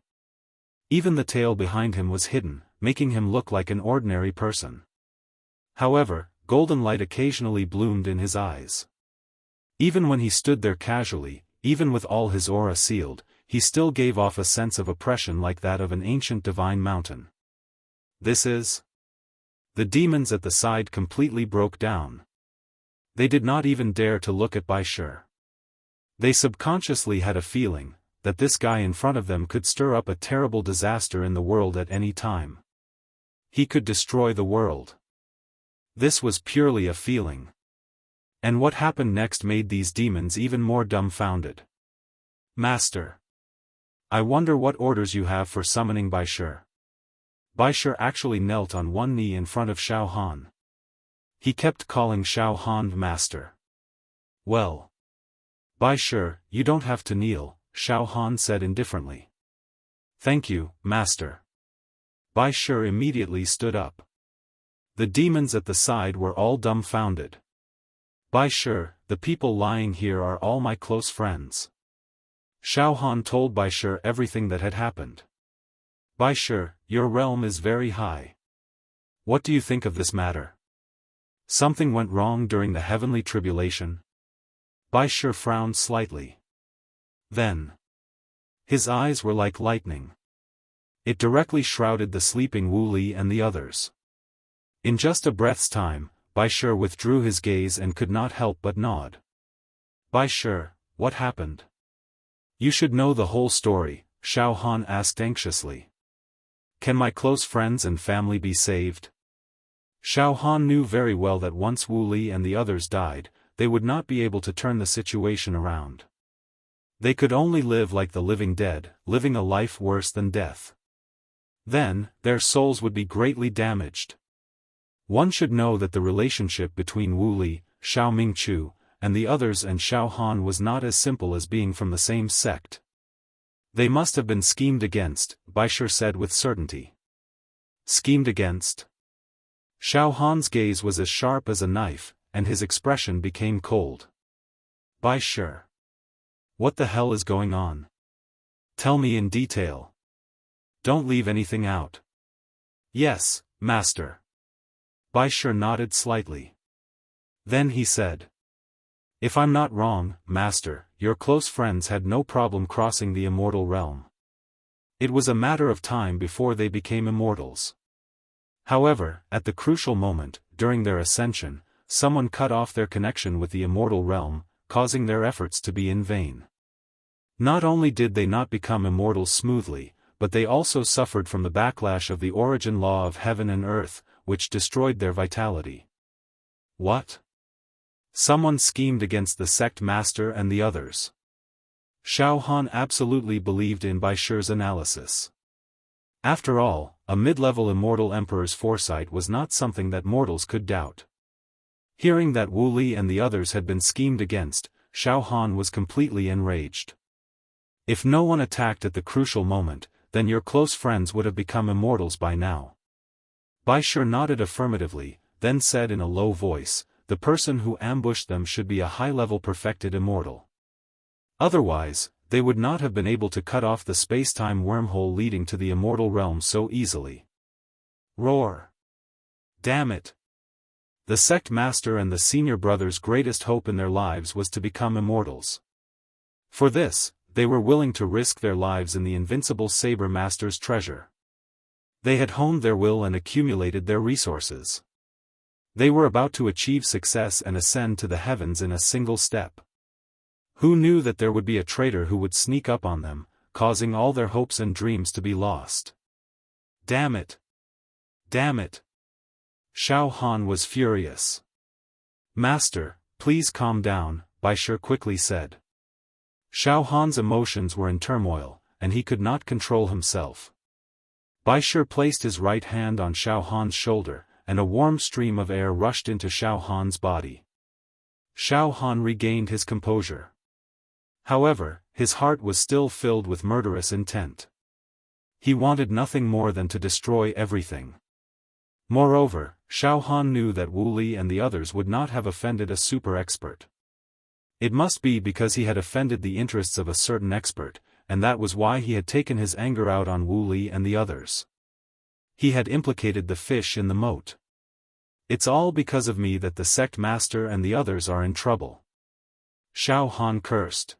A: Even the tail behind him was hidden, making him look like an ordinary person. However, golden light occasionally bloomed in his eyes. Even when he stood there casually, even with all his aura sealed, he still gave off a sense of oppression like that of an ancient divine mountain. This is... The demons at the side completely broke down. They did not even dare to look at Bai Shir. They subconsciously had a feeling that this guy in front of them could stir up a terrible disaster in the world at any time. He could destroy the world. This was purely a feeling. And what happened next made these demons even more dumbfounded. Master. I wonder what orders you have for summoning Bai Shir. Bai Shir actually knelt on one knee in front of Xiaofan. He kept calling Xiaofan Master. Well. Bai Shir, you don't have to kneel, Xiaofan said indifferently. Thank you, Master. Bai Shir immediately stood up. The demons at the side were all dumbfounded. Bai Shir, the people lying here are all my close friends. Xiaofan told Bai Shir everything that had happened. Bai Shir, your realm is very high. What do you think of this matter? Something went wrong during the heavenly tribulation? Bai Shir frowned slightly. Then. His eyes were like lightning. It directly shrouded the sleeping Wu Li and the others. In just a breath's time, Bai Shir withdrew his gaze and could not help but nod. Bai Shir, what happened? You should know the whole story, Xiaofan asked anxiously. Can my close friends and family be saved? Xiaofan knew very well that once Wu Li and the others died, they would not be able to turn the situation around. They could only live like the living dead, living a life worse than death. Then, their souls would be greatly damaged. One should know that the relationship between Wu Li, Xiao Mingchu, and the others and Xiaofan was not as simple as being from the same sect. They must have been schemed against, Bai Shir said with certainty. Schemed against? Xiaofan's gaze was as sharp as a knife, and his expression became cold. Bai Shir. What the hell is going on? Tell me in detail. Don't leave anything out. Yes, Master. Bai Shir nodded slightly. Then he said. If I'm not wrong, Master, your close friends had no problem crossing the immortal realm. It was a matter of time before they became immortals. However, at the crucial moment, during their ascension, someone cut off their connection with the immortal realm, causing their efforts to be in vain. Not only did they not become immortals smoothly, but they also suffered from the backlash of the origin law of heaven and earth, which destroyed their vitality. What? Someone schemed against the sect master and the others. Xiaofan absolutely believed in Bai Shir's analysis. After all, a mid-level immortal emperor's foresight was not something that mortals could doubt. Hearing that Wu Li and the others had been schemed against, Xiaofan was completely enraged. If no one attacked at the crucial moment, then your close friends would have become immortals by now. Bai Shir nodded affirmatively, then said in a low voice, the person who ambushed them should be a high-level perfected immortal. Otherwise, they would not have been able to cut off the space-time wormhole leading to the immortal realm so easily. Roar! Damn it! The sect master and the senior brother's greatest hope in their lives was to become immortals. For this, they were willing to risk their lives in the invincible Saber Master's treasure. They had honed their will and accumulated their resources. They were about to achieve success and ascend to the heavens in a single step. Who knew that there would be a traitor who would sneak up on them, causing all their hopes and dreams to be lost? Damn it! Damn it! Xiaofan was furious. Master, please calm down, Baishe quickly said. Xiaofan's emotions were in turmoil, and he could not control himself. Baishe placed his right hand on Xiaofan's shoulder, and a warm stream of air rushed into Xiaofan's body. Xiaofan regained his composure. However, his heart was still filled with murderous intent. He wanted nothing more than to destroy everything. Moreover, Xiaofan knew that Wu Li and the others would not have offended a super expert. It must be because he had offended the interests of a certain expert, and that was why he had taken his anger out on Wu Li and the others. He had implicated the fish in the moat. It's all because of me that the sect master and the others are in trouble. Xiaofan cursed.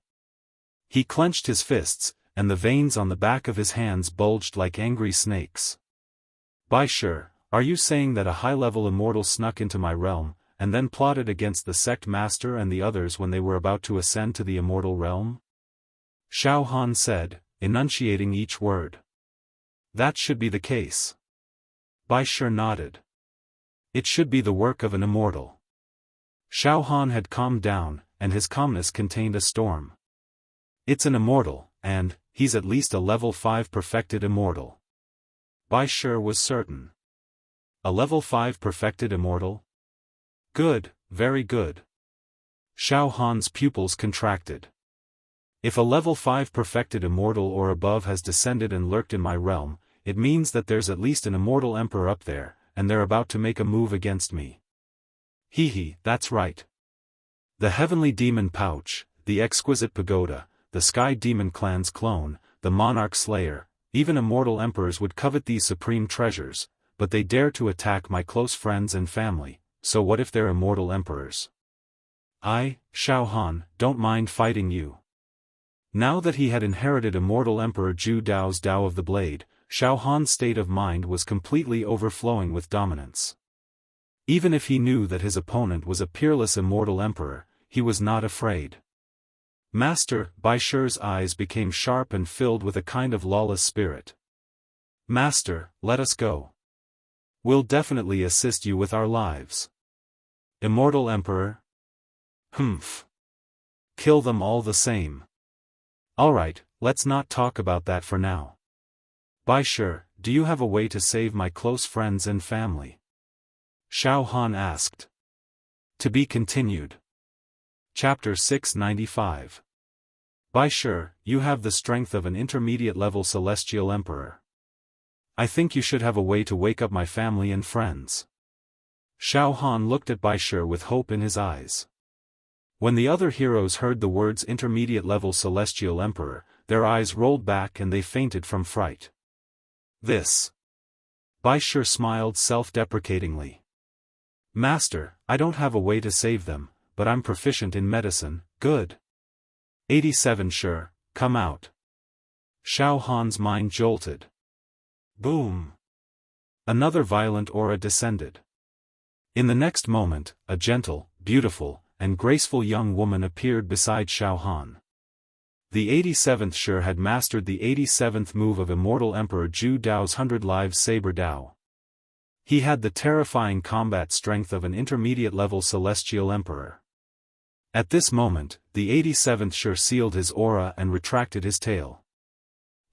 A: He clenched his fists, and the veins on the back of his hands bulged like angry snakes. Baishe, are you saying that a high-level immortal snuck into my realm, and then plotted against the sect master and the others when they were about to ascend to the immortal realm? Xiaofan said, enunciating each word. That should be the case. Baishe nodded. It should be the work of an immortal. Xiaofan had calmed down, and his calmness contained a storm. It's an immortal, and he's at least a level 5 perfected immortal. Baishe was certain. A level 5 perfected immortal? Good, very good. Xiaofan's pupils contracted. If a level 5 perfected immortal or above has descended and lurked in my realm, it means that there's at least an immortal emperor up there, and they're about to make a move against me. Hehe, that's right. The heavenly demon pouch, the exquisite pagoda, the sky demon clan's clone, the monarch slayer, even immortal emperors would covet these supreme treasures, but they dare to attack my close friends and family, so what if they're immortal emperors? I, Xiaofan, don't mind fighting you. Now that he had inherited immortal emperor Zhu Dao's Dao of the Blade, Xiaofan's state of mind was completely overflowing with dominance. Even if he knew that his opponent was a peerless immortal emperor, he was not afraid. Master, Baishe's eyes became sharp and filled with a kind of lawless spirit. Master, let us go. We'll definitely assist you with our lives. Immortal Emperor? Humph. Kill them all the same. Alright, let's not talk about that for now. Baishe, do you have a way to save my close friends and family? Xiaofan asked. To be continued. Chapter 695. Baishe, you have the strength of an intermediate-level celestial emperor. I think you should have a way to wake up my family and friends. Xiaofan looked at Baishe with hope in his eyes. When the other heroes heard the words intermediate-level celestial emperor, their eyes rolled back and they fainted from fright. This. Baishe smiled self-deprecatingly. Master, I don't have a way to save them, but I'm proficient in medicine, good. 87 Sure, come out. Xiaofan's mind jolted. Boom. Another violent aura descended. In the next moment, a gentle, beautiful, and graceful young woman appeared beside Xiaofan. The 87th Sure had mastered the 87th move of Immortal Emperor Zhu Dao's 100 Lives Saber Dao. He had the terrifying combat strength of an intermediate-level celestial emperor. At this moment, the 87th Sure sealed his aura and retracted his tail.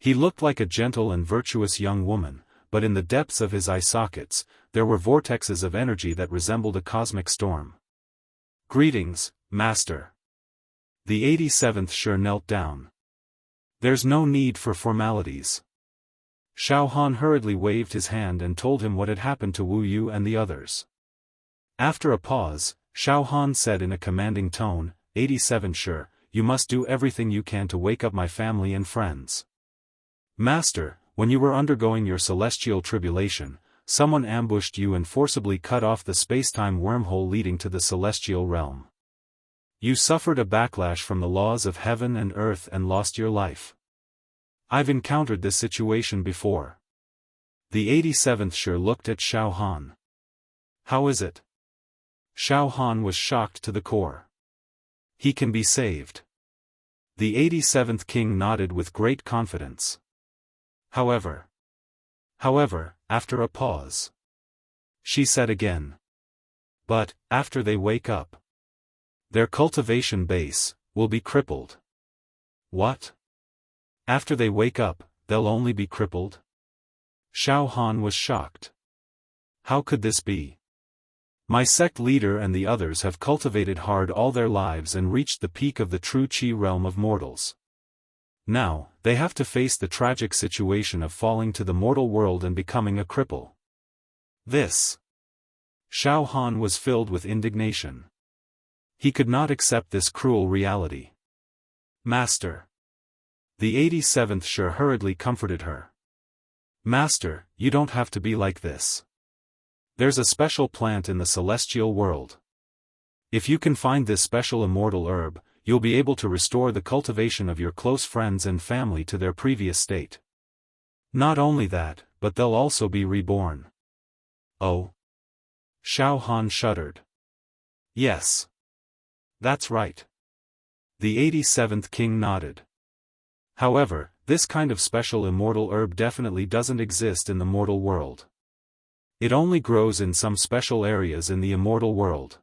A: He looked like a gentle and virtuous young woman, but in the depths of his eye sockets, there were vortexes of energy that resembled a cosmic storm. Greetings, Master. The 87th Sure knelt down. There's no need for formalities. Xiaofan hurriedly waved his hand and told him what had happened to Wu Yu and the others. After a pause, Xiaofan said in a commanding tone, 87 Sure, you must do everything you can to wake up my family and friends. Master, when you were undergoing your celestial tribulation, someone ambushed you and forcibly cut off the space-time wormhole leading to the celestial realm. You suffered a backlash from the laws of heaven and earth and lost your life. I've encountered this situation before. The 87th Shi looked at Xiaofan. How is it? Xiaofan was shocked to the core. He can be saved. The 87th king nodded with great confidence. However, after a pause, she said again. But, after they wake up, their cultivation base will be crippled. What? After they wake up, they'll only be crippled? Xiaofan was shocked. How could this be? My sect leader and the others have cultivated hard all their lives and reached the peak of the true Qi realm of mortals. Now, they have to face the tragic situation of falling to the mortal world and becoming a cripple. This. Xiaofan was filled with indignation. He could not accept this cruel reality. Master. The 87th Shi hurriedly comforted her. Master, you don't have to be like this. There's a special plant in the celestial world. If you can find this special immortal herb, you'll be able to restore the cultivation of your close friends and family to their previous state. Not only that, but they'll also be reborn. Oh? Xiaofan shuddered. Yes. That's right. The 87th king nodded. However, this kind of special immortal herb definitely doesn't exist in the mortal world. It only grows in some special areas in the immortal world.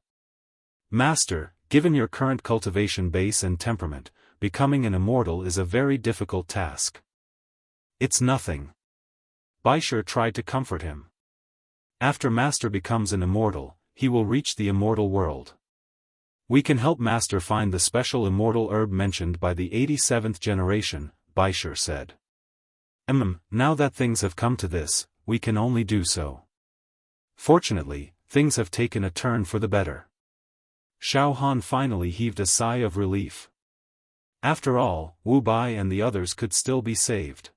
A: Master, given your current cultivation base and temperament, becoming an immortal is a very difficult task. It's nothing. Baisher tried to comfort him. After Master becomes an immortal, he will reach the immortal world. We can help Master find the special immortal herb mentioned by the 87th generation, Baisher said. Now that things have come to this, we can only do so. Fortunately, things have taken a turn for the better. Xiaofan finally heaved a sigh of relief. After all, Wu Bai and the others could still be saved.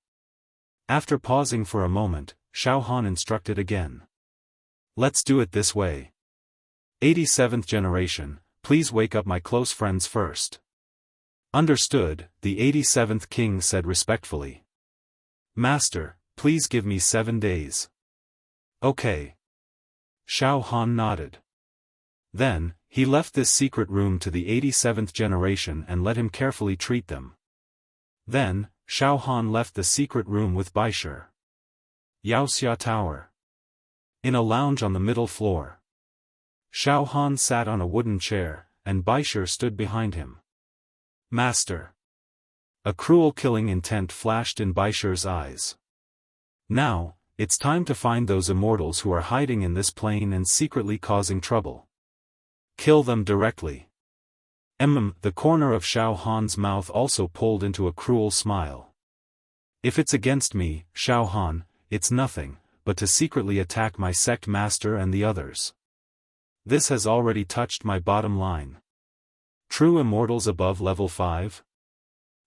A: After pausing for a moment, Xiaofan instructed again. Let's do it this way. 87th generation, please wake up my close friends first. Understood, the 87th king said respectfully. Master, please give me 7 days. Okay. Xiaofan nodded. Then, he left this secret room to the 87th generation and let him carefully treat them. Then, Xiaofan left the secret room with Baisher. Wuxia Tower. In a lounge on the middle floor. Xiaofan sat on a wooden chair, and Baisher stood behind him. Master. A cruel killing intent flashed in Baisher's eyes. Now, it's time to find those immortals who are hiding in this plane and secretly causing trouble. Kill them directly. The corner of Xiaohan's mouth also pulled into a cruel smile. If it's against me, Xiaofan, it's nothing, but to secretly attack my sect master and the others. This has already touched my bottom line. True immortals above level 5?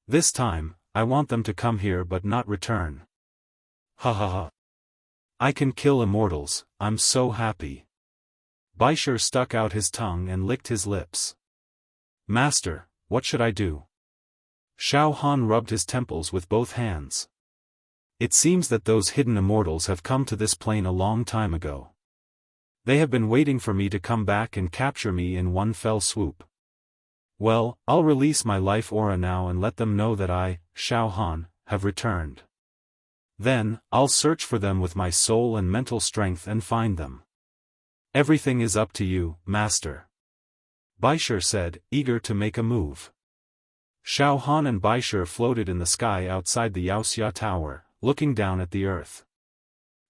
A: This time, I want them to come here but not return. Ha ha ha. I can kill immortals, I'm so happy. Baisher stuck out his tongue and licked his lips. Master, what should I do? Xiaofan rubbed his temples with both hands. It seems that those hidden immortals have come to this plane a long time ago. They have been waiting for me to come back and capture me in one fell swoop. Well, I'll release my life aura now and let them know that I, Xiaofan, have returned. Then, I'll search for them with my soul and mental strength and find them. Everything is up to you, Master. Baisher said, eager to make a move. Xiaofan and Baisher floated in the sky outside the Wuxia Tower, looking down at the earth.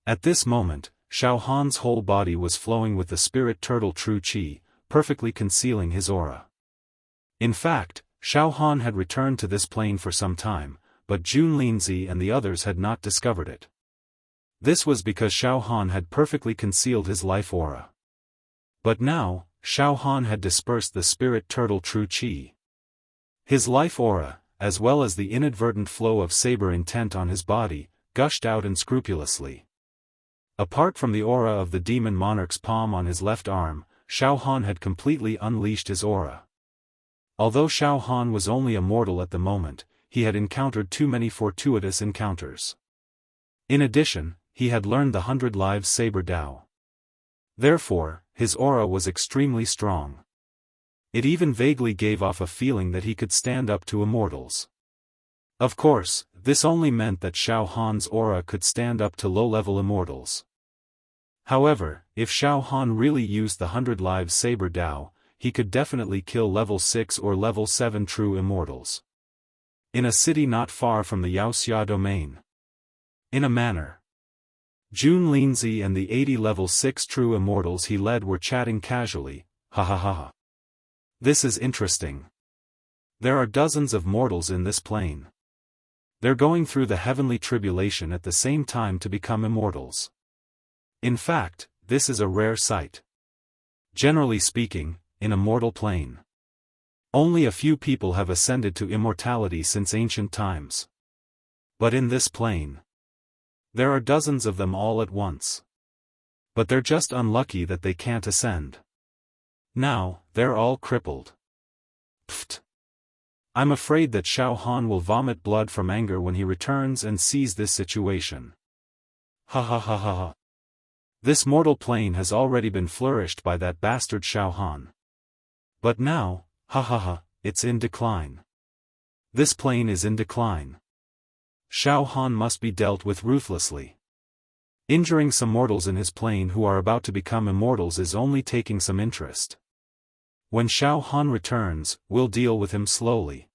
A: At this moment, Xiaohan's whole body was flowing with the spirit turtle true Qi, perfectly concealing his aura. In fact, Xiaofan had returned to this plane for some time, but Jun Linzi and the others had not discovered it. This was because Xiaofan had perfectly concealed his life aura. But now, Xiaofan had dispersed the spirit turtle true Qi. His life aura, as well as the inadvertent flow of saber intent on his body, gushed out unscrupulously. Apart from the aura of the demon monarch's palm on his left arm, Xiaofan had completely unleashed his aura. Although Xiaofan was only a mortal at the moment, he had encountered too many fortuitous encounters. In addition, he had learned the 100 Lives Saber Dao. Therefore, his aura was extremely strong. It even vaguely gave off a feeling that he could stand up to immortals. Of course, this only meant that Xiaofan's aura could stand up to low-level immortals. However, if Xiaofan really used the 100 Lives Saber Dao, he could definitely kill level 6 or level 7 true immortals. In a city not far from the Wuxia domain. In a manner. Jun Linzi and the 80 level 6 true immortals he led were chatting casually, ha ha ha ha. This is interesting. There are dozens of mortals in this plane. They're going through the heavenly tribulation at the same time to become immortals. In fact, this is a rare sight. Generally speaking, in a mortal plane, only a few people have ascended to immortality since ancient times. But in this plane, there are dozens of them all at once. But they're just unlucky that they can't ascend. Now, they're all crippled. Pfft. I'm afraid that Xiaofan will vomit blood from anger when he returns and sees this situation. Ha ha ha ha ha. This mortal plane has already been flourished by that bastard Xiaofan. But now, ha ha ha, it's in decline. This plane is in decline. Xiaofan must be dealt with ruthlessly. Injuring some mortals in his plane who are about to become immortals is only taking some interest. When Xiaofan returns, we'll deal with him slowly.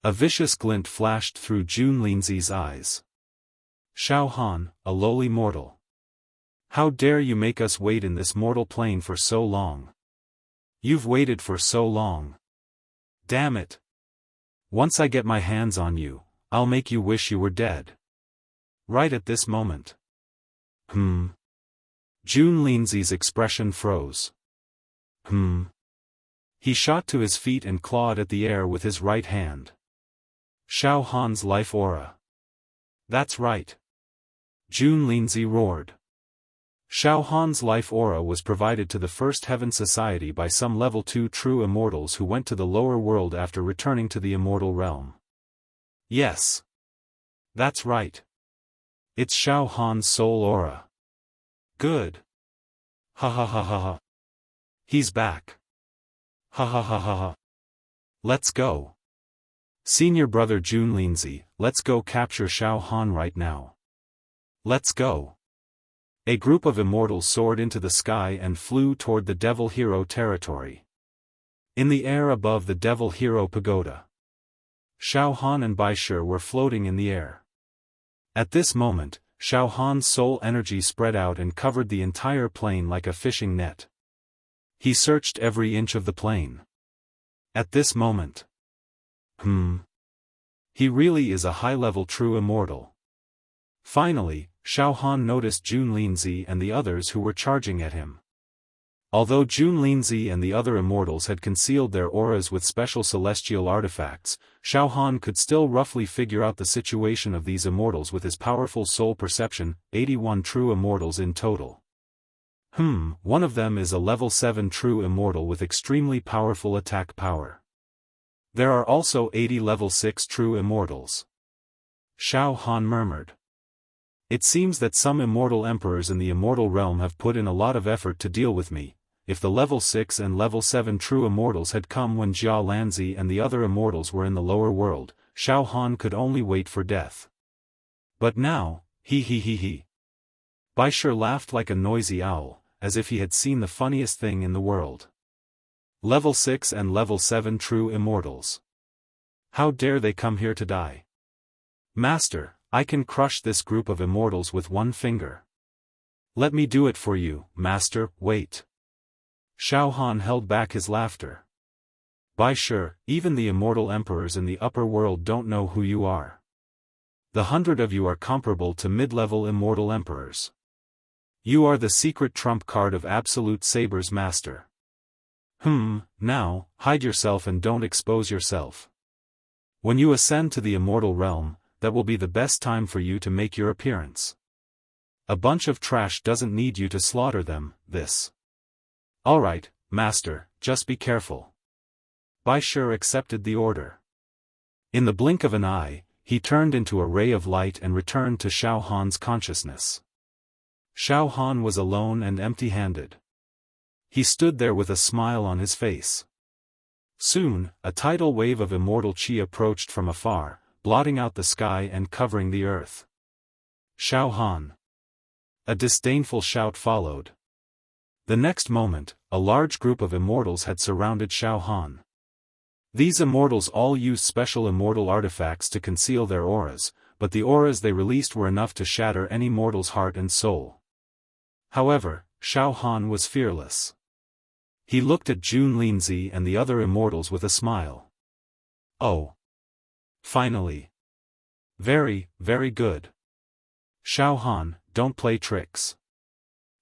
A: A vicious glint flashed through Jun Linzi's eyes. Xiaofan, a lowly mortal. How dare you make us wait in this mortal plane for so long? You've waited for so long. Damn it. Once I get my hands on you, I'll make you wish you were dead. Right at this moment. Jun Linzi's expression froze. He shot to his feet and clawed at the air with his right hand. Xiaofan's life aura. That's right. Jun Linzi roared. Xiaofan's life aura was provided to the First Heaven Society by some level 2 true immortals who went to the lower world after returning to the immortal realm. Yes. That's right. It's Xiaofan's soul aura. Good. Ha ha ha ha ha. He's back. Ha ha ha ha ha. Let's go. Senior brother Jun Linzi, let's go capture Xiaofan right now. Let's go. A group of immortals soared into the sky and flew toward the Devil Hero territory. In the air above the Devil Hero pagoda, Xiaofan and Baishe were floating in the air. At this moment, Xiaofan's soul energy spread out and covered the entire plane like a fishing net. He searched every inch of the plane. At this moment. He really is a high-level true immortal. Finally, Xiaofan noticed Jun Linzi and the others who were charging at him. Although Jun Linzi and the other immortals had concealed their auras with special celestial artifacts, Xiaofan could still roughly figure out the situation of these immortals with his powerful soul perception, 81 true immortals in total. One of them is a level 7 true immortal with extremely powerful attack power. There are also 80 level 6 true immortals. Xiaofan murmured. It seems that some immortal emperors in the immortal realm have put in a lot of effort to deal with me. If the level 6 and level 7 true immortals had come when Jia Lanzi and the other immortals were in the lower world, Xiaofan could only wait for death. But now, he. Baishe laughed like a noisy owl, as if he had seen the funniest thing in the world. Level 6 and level 7 true immortals. How dare they come here to die? Master, I can crush this group of immortals with one finger. Let me do it for you, master, wait. Xiaofan held back his laughter. Baishe, even the immortal emperors in the upper world don't know who you are. The 100 of you are comparable to mid-level immortal emperors. You are the secret trump card of Absolute Saber's master. Now, hide yourself and don't expose yourself. When you ascend to the immortal realm, that will be the best time for you to make your appearance. A bunch of trash doesn't need you to slaughter them, this. Alright, master, just be careful. Bai Shi accepted the order. In the blink of an eye, he turned into a ray of light and returned to Xiaohan's consciousness. Xiaohan was alone and empty-handed. He stood there with a smile on his face. Soon, a tidal wave of immortal qi approached from afar, blotting out the sky and covering the earth. Xiaohan! A disdainful shout followed. The next moment, a large group of immortals had surrounded Xiaohan. These immortals all used special immortal artifacts to conceal their auras, but the auras they released were enough to shatter any mortal's heart and soul. However, Xiaohan was fearless. He looked at Jun Linzi and the other immortals with a smile. Oh! Finally! Very, very good. Xiaohan, don't play tricks.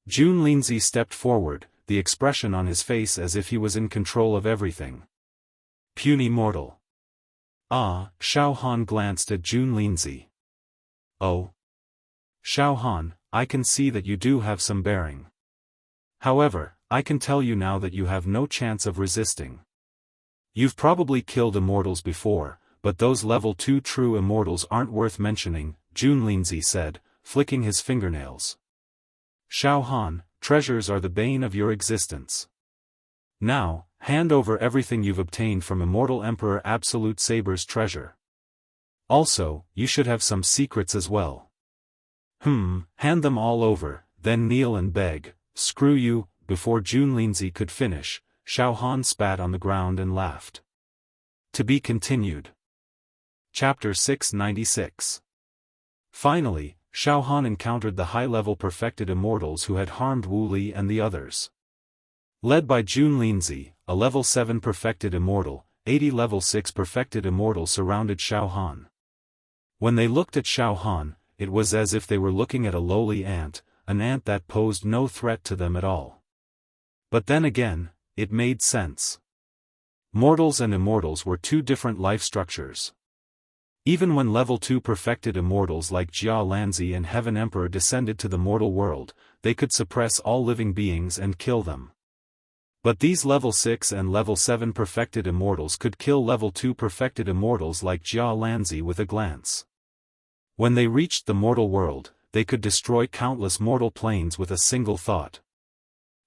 A: Jun Linzi stepped forward, the expression on his face as if he was in control of everything. Puny mortal. Ah, Xiaohan glanced at Jun Linzi. Oh. Xiaohan, I can see that you do have some bearing. However, I can tell you now that you have no chance of resisting. You've probably killed immortals before, but those level 2 true immortals aren't worth mentioning, Jun Linzi said, flicking his fingernails. Xiaohan, treasures are the bane of your existence. Now, hand over everything you've obtained from Immortal Emperor Absolute Saber's treasure. Also, you should have some secrets as well. Hand them all over, then kneel and beg. Screw you. Before Jun Linzi could finish, Xiaohan spat on the ground and laughed. To be continued. Chapter 696. Finally, Xiaohan encountered the high-level perfected immortals who had harmed Wu Li and the others. Led by Jun Linzi, a level 7 perfected immortal, 80 level 6 perfected immortals surrounded Xiaohan. When they looked at Xiaohan, it was as if they were looking at a lowly ant, an ant that posed no threat to them at all. But then again, it made sense. Mortals and immortals were two different life structures. Even when level 2 perfected immortals like Jia Lanzi and Heaven Emperor descended to the mortal world, they could suppress all living beings and kill them. But these level 6 and level 7 perfected immortals could kill level 2 perfected immortals like Jia Lanzi with a glance. When they reached the mortal world, they could destroy countless mortal planes with a single thought.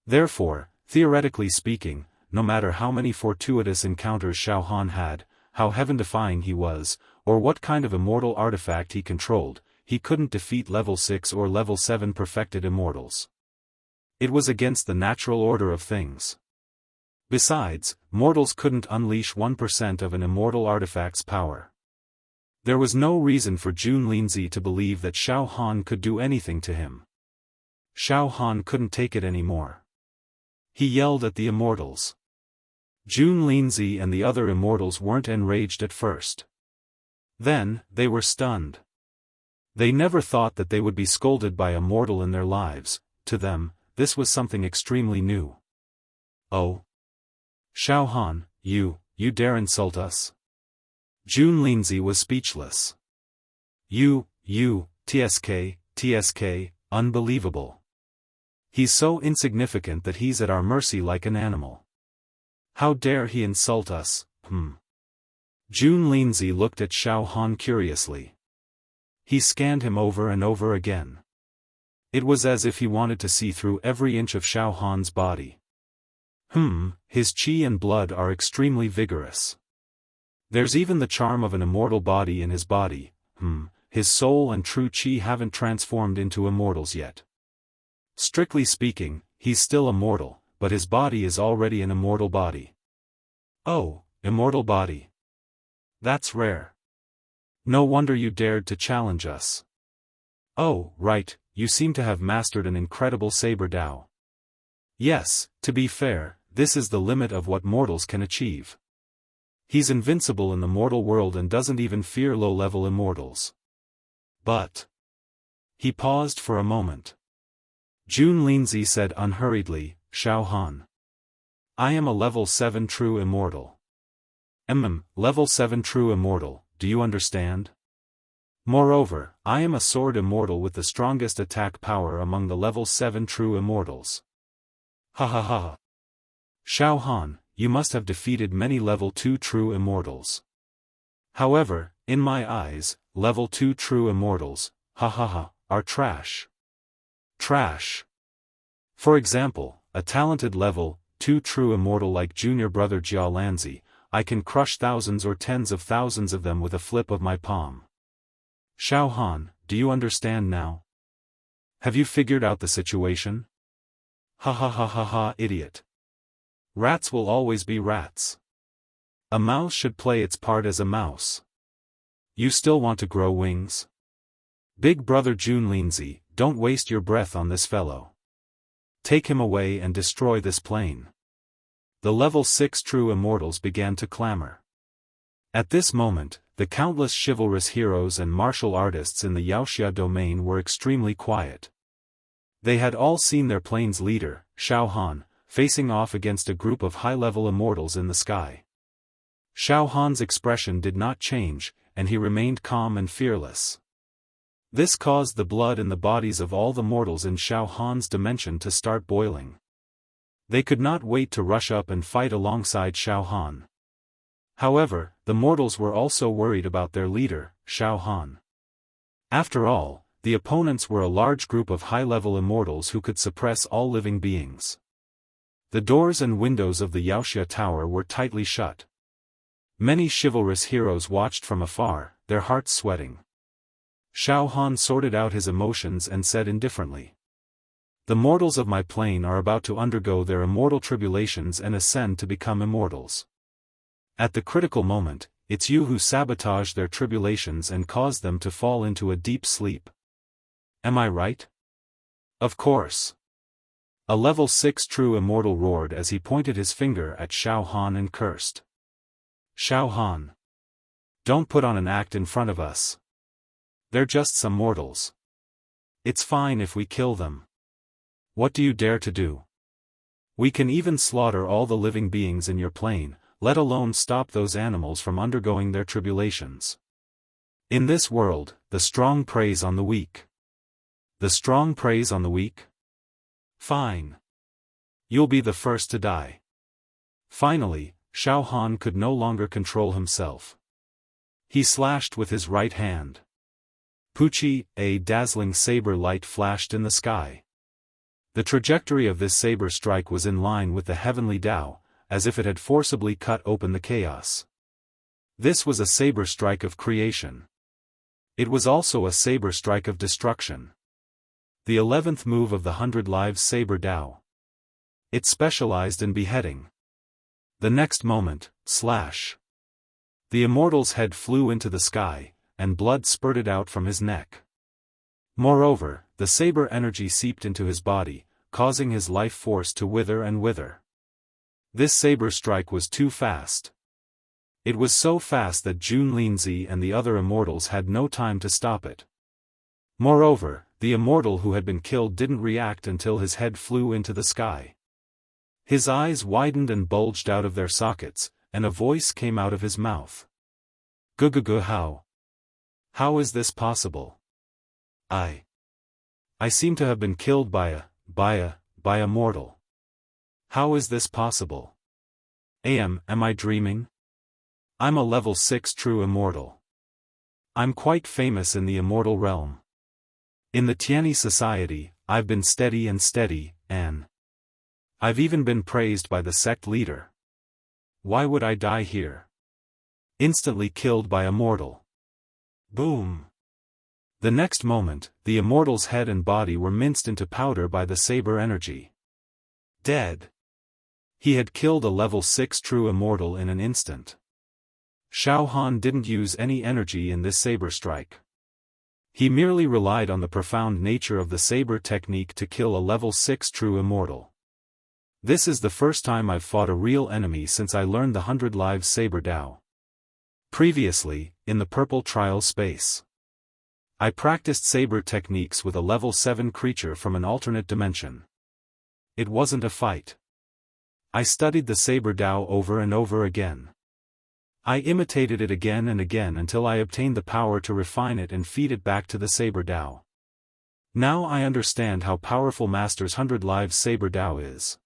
A: Therefore, theoretically speaking, no matter how many fortuitous encounters Xiaohan had, how heaven-defying he was, or what kind of immortal artifact he controlled, he couldn't defeat level 6 or level 7 perfected immortals. It was against the natural order of things. Besides, mortals couldn't unleash 1% of an immortal artifact's power. There was no reason for Jun Linzi to believe that Xiaohan could do anything to him. Xiaohan couldn't take it anymore. He yelled at the immortals. Jun Linzi and the other immortals weren't enraged at first. Then, they were stunned. They never thought that they would be scolded by a mortal in their lives. To them, this was something extremely new. Oh! Xiaohan, you dare insult us? Jun Linzi was speechless. TSK, unbelievable. He's so insignificant that he's at our mercy like an animal. How dare he insult us, Jun Linzi looked at Xiaohan curiously. He scanned him over and over again. It was as if he wanted to see through every inch of Xiaohan's body. His qi and blood are extremely vigorous. There's even the charm of an immortal body in his body. His soul and true qi haven't transformed into immortals yet. Strictly speaking, he's still a mortal, but his body is already an immortal body. Oh, immortal body. That's rare. No wonder you dared to challenge us. Oh, right, you seem to have mastered an incredible saber Dao. Yes, to be fair, this is the limit of what mortals can achieve. He's invincible in the mortal world and doesn't even fear low-level immortals. But... He paused for a moment. Jun Linzi said unhurriedly, Xiaohan. I am a level 7 true immortal. Level 7 true immortal, do you understand? Moreover, I am a sword immortal with the strongest attack power among the level 7 true immortals. Ha ha ha. Xiaohan, you must have defeated many level 2 true immortals. However, in my eyes, level 2 true immortals, are trash. Trash. For example, a talented level 2 true immortal like junior brother Jia Lanzi, I can crush thousands or tens of thousands of them with a flip of my palm. Xiaofan, do you understand now? Have you figured out the situation? Idiot. Rats will always be rats. A mouse should play its part as a mouse. You still want to grow wings? Big brother Jun Linzi, don't waste your breath on this fellow. Take him away and destroy this plane. The level 6 true immortals began to clamor. At this moment, the countless chivalrous heroes and martial artists in the Wuxia domain were extremely quiet. They had all seen their plane's leader, Xiaofan, facing off against a group of high-level immortals in the sky. Xiaofan's expression did not change, and he remained calm and fearless. This caused the blood in the bodies of all the mortals in Xiaofan's dimension to start boiling. They could not wait to rush up and fight alongside Xiaofan. However, the mortals were also worried about their leader, Xiaofan. After all, the opponents were a large group of high-level immortals who could suppress all living beings. The doors and windows of the Wuxia tower were tightly shut. Many chivalrous heroes watched from afar, their hearts sweating. Xiaofan sorted out his emotions and said indifferently. The mortals of my plane are about to undergo their immortal tribulations and ascend to become immortals. At the critical moment, it's you who sabotaged their tribulations and caused them to fall into a deep sleep. Am I right? Of course. A level 6 true immortal roared as he pointed his finger at Xiaofan and cursed. Xiaofan. Don't put on an act in front of us. They're just some mortals. It's fine if we kill them. What do you dare to do? We can even slaughter all the living beings in your plane, let alone stop those animals from undergoing their tribulations. In this world, the strong preys on the weak. The strong preys on the weak? Fine. You'll be the first to die. Finally, Xiaofan could no longer control himself. He slashed with his right hand. Puchi, a dazzling saber light flashed in the sky. The trajectory of this saber strike was in line with the heavenly Tao, as if it had forcibly cut open the chaos. This was a saber strike of creation. It was also a saber strike of destruction. The 11th move of the 100 Lives Saber Tao. It specialized in beheading. The next moment, slash. The immortal's head flew into the sky, and blood spurted out from his neck. Moreover, the saber energy seeped into his body, causing his life force to wither and wither. This saber strike was too fast. It was so fast that Jun Linzi and the other immortals had no time to stop it. Moreover, the immortal who had been killed didn't react until his head flew into the sky. His eyes widened and bulged out of their sockets, and a voice came out of his mouth. How? How is this possible? I seem to have been killed by a mortal. How is this possible? Am I dreaming? I'm a level 6 true immortal. I'm quite famous in the immortal realm. In the Tianyi society, I've been steady, and I've even been praised by the sect leader. Why would I die here? Instantly killed by a mortal. Boom! The next moment, the immortal's head and body were minced into powder by the saber energy. Dead. He had killed a level 6 true immortal in an instant. Xiaofan didn't use any energy in this saber strike. He merely relied on the profound nature of the saber technique to kill a level 6 true immortal. This is the first time I've fought a real enemy since I learned the 100 Lives Saber Tao. Previously, in the purple trial space, I practiced saber techniques with a level 7 creature from an alternate dimension. It wasn't a fight. I studied the saber Tao over and over again. I imitated it again and again until I obtained the power to refine it and feed it back to the saber Tao. Now I understand how powerful Master's 100 Lives Saber Tao is.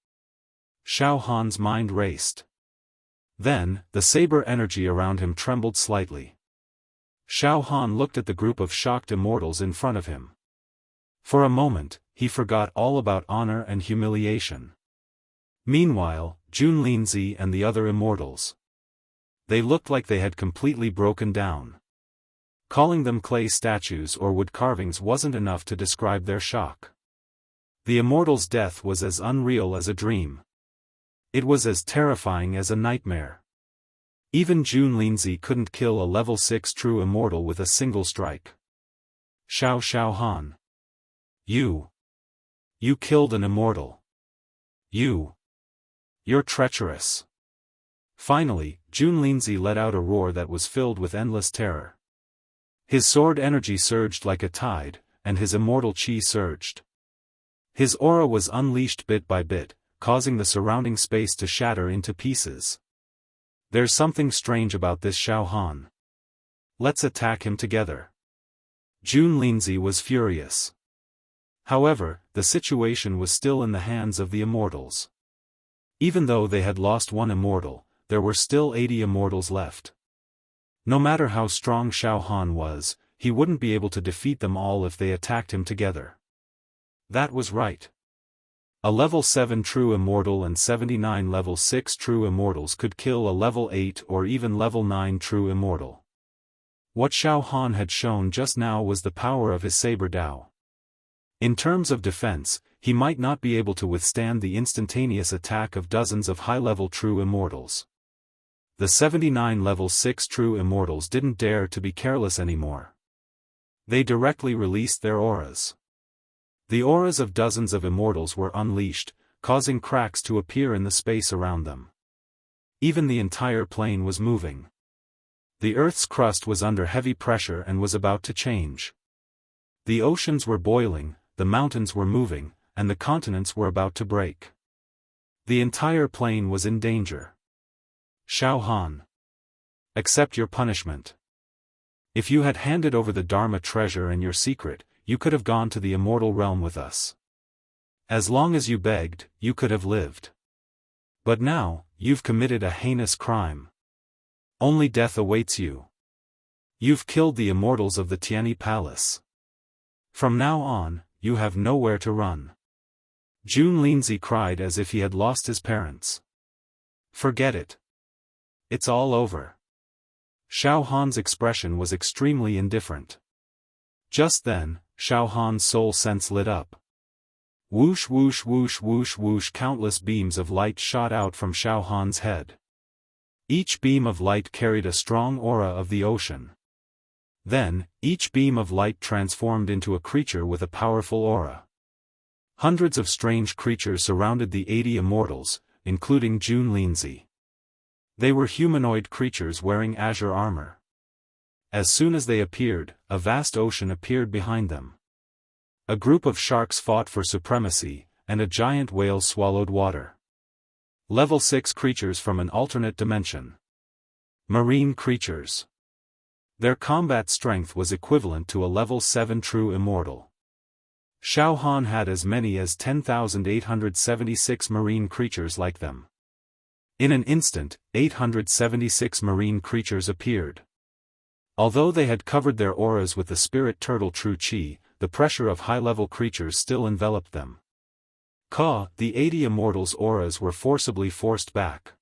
A: Xiaofan's mind raced. Then, the saber energy around him trembled slightly. Xiaofan looked at the group of shocked immortals in front of him. For a moment, he forgot all about honor and humiliation. Meanwhile, Junlin and the other immortals. They looked like they had completely broken down. Calling them clay statues or wood carvings wasn't enough to describe their shock. The immortal's death was as unreal as a dream. It was as terrifying as a nightmare. Even Junlin couldn't kill a level 6 true immortal with a single strike. Xiaofan. You killed an immortal. You're treacherous. Finally, Junlin let out a roar that was filled with endless terror. His sword energy surged like a tide, and his immortal chi surged. His aura was unleashed bit by bit, causing the surrounding space to shatter into pieces. There's something strange about this Xiaofan. Let's attack him together. Junlin was furious. However, the situation was still in the hands of the immortals. Even though they had lost one immortal, there were still 80 immortals left. No matter how strong Xiaofan was, he wouldn't be able to defeat them all if they attacked him together. That was right. A level 7 true immortal and 79 level 6 true immortals could kill a level 8 or even level 9 true immortal. What Xiaofan had shown just now was the power of his saber Dao. In terms of defense, he might not be able to withstand the instantaneous attack of dozens of high-level true immortals. The 79 level 6 true immortals didn't dare to be careless anymore. They directly released their auras. The auras of dozens of immortals were unleashed, causing cracks to appear in the space around them. Even the entire plane was moving. The Earth's crust was under heavy pressure and was about to change. The oceans were boiling, the mountains were moving, and the continents were about to break. The entire plane was in danger. Xiaofan. Accept your punishment. If you had handed over the Dharma treasure and your secret, you could have gone to the immortal realm with us. As long as you begged, you could have lived. But now, you've committed a heinous crime. Only death awaits you. You've killed the immortals of the Tianyi Palace. From now on, you have nowhere to run. Junlin cried as if he had lost his parents. Forget it. It's all over. Xiaohan's expression was extremely indifferent. Just then, Xiaohan's soul sense lit up. Whoosh whoosh whoosh whoosh whoosh, countless beams of light shot out from Xiaohan's head. Each beam of light carried a strong aura of the ocean. Then, each beam of light transformed into a creature with a powerful aura. Hundreds of strange creatures surrounded the 80 immortals, including Junlin. They were humanoid creatures wearing azure armor. As soon as they appeared, a vast ocean appeared behind them. A group of sharks fought for supremacy, and a giant whale swallowed water. Level 6 creatures from an alternate dimension. Marine creatures. Their combat strength was equivalent to a level 7 true immortal. Xiaofan had as many as 10,876 marine creatures like them. In an instant, 876 marine creatures appeared. Although they had covered their auras with the spirit turtle true chi, the pressure of high-level creatures still enveloped them. The 80 immortals' auras were forcibly forced back.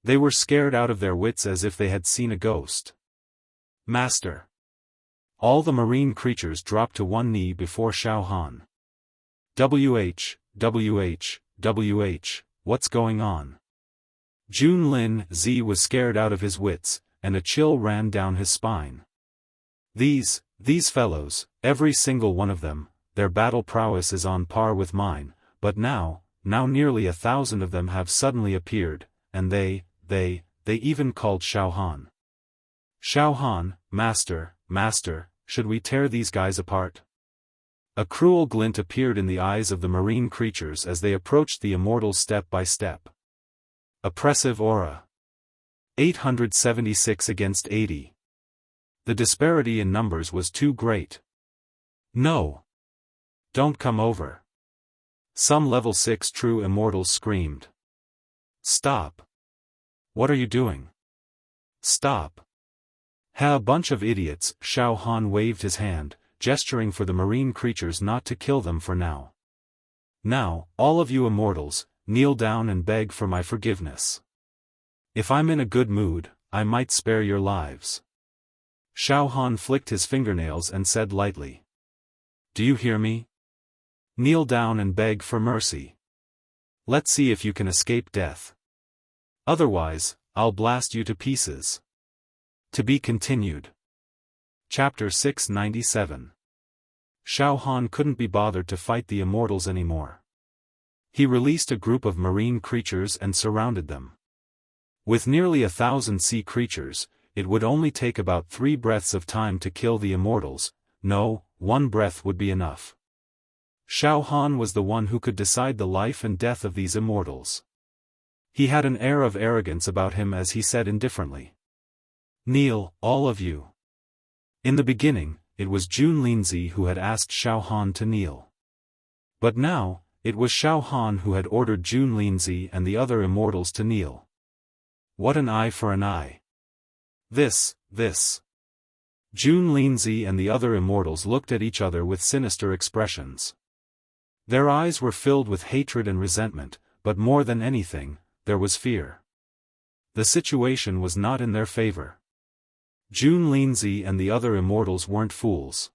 A: They were scared out of their wits as if they had seen a ghost. Master. All the marine creatures dropped to one knee before Xiaofan. WH, what's going on? Junlin was scared out of his wits, and a chill ran down his spine. These fellows, every single one of them, their battle prowess is on par with mine, but now nearly 1,000 of them have suddenly appeared, and they even called Xiaofan. Xiaofan, master, should we tear these guys apart? A cruel glint appeared in the eyes of the marine creatures as they approached the immortals step by step. Oppressive aura. 876 against 80. The disparity in numbers was too great. No. Don't come over. Some level 6 true immortals screamed. Stop. What are you doing? Stop. Ha! A bunch of idiots. Xiaofan waved his hand, gesturing for the marine creatures not to kill them for now. Now, all of you immortals, kneel down and beg for my forgiveness. If I'm in a good mood, I might spare your lives. Xiaofan flicked his fingernails and said lightly. Do you hear me? Kneel down and beg for mercy. Let's see if you can escape death. Otherwise, I'll blast you to pieces. To be continued. Chapter 697. Xiaofan couldn't be bothered to fight the immortals anymore. He released a group of marine creatures and surrounded them. With nearly 1,000 sea creatures, it would only take about 3 breaths of time to kill the immortals. No, 1 breath would be enough. Xiaofan was the one who could decide the life and death of these immortals. He had an air of arrogance about him as he said indifferently. Kneel, all of you. In the beginning, it was Junlin who had asked Xiaofan to kneel. But now, it was Xiaofan who had ordered Junlin and the other immortals to kneel. What an eye for an eye. This. Junlin and the other immortals looked at each other with sinister expressions. Their eyes were filled with hatred and resentment, but more than anything, there was fear. The situation was not in their favor. Junlin and the other immortals weren't fools.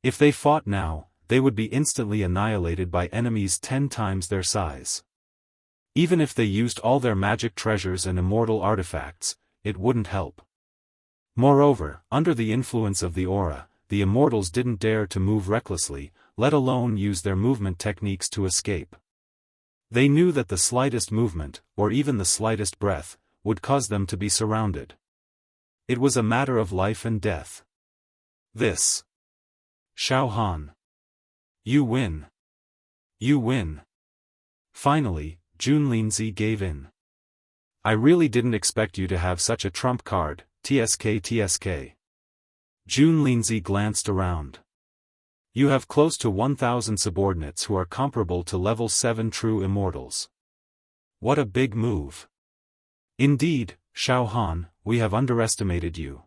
A: If they fought now, they would be instantly annihilated by enemies 10 times their size. Even if they used all their magic treasures and immortal artifacts, it wouldn't help. Moreover, under the influence of the aura, the immortals didn't dare to move recklessly, let alone use their movement techniques to escape. They knew that the slightest movement, or even the slightest breath, would cause them to be surrounded. It was a matter of life and death. This. Xiaofan. You win. You win. Finally, Junlin gave in. I really didn't expect you to have such a trump card, TSK. Junlin glanced around. You have close to 1,000 subordinates who are comparable to level 7 true immortals. What a big move. Indeed, Xiaofan, we have underestimated you.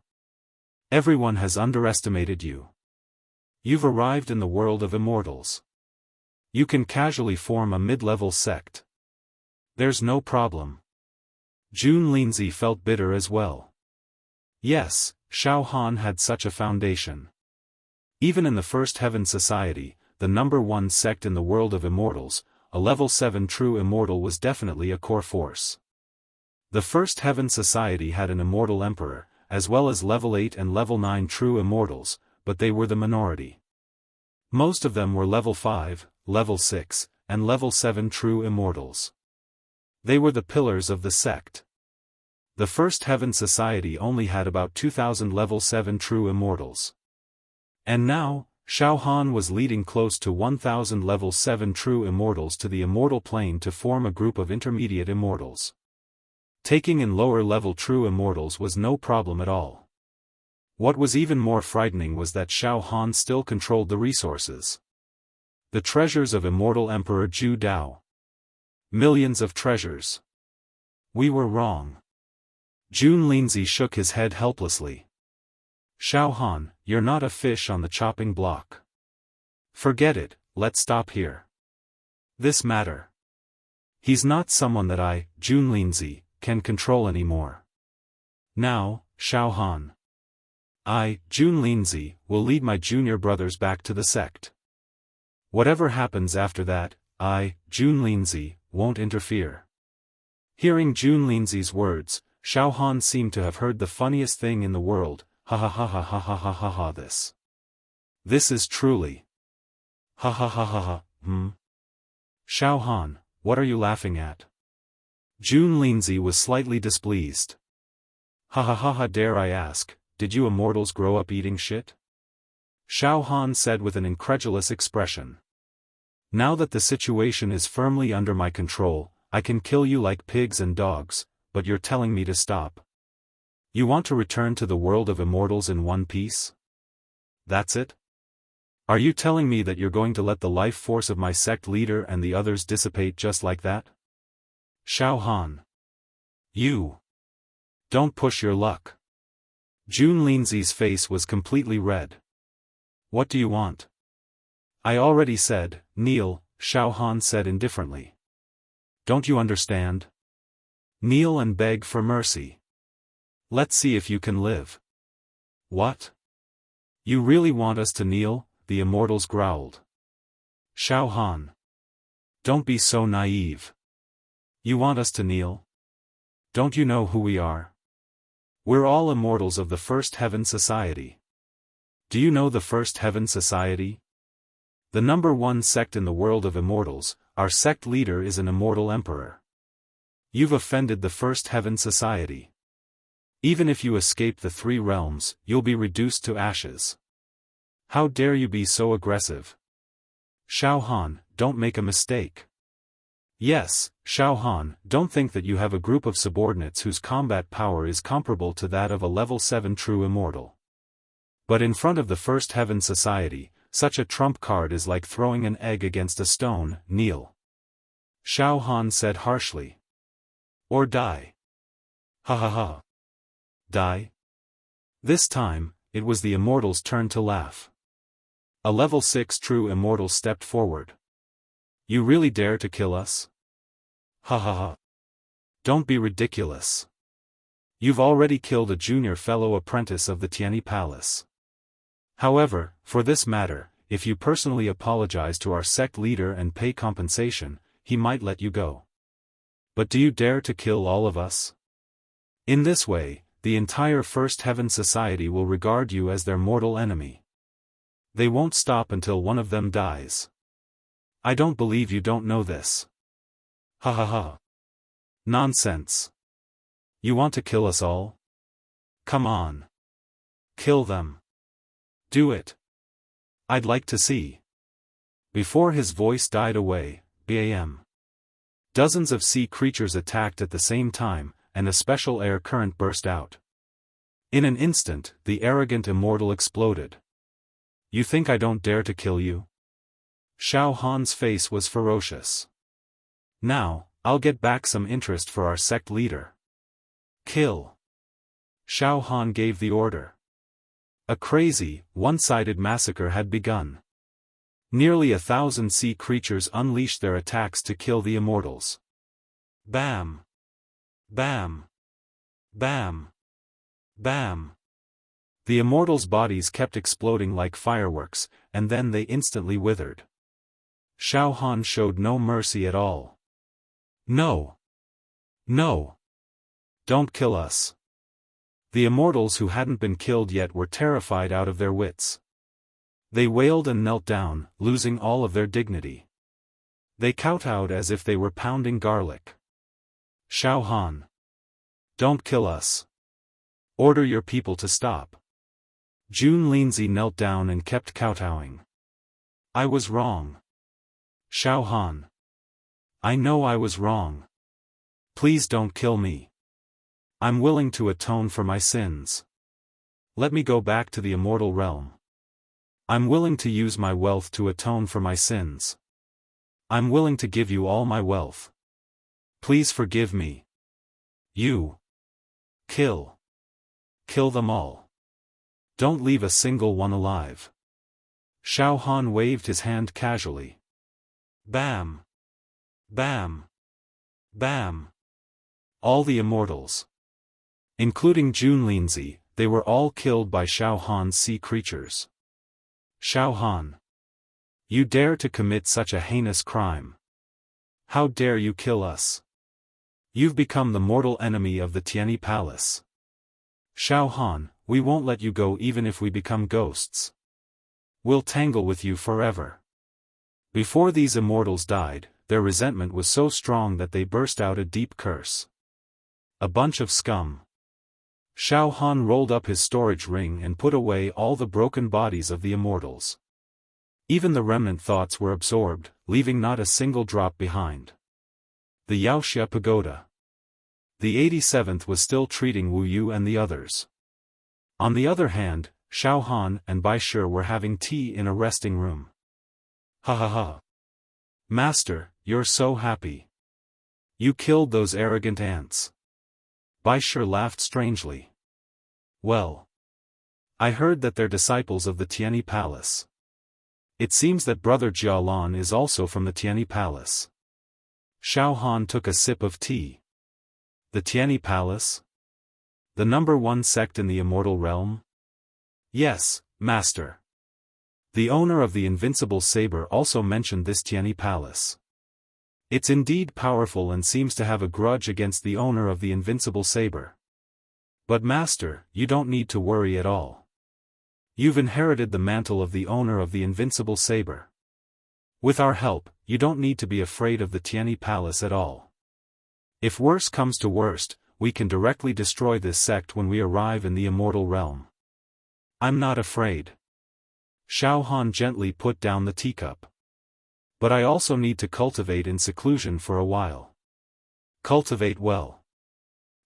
A: Everyone has underestimated you. You've arrived in the world of immortals. You can casually form a mid-level sect. There's no problem. Junlin felt bitter as well. Yes, Xiaofan had such a foundation. Even in the First Heaven Society, the #1 sect in the world of immortals, a level 7 true immortal was definitely a core force. The First Heaven Society had an immortal emperor, as well as level 8 and level 9 true immortals, but they were the minority. Most of them were level 5, level 6, and level 7 true immortals. They were the pillars of the sect. The First Heaven Society only had about 2,000 level 7 true immortals. And now, Xiaofan was leading close to 1,000 level 7 true immortals to the immortal plane to form a group of intermediate immortals. Taking in lower-level true immortals was no problem at all. What was even more frightening was that Xiaofan still controlled the resources. The treasures of immortal Emperor Zhu Dao. Millions of treasures. We were wrong. Junlin shook his head helplessly. Xiaofan, you're not a fish on the chopping block. Forget it, let's stop here. This matter. He's not someone that I, Junlin, can control anymore. Now, Xiaofan. I, Junlin, will lead my junior brothers back to the sect. Whatever happens after that, I, Junlin, won't interfere. Hearing Junlin's words, Xiaofan seemed to have heard the funniest thing in the world. Ha ha ha ha ha ha ha ha ha this. This is truly. Ha ha ha ha ha, Xiaofan, what are you laughing at? Junlin was slightly displeased. Ha ha ha ha, dare I ask, did you immortals grow up eating shit? Xiaofan said with an incredulous expression. Now that the situation is firmly under my control, I can kill you like pigs and dogs, but you're telling me to stop. You want to return to the world of immortals in one piece? That's it? Are you telling me that you're going to let the life force of my sect leader and the others dissipate just like that? Xiaofan. You. Don't push your luck. Jun Linzi's face was completely red. What do you want? I already said, kneel, Xiaofan said indifferently. Don't you understand? Kneel and beg for mercy. Let's see if you can live. What? You really want us to kneel? The immortals growled. Xiaofan. Don't be so naive. You want us to kneel? Don't you know who we are? We're all immortals of the First Heaven Society. Do you know the First Heaven Society? The #1 sect in the world of immortals. Our sect leader is an immortal emperor. You've offended the First Heaven Society. Even if you escape the 3 realms, you'll be reduced to ashes. How dare you be so aggressive? Xiaofan, don't make a mistake. Yes, Xiaofan, don't think that you have a group of subordinates whose combat power is comparable to that of a level 7 true immortal. But in front of the First Heaven Society, such a trump card is like throwing an egg against a stone. Kneel. Xiaofan said harshly. Or die. Ha ha ha. Die? This time, it was the immortal's turn to laugh. A level 6 true immortal stepped forward. You really dare to kill us? Ha ha ha. Don't be ridiculous. You've already killed a junior fellow apprentice of the Tianyi Palace. However, for this matter, if you personally apologize to our sect leader and pay compensation, he might let you go. But do you dare to kill all of us? In this way, the entire First Heaven Society will regard you as their mortal enemy. They won't stop until one of them dies. I don't believe you don't know this. Ha ha ha. Nonsense. You want to kill us all? Come on. Kill them. Do it. I'd like to see. Before his voice died away, bam. Dozens of sea creatures attacked at the same time, and a special air current burst out. In an instant, the arrogant immortal exploded. You think I don't dare to kill you? Xiaofan's face was ferocious. Now, I'll get back some interest for our sect leader. Kill. Xiaofan gave the order. A crazy, one-sided massacre had begun. Nearly 1,000 sea creatures unleashed their attacks to kill the immortals. Bam! Bam! Bam! Bam! The immortals' bodies kept exploding like fireworks, and then they instantly withered. Xiaofan showed no mercy at all. No! No! Don't kill us! The immortals who hadn't been killed yet were terrified out of their wits. They wailed and knelt down, losing all of their dignity. They kowtowed as if they were pounding garlic. Xiaofan! Don't kill us! Order your people to stop. Jun Linzi knelt down and kept kowtowing. I was wrong. Xiaofan. I know I was wrong. Please don't kill me. I'm willing to atone for my sins. Let me go back to the immortal realm. I'm willing to use my wealth to atone for my sins. I'm willing to give you all my wealth. Please forgive me. You. Kill. Kill them all. Don't leave a single one alive. Xiaofan waved his hand casually. Bam. Bam. Bam. All the immortals. Including Jun Linzi, they were all killed by Xiaofan's sea creatures. Xiaofan. You dare to commit such a heinous crime. How dare you kill us? You've become the mortal enemy of the Tianyi Palace. Xiaofan, we won't let you go even if we become ghosts. We'll tangle with you forever. Before these immortals died, their resentment was so strong that they burst out a deep curse. A bunch of scum. Xiaofan rolled up his storage ring and put away all the broken bodies of the immortals. Even the remnant thoughts were absorbed, leaving not a single drop behind. The Wuxia Pagoda. The 87th was still treating Wu Yu and the others. On the other hand, Xiaohan and Bai Shi were having tea in a resting room. Ha ha ha. Master, you're so happy. You killed those arrogant ants. Baisher laughed strangely. Well, I heard that they're disciples of the Tianyi Palace. It seems that Brother Jialan is also from the Tianyi Palace. Xiaofan took a sip of tea. The Tianyi Palace? The #1 sect in the Immortal Realm? Yes, Master. The owner of the Invincible Saber also mentioned this Tianyi Palace. It's indeed powerful and seems to have a grudge against the owner of the Invincible Saber. But Master, you don't need to worry at all. You've inherited the mantle of the owner of the Invincible Saber. With our help, you don't need to be afraid of the Tianyi Palace at all. If worse comes to worst, we can directly destroy this sect when we arrive in the Immortal Realm. I'm not afraid. Xiaofan gently put down the teacup. But I also need to cultivate in seclusion for a while. Cultivate well.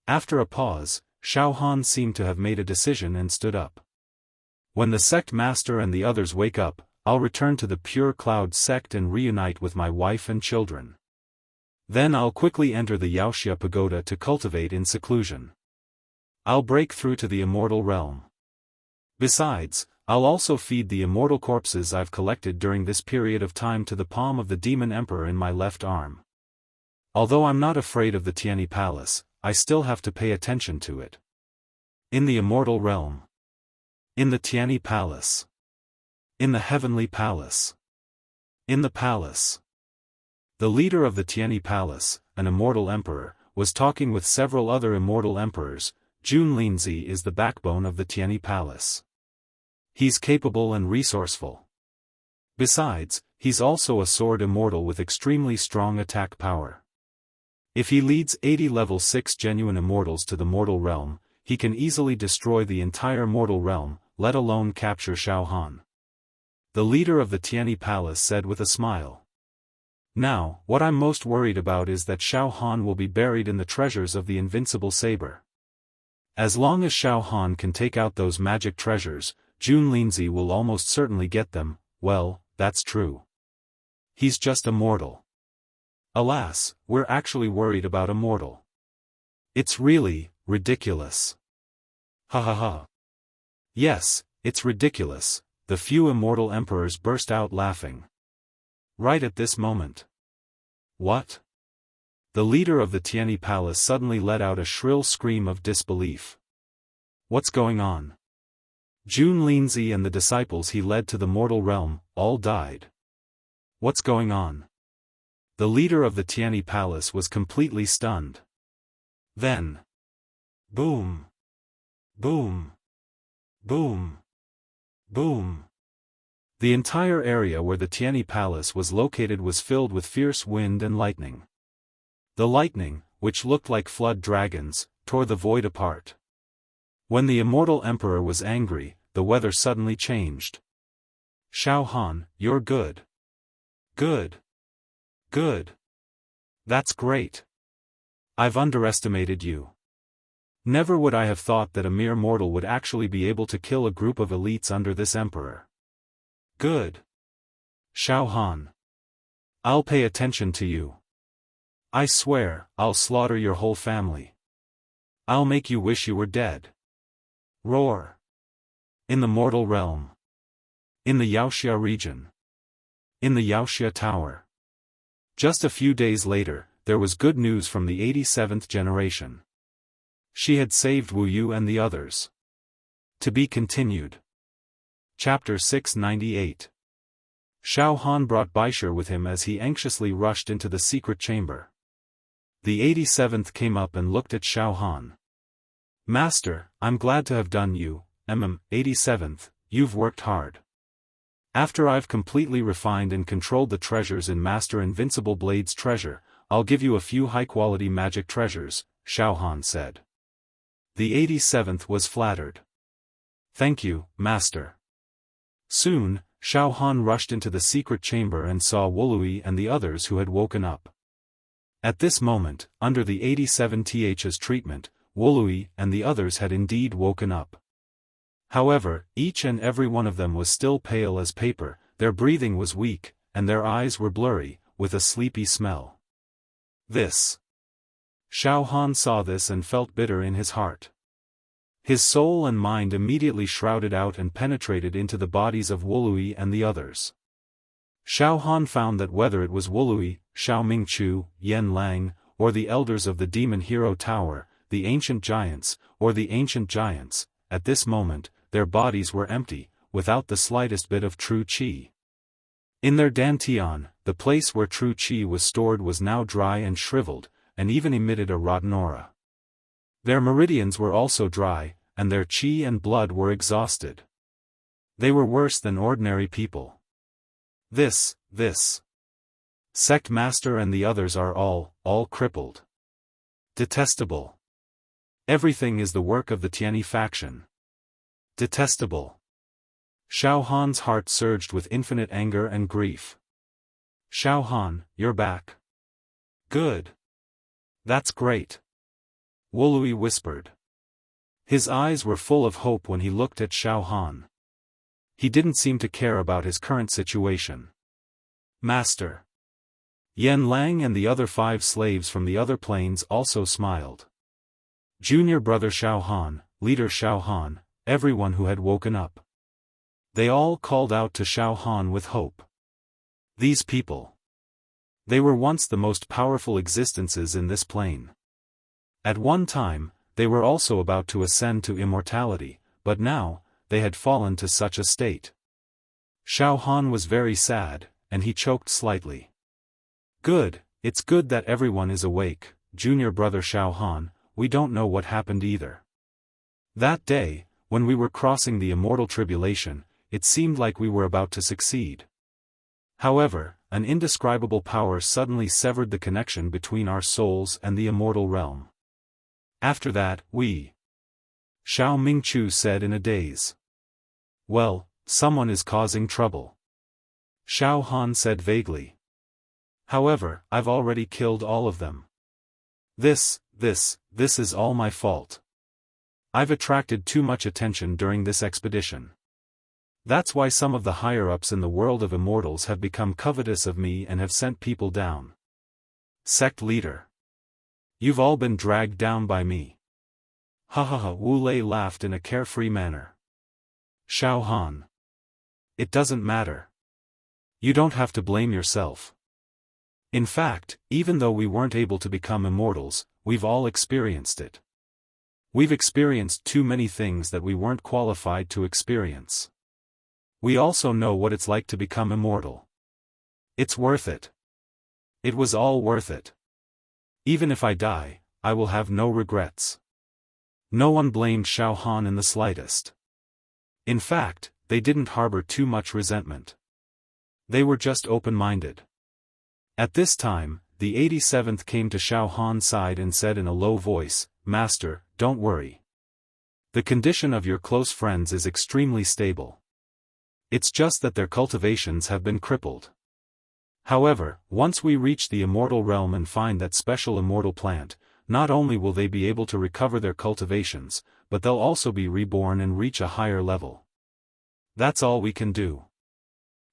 A: After a pause, Xiaofan seemed to have made a decision and stood up. When the sect master and the others wake up, I'll return to the Pure Cloud sect and reunite with my wife and children. Then I'll quickly enter the Wuxia pagoda to cultivate in seclusion. I'll break through to the Immortal Realm. Besides, I'll also feed the immortal corpses I've collected during this period of time to the palm of the Demon Emperor in my left arm. Although I'm not afraid of the Tianyi Palace, I still have to pay attention to it. In the Immortal Realm. In the Tianyi Palace. In the Heavenly Palace. In the Palace. The leader of the Tianyi Palace, an immortal emperor, was talking with several other immortal emperors. Jun Linzi is the backbone of the Tianyi Palace. He's capable and resourceful. Besides, he's also a sword immortal with extremely strong attack power. If he leads 80 level 6 genuine immortals to the mortal realm, he can easily destroy the entire mortal realm, let alone capture Xiaofan. The leader of the Tianyi Palace said with a smile. Now, what I'm most worried about is that Xiaofan will be buried in the treasures of the Invincible Saber. As long as Xiaofan can take out those magic treasures, Jun Linzi will almost certainly get them. Well, that's true. He's just a mortal. Alas, we're actually worried about a mortal. It's really ridiculous. Ha ha ha. Yes, it's ridiculous, the few immortal emperors burst out laughing. Right at this moment. What? The leader of the Tianyi Palace suddenly let out a shrill scream of disbelief. What's going on? Jun Linzi and the disciples he led to the mortal realm, all died. What's going on? The leader of the Tianyi Palace was completely stunned. Then. Boom. Boom. Boom. Boom. The entire area where the Tianyi Palace was located was filled with fierce wind and lightning. The lightning, which looked like flood dragons, tore the void apart. When the immortal emperor was angry, the weather suddenly changed. Xiaofan, you're good. Good. Good. That's great. I've underestimated you. Never would I have thought that a mere mortal would actually be able to kill a group of elites under this emperor. Good. Xiaofan. I'll pay attention to you. I swear, I'll slaughter your whole family. I'll make you wish you were dead. Roar. In the mortal realm. In the Wuxia region. In the Wuxia Tower. Just a few days later, there was good news from the 87th generation. She had saved Wu Yu and the others. To be continued. Chapter 698. Xiaofan brought Baisher with him as he anxiously rushed into the secret chamber. The 87th came up and looked at Xiaofan. Master, I'm glad to have done you, 87th, you've worked hard. After I've completely refined and controlled the treasures in Master Invincible Blade's treasure, I'll give you a few high-quality magic treasures, Xiaofan said. The 87th was flattered. Thank you, Master. Soon, Xiaofan rushed into the secret chamber and saw Wului and the others who had woken up. At this moment, under the 87th's treatment, Wului and the others had indeed woken up. However, each and every one of them was still pale as paper, their breathing was weak, and their eyes were blurry, with a sleepy smell. This Xiaofan saw this and felt bitter in his heart. His soul and mind immediately shrouded out and penetrated into the bodies of Wului and the others. Xiaofan found that whether it was Wului, Xiao Mingchu, Yan Lang, or the elders of the Demon Hero Tower, the ancient giants, or the ancient giants, at this moment, their bodies were empty, without the slightest bit of true qi. In their dantian, the place where true qi was stored was now dry and shriveled, and even emitted a rotten aura. Their meridians were also dry, and their qi and blood were exhausted. They were worse than ordinary people. This sect master and the others are all crippled. Detestable. Everything is the work of the Tianyi faction. Detestable. Xiaohan's heart surged with infinite anger and grief. Xiaohan, you're back. Good. That's great. Wului whispered. His eyes were full of hope when he looked at Xiaohan. He didn't seem to care about his current situation. Master. Yan Lang and the other 5 slaves from the other planes also smiled. Junior brother Xiaohan, leader Xiaohan, everyone who had woken up. They all called out to Xiaohan with hope. These people. They were once the most powerful existences in this plane. At one time, they were also about to ascend to immortality, but now, they had fallen to such a state. Xiaohan was very sad, and he choked slightly. Good, it's good that everyone is awake, junior brother Xiaohan, we don't know what happened either. That day, when we were crossing the immortal tribulation, it seemed like we were about to succeed. However, an indescribable power suddenly severed the connection between our souls and the immortal realm. After that, we... Xiao Mingchu said in a daze. Well, someone is causing trouble. Xiaohan said vaguely. However, I've already killed all of them. This is all my fault. I've attracted too much attention during this expedition. That's why some of the higher-ups in the world of immortals have become covetous of me and have sent people down. Sect leader. You've all been dragged down by me. Ha ha ha, Wu Lei laughed in a carefree manner. Xiaohan. It doesn't matter. You don't have to blame yourself. In fact, even though we weren't able to become immortals, we've all experienced it. We've experienced too many things that we weren't qualified to experience. We also know what it's like to become immortal. It's worth it. It was all worth it. Even if I die, I will have no regrets. No one blamed Xiaohan in the slightest. In fact, they didn't harbor too much resentment. They were just open-minded. At this time, the 87th came to Xiaohan's side and said in a low voice, Master, don't worry. The condition of your close friends is extremely stable. It's just that their cultivations have been crippled. However, once we reach the immortal realm and find that special immortal plant, not only will they be able to recover their cultivations, but they'll also be reborn and reach a higher level. That's all we can do.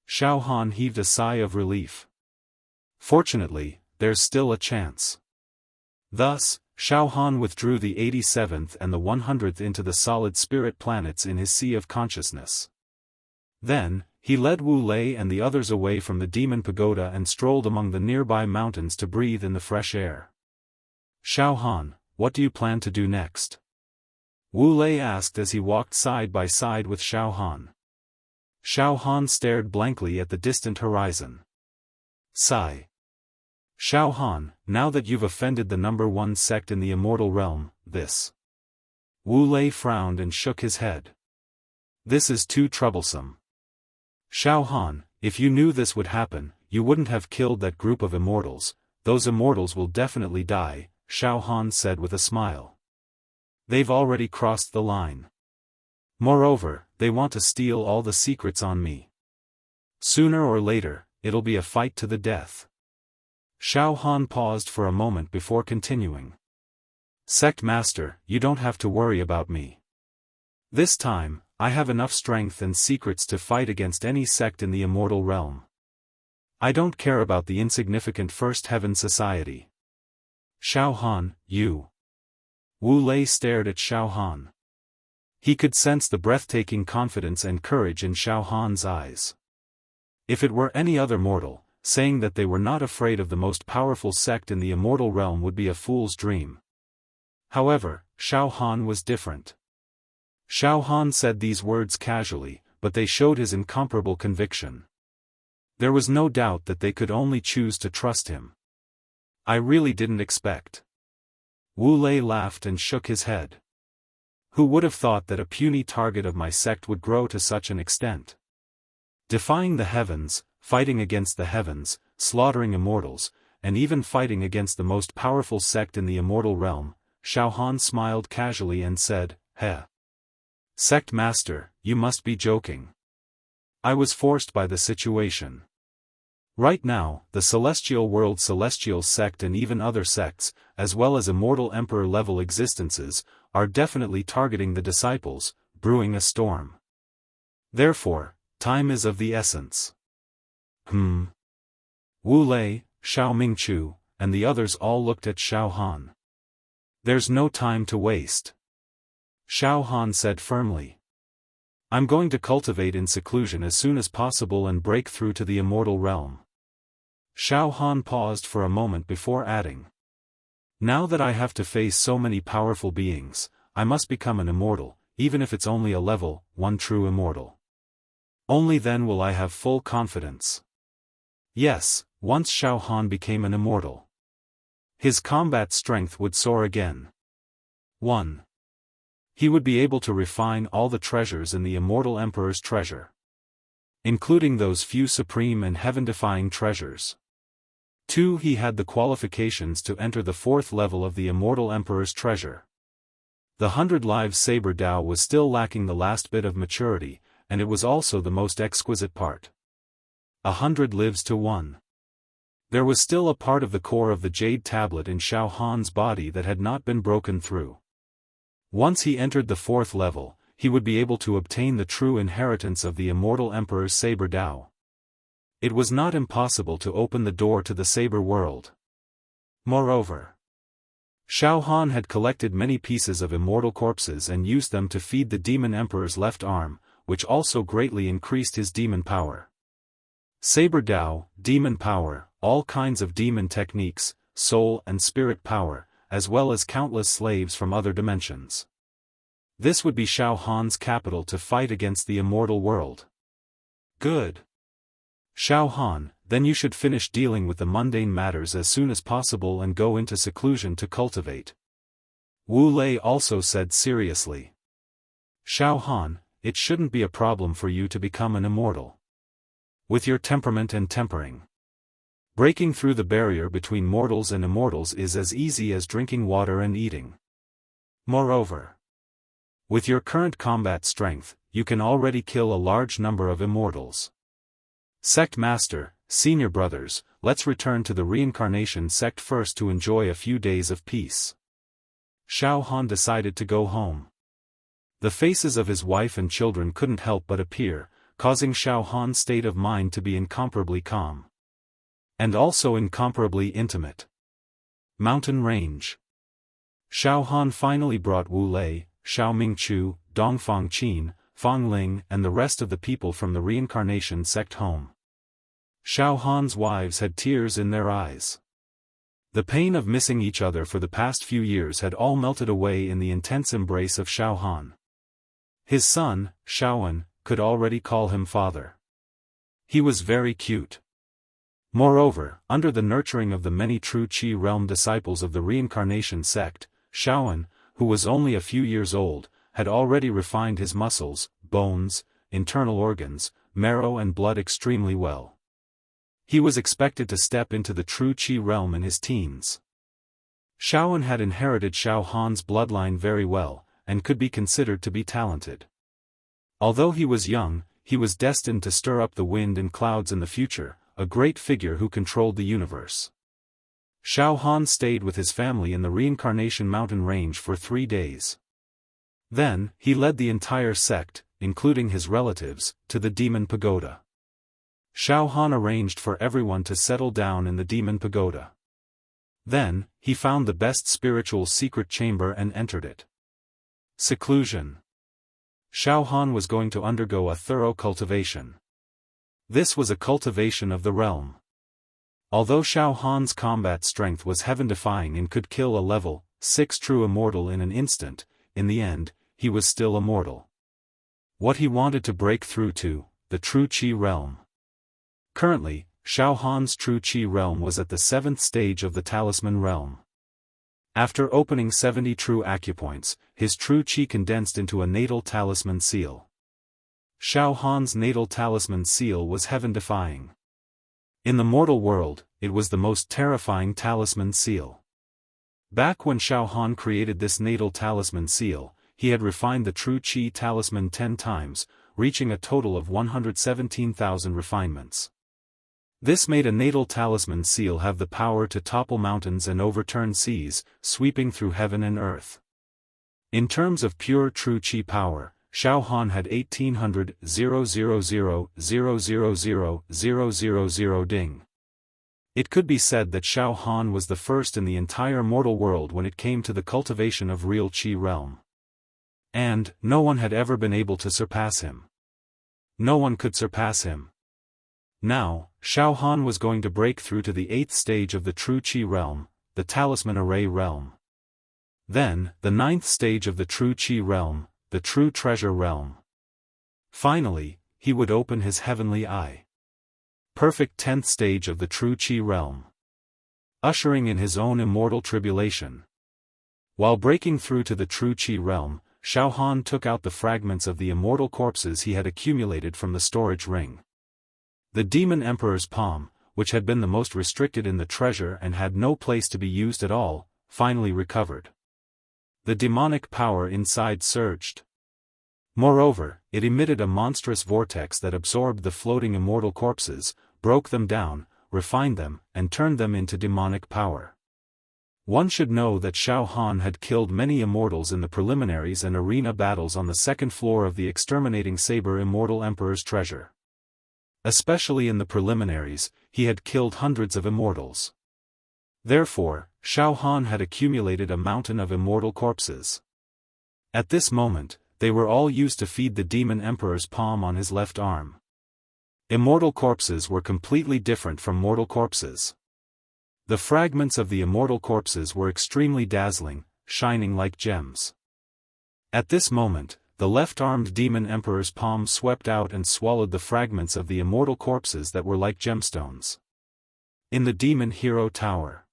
A: Xiaohan heaved a sigh of relief. Fortunately, there's still a chance. Thus, Xiaohan withdrew the 87th and the 100th into the solid spirit planets in his sea of consciousness. Then, he led Wu Lei and the others away from the demon pagoda and strolled among the nearby mountains to breathe in the fresh air. Xiaohan, what do you plan to do next? Wu Lei asked as he walked side by side with Xiaohan. Xiaohan stared blankly at the distant horizon. Sigh. Xiaohan, now that you've offended the number 1 sect in the immortal realm, this. Wu Lei frowned and shook his head. This is too troublesome. Xiaohan, if you knew this would happen, you wouldn't have killed that group of immortals. Those immortals will definitely die, Xiaohan said with a smile. They've already crossed the line. Moreover, they want to steal all the secrets on me. Sooner or later, it'll be a fight to the death. Xiaohan paused for a moment before continuing. Sect Master, you don't have to worry about me. This time, I have enough strength and secrets to fight against any sect in the immortal realm. I don't care about the insignificant First Heaven Society. Xiaofan, you. Wu Lei stared at Xiaofan. He could sense the breathtaking confidence and courage in Xiaofan's eyes. If it were any other mortal, saying that they were not afraid of the most powerful sect in the immortal realm would be a fool's dream. However, Xiaofan was different. Xiaofan said these words casually, but they showed his incomparable conviction. There was no doubt that they could only choose to trust him. I really didn't expect. Wu Lei laughed and shook his head. Who would have thought that a puny target of my sect would grow to such an extent? Defying the heavens, fighting against the heavens, slaughtering immortals, and even fighting against the most powerful sect in the immortal realm, Xiaofan smiled casually and said, "Heh. Sect master, you must be joking. I was forced by the situation. Right now, the celestial world celestial sect and even other sects, as well as immortal emperor-level existences, are definitely targeting the disciples, brewing a storm. Therefore, time is of the essence." Wu Lei, Xiao Mingchu, and the others all looked at Xiaofan. "There's no time to waste," Xiaofan said firmly. "I'm going to cultivate in seclusion as soon as possible and break through to the immortal realm." Xiaofan paused for a moment before adding, "Now that I have to face so many powerful beings, I must become an immortal, even if it's only a level 1 true immortal. Only then will I have full confidence." Yes, once Xiaofan became an immortal, his combat strength would soar again. 1. He would be able to refine all the treasures in the immortal emperor's treasure, including those few supreme and heaven-defying treasures. 2. He had the qualifications to enter the 4th level of the immortal emperor's treasure. The 100 Lives Saber Dao was still lacking the last bit of maturity, and it was also the most exquisite part. 100 lives to 1. There was still a part of the core of the jade tablet in Xiaofan's body that had not been broken through. Once he entered the 4th level, he would be able to obtain the true inheritance of the immortal emperor's Saber Dao. It was not impossible to open the door to the Saber world. Moreover, Xiaofan had collected many pieces of immortal corpses and used them to feed the demon emperor's left arm, which also greatly increased his demon power. Saber Dao, demon power, all kinds of demon techniques, soul and spirit power, as well as countless slaves from other dimensions. This would be Xiaofan's capital to fight against the immortal world. Good. Xiaofan, then you should finish dealing with the mundane matters as soon as possible and go into seclusion to cultivate. Wu Lei also said seriously. Xiaofan, it shouldn't be a problem for you to become an immortal. With your temperament and tempering, breaking through the barrier between mortals and immortals is as easy as drinking water and eating. Moreover, with your current combat strength, you can already kill a large number of immortals. Sect Master, Senior Brothers, let's return to the reincarnation sect first to enjoy a few days of peace. Xiaofan decided to go home. The faces of his wife and children couldn't help but appear, causing Xiaofan's state of mind to be incomparably calm. And also incomparably intimate. Mountain Range. Xiaofan finally brought Wu Lei, Xiao Mingchu, Dongfang Qin, Fang Ling and the rest of the people from the reincarnation sect home. Xiaofan's wives had tears in their eyes. The pain of missing each other for the past few years had all melted away in the intense embrace of Xiaofan. His son, Xiaoan, could already call him father. He was very cute. Moreover, under the nurturing of the many true Qi realm disciples of the reincarnation sect, Xiaoan, who was only a few years old, had already refined his muscles, bones, internal organs, marrow and blood extremely well. He was expected to step into the true Qi realm in his teens. Xiaoan had inherited Xiaofan's bloodline very well, and could be considered to be talented. Although he was young, he was destined to stir up the wind and clouds in the future, a great figure who controlled the universe. Xiaofan stayed with his family in the reincarnation mountain range for 3 days. Then, he led the entire sect, including his relatives, to the demon pagoda. Xiaofan arranged for everyone to settle down in the demon pagoda. Then, he found the best spiritual secret chamber and entered it. Seclusion. Xiaofan was going to undergo a thorough cultivation. This was a cultivation of the realm. Although Xiaofan's combat strength was heaven-defying and could kill a level 6 true immortal in an instant, in the end, he was still immortal. What he wanted to break through to, the true Qi realm. Currently, Xiaofan's true Qi realm was at the 7th stage of the talisman realm. After opening 70 true acupoints, his true Qi condensed into a natal talisman seal. Xiaofan's natal talisman seal was heaven-defying. In the mortal world, it was the most terrifying talisman seal. Back when Xiaofan created this natal talisman seal, he had refined the true Qi talisman 10 times, reaching a total of 117,000 refinements. This made a natal talisman seal have the power to topple mountains and overturn seas, sweeping through heaven and earth. In terms of pure true Qi power, Xiaofan had 1800,000,000,000 ding. It could be said that Xiaofan was the first in the entire mortal world when it came to the cultivation of real Qi realm. And, no one had ever been able to surpass him. No one could surpass him. Now, Xiaofan was going to break through to the 8th stage of the true Qi realm, the talisman array realm. Then, the 9th stage of the true Qi realm, the true treasure realm. Finally, he would open his heavenly eye. Perfect 10th stage of the true Qi realm. Ushering in his own immortal tribulation. While breaking through to the true Qi realm, Xiaofan took out the fragments of the immortal corpses he had accumulated from the storage ring. The demon emperor's palm, which had been the most restricted in the treasure and had no place to be used at all, finally recovered. The demonic power inside surged. Moreover, it emitted a monstrous vortex that absorbed the floating immortal corpses, broke them down, refined them, and turned them into demonic power. One should know that Xiaofan had killed many immortals in the preliminaries and arena battles on the 2nd floor of the exterminating saber immortal emperor's treasure. Especially in the preliminaries, he had killed hundreds of immortals. Therefore, Xiaofan had accumulated a mountain of immortal corpses. At this moment, they were all used to feed the demon emperor's palm on his left arm. Immortal corpses were completely different from mortal corpses. The fragments of the immortal corpses were extremely dazzling, shining like gems. At this moment, the left-armed demon emperor's palm swept out and swallowed the fragments of the immortal corpses that were like gemstones. In the demon hero tower.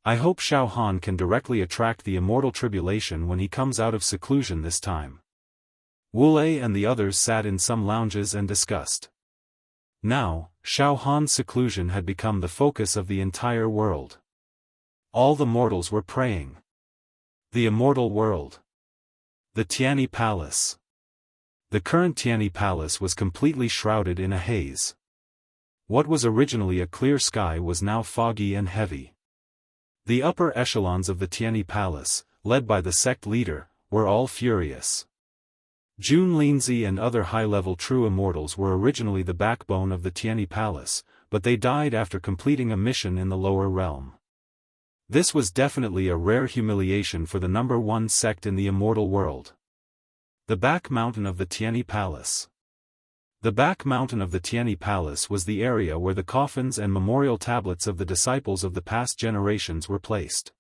A: I hope Xiaofan can directly attract the immortal tribulation when he comes out of seclusion this time. Wuxia and the others sat in some lounges and discussed. Now, Xiaofan's seclusion had become the focus of the entire world. All the mortals were praying. The immortal world. The Tianyi Palace. The current Tianyi Palace was completely shrouded in a haze. What was originally a clear sky was now foggy and heavy. The upper echelons of the Tianyi Palace, led by the sect leader, were all furious. Jun Linzi and other high-level true immortals were originally the backbone of the Tianyi Palace, but they died after completing a mission in the lower realm. This was definitely a rare humiliation for the number 1 sect in the immortal world. The back mountain of the Tianyi Palace. The back mountain of the Tianyi Palace was the area where the coffins and memorial tablets of the disciples of the past generations were placed.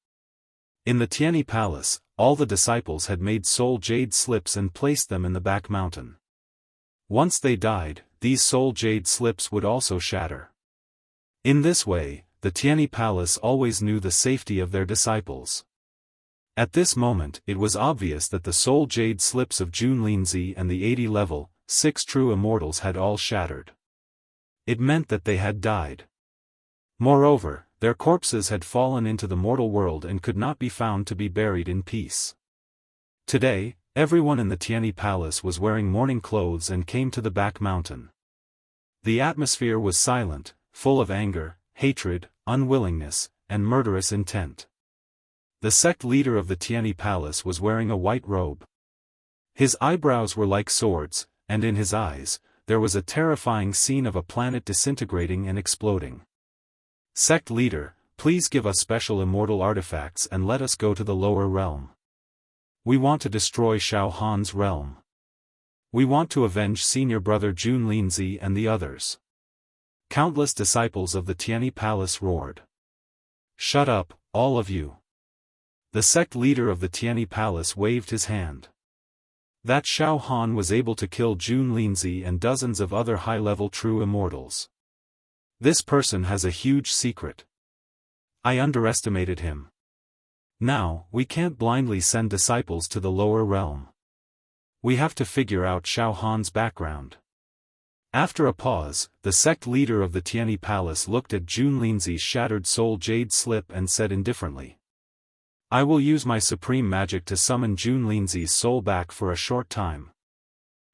A: In the Tianyi Palace, all the disciples had made soul jade slips and placed them in the back mountain. Once they died, these soul jade slips would also shatter. In this way, the Tianyi Palace always knew the safety of their disciples. At this moment it was obvious that the soul jade slips of Jun Linzi and the 80 level, 6 true immortals had all shattered. It meant that they had died. Moreover, their corpses had fallen into the mortal world and could not be found to be buried in peace. Today, everyone in the Tianyi Palace was wearing mourning clothes and came to the back mountain. The atmosphere was silent, full of anger, hatred, unwillingness, and murderous intent. The sect leader of the Tianyi Palace was wearing a white robe. His eyebrows were like swords, and in his eyes, there was a terrifying scene of a planet disintegrating and exploding. Sect leader, Please give us special immortal artifacts and let us go to the lower realm. We want to destroy Xiaofan's realm. We want to avenge senior brother Jun Linzi and the others. Countless disciples of the Tianyi Palace roared. Shut up, all of you. The sect leader of the Tianyi Palace waved his hand. That Xiaofan was able to kill Jun Linzi and dozens of other high-level true immortals. This person has a huge secret. I underestimated him. Now, we can't blindly send disciples to the lower realm. We have to figure out Xiaofan's background. After a pause, the sect leader of the Tianyi Palace looked at Jun Linzi's shattered soul jade slip and said indifferently. I will use my supreme magic to summon Jun Linzi's soul back for a short time.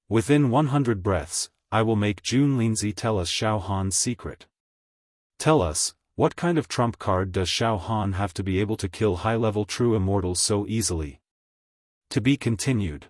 A: Within 100 breaths, I will make Jun Linzi tell us Xiaofan's secret. Tell us, what kind of trump card does Xiaofan have to be able to kill high-level true immortals so easily? To be continued.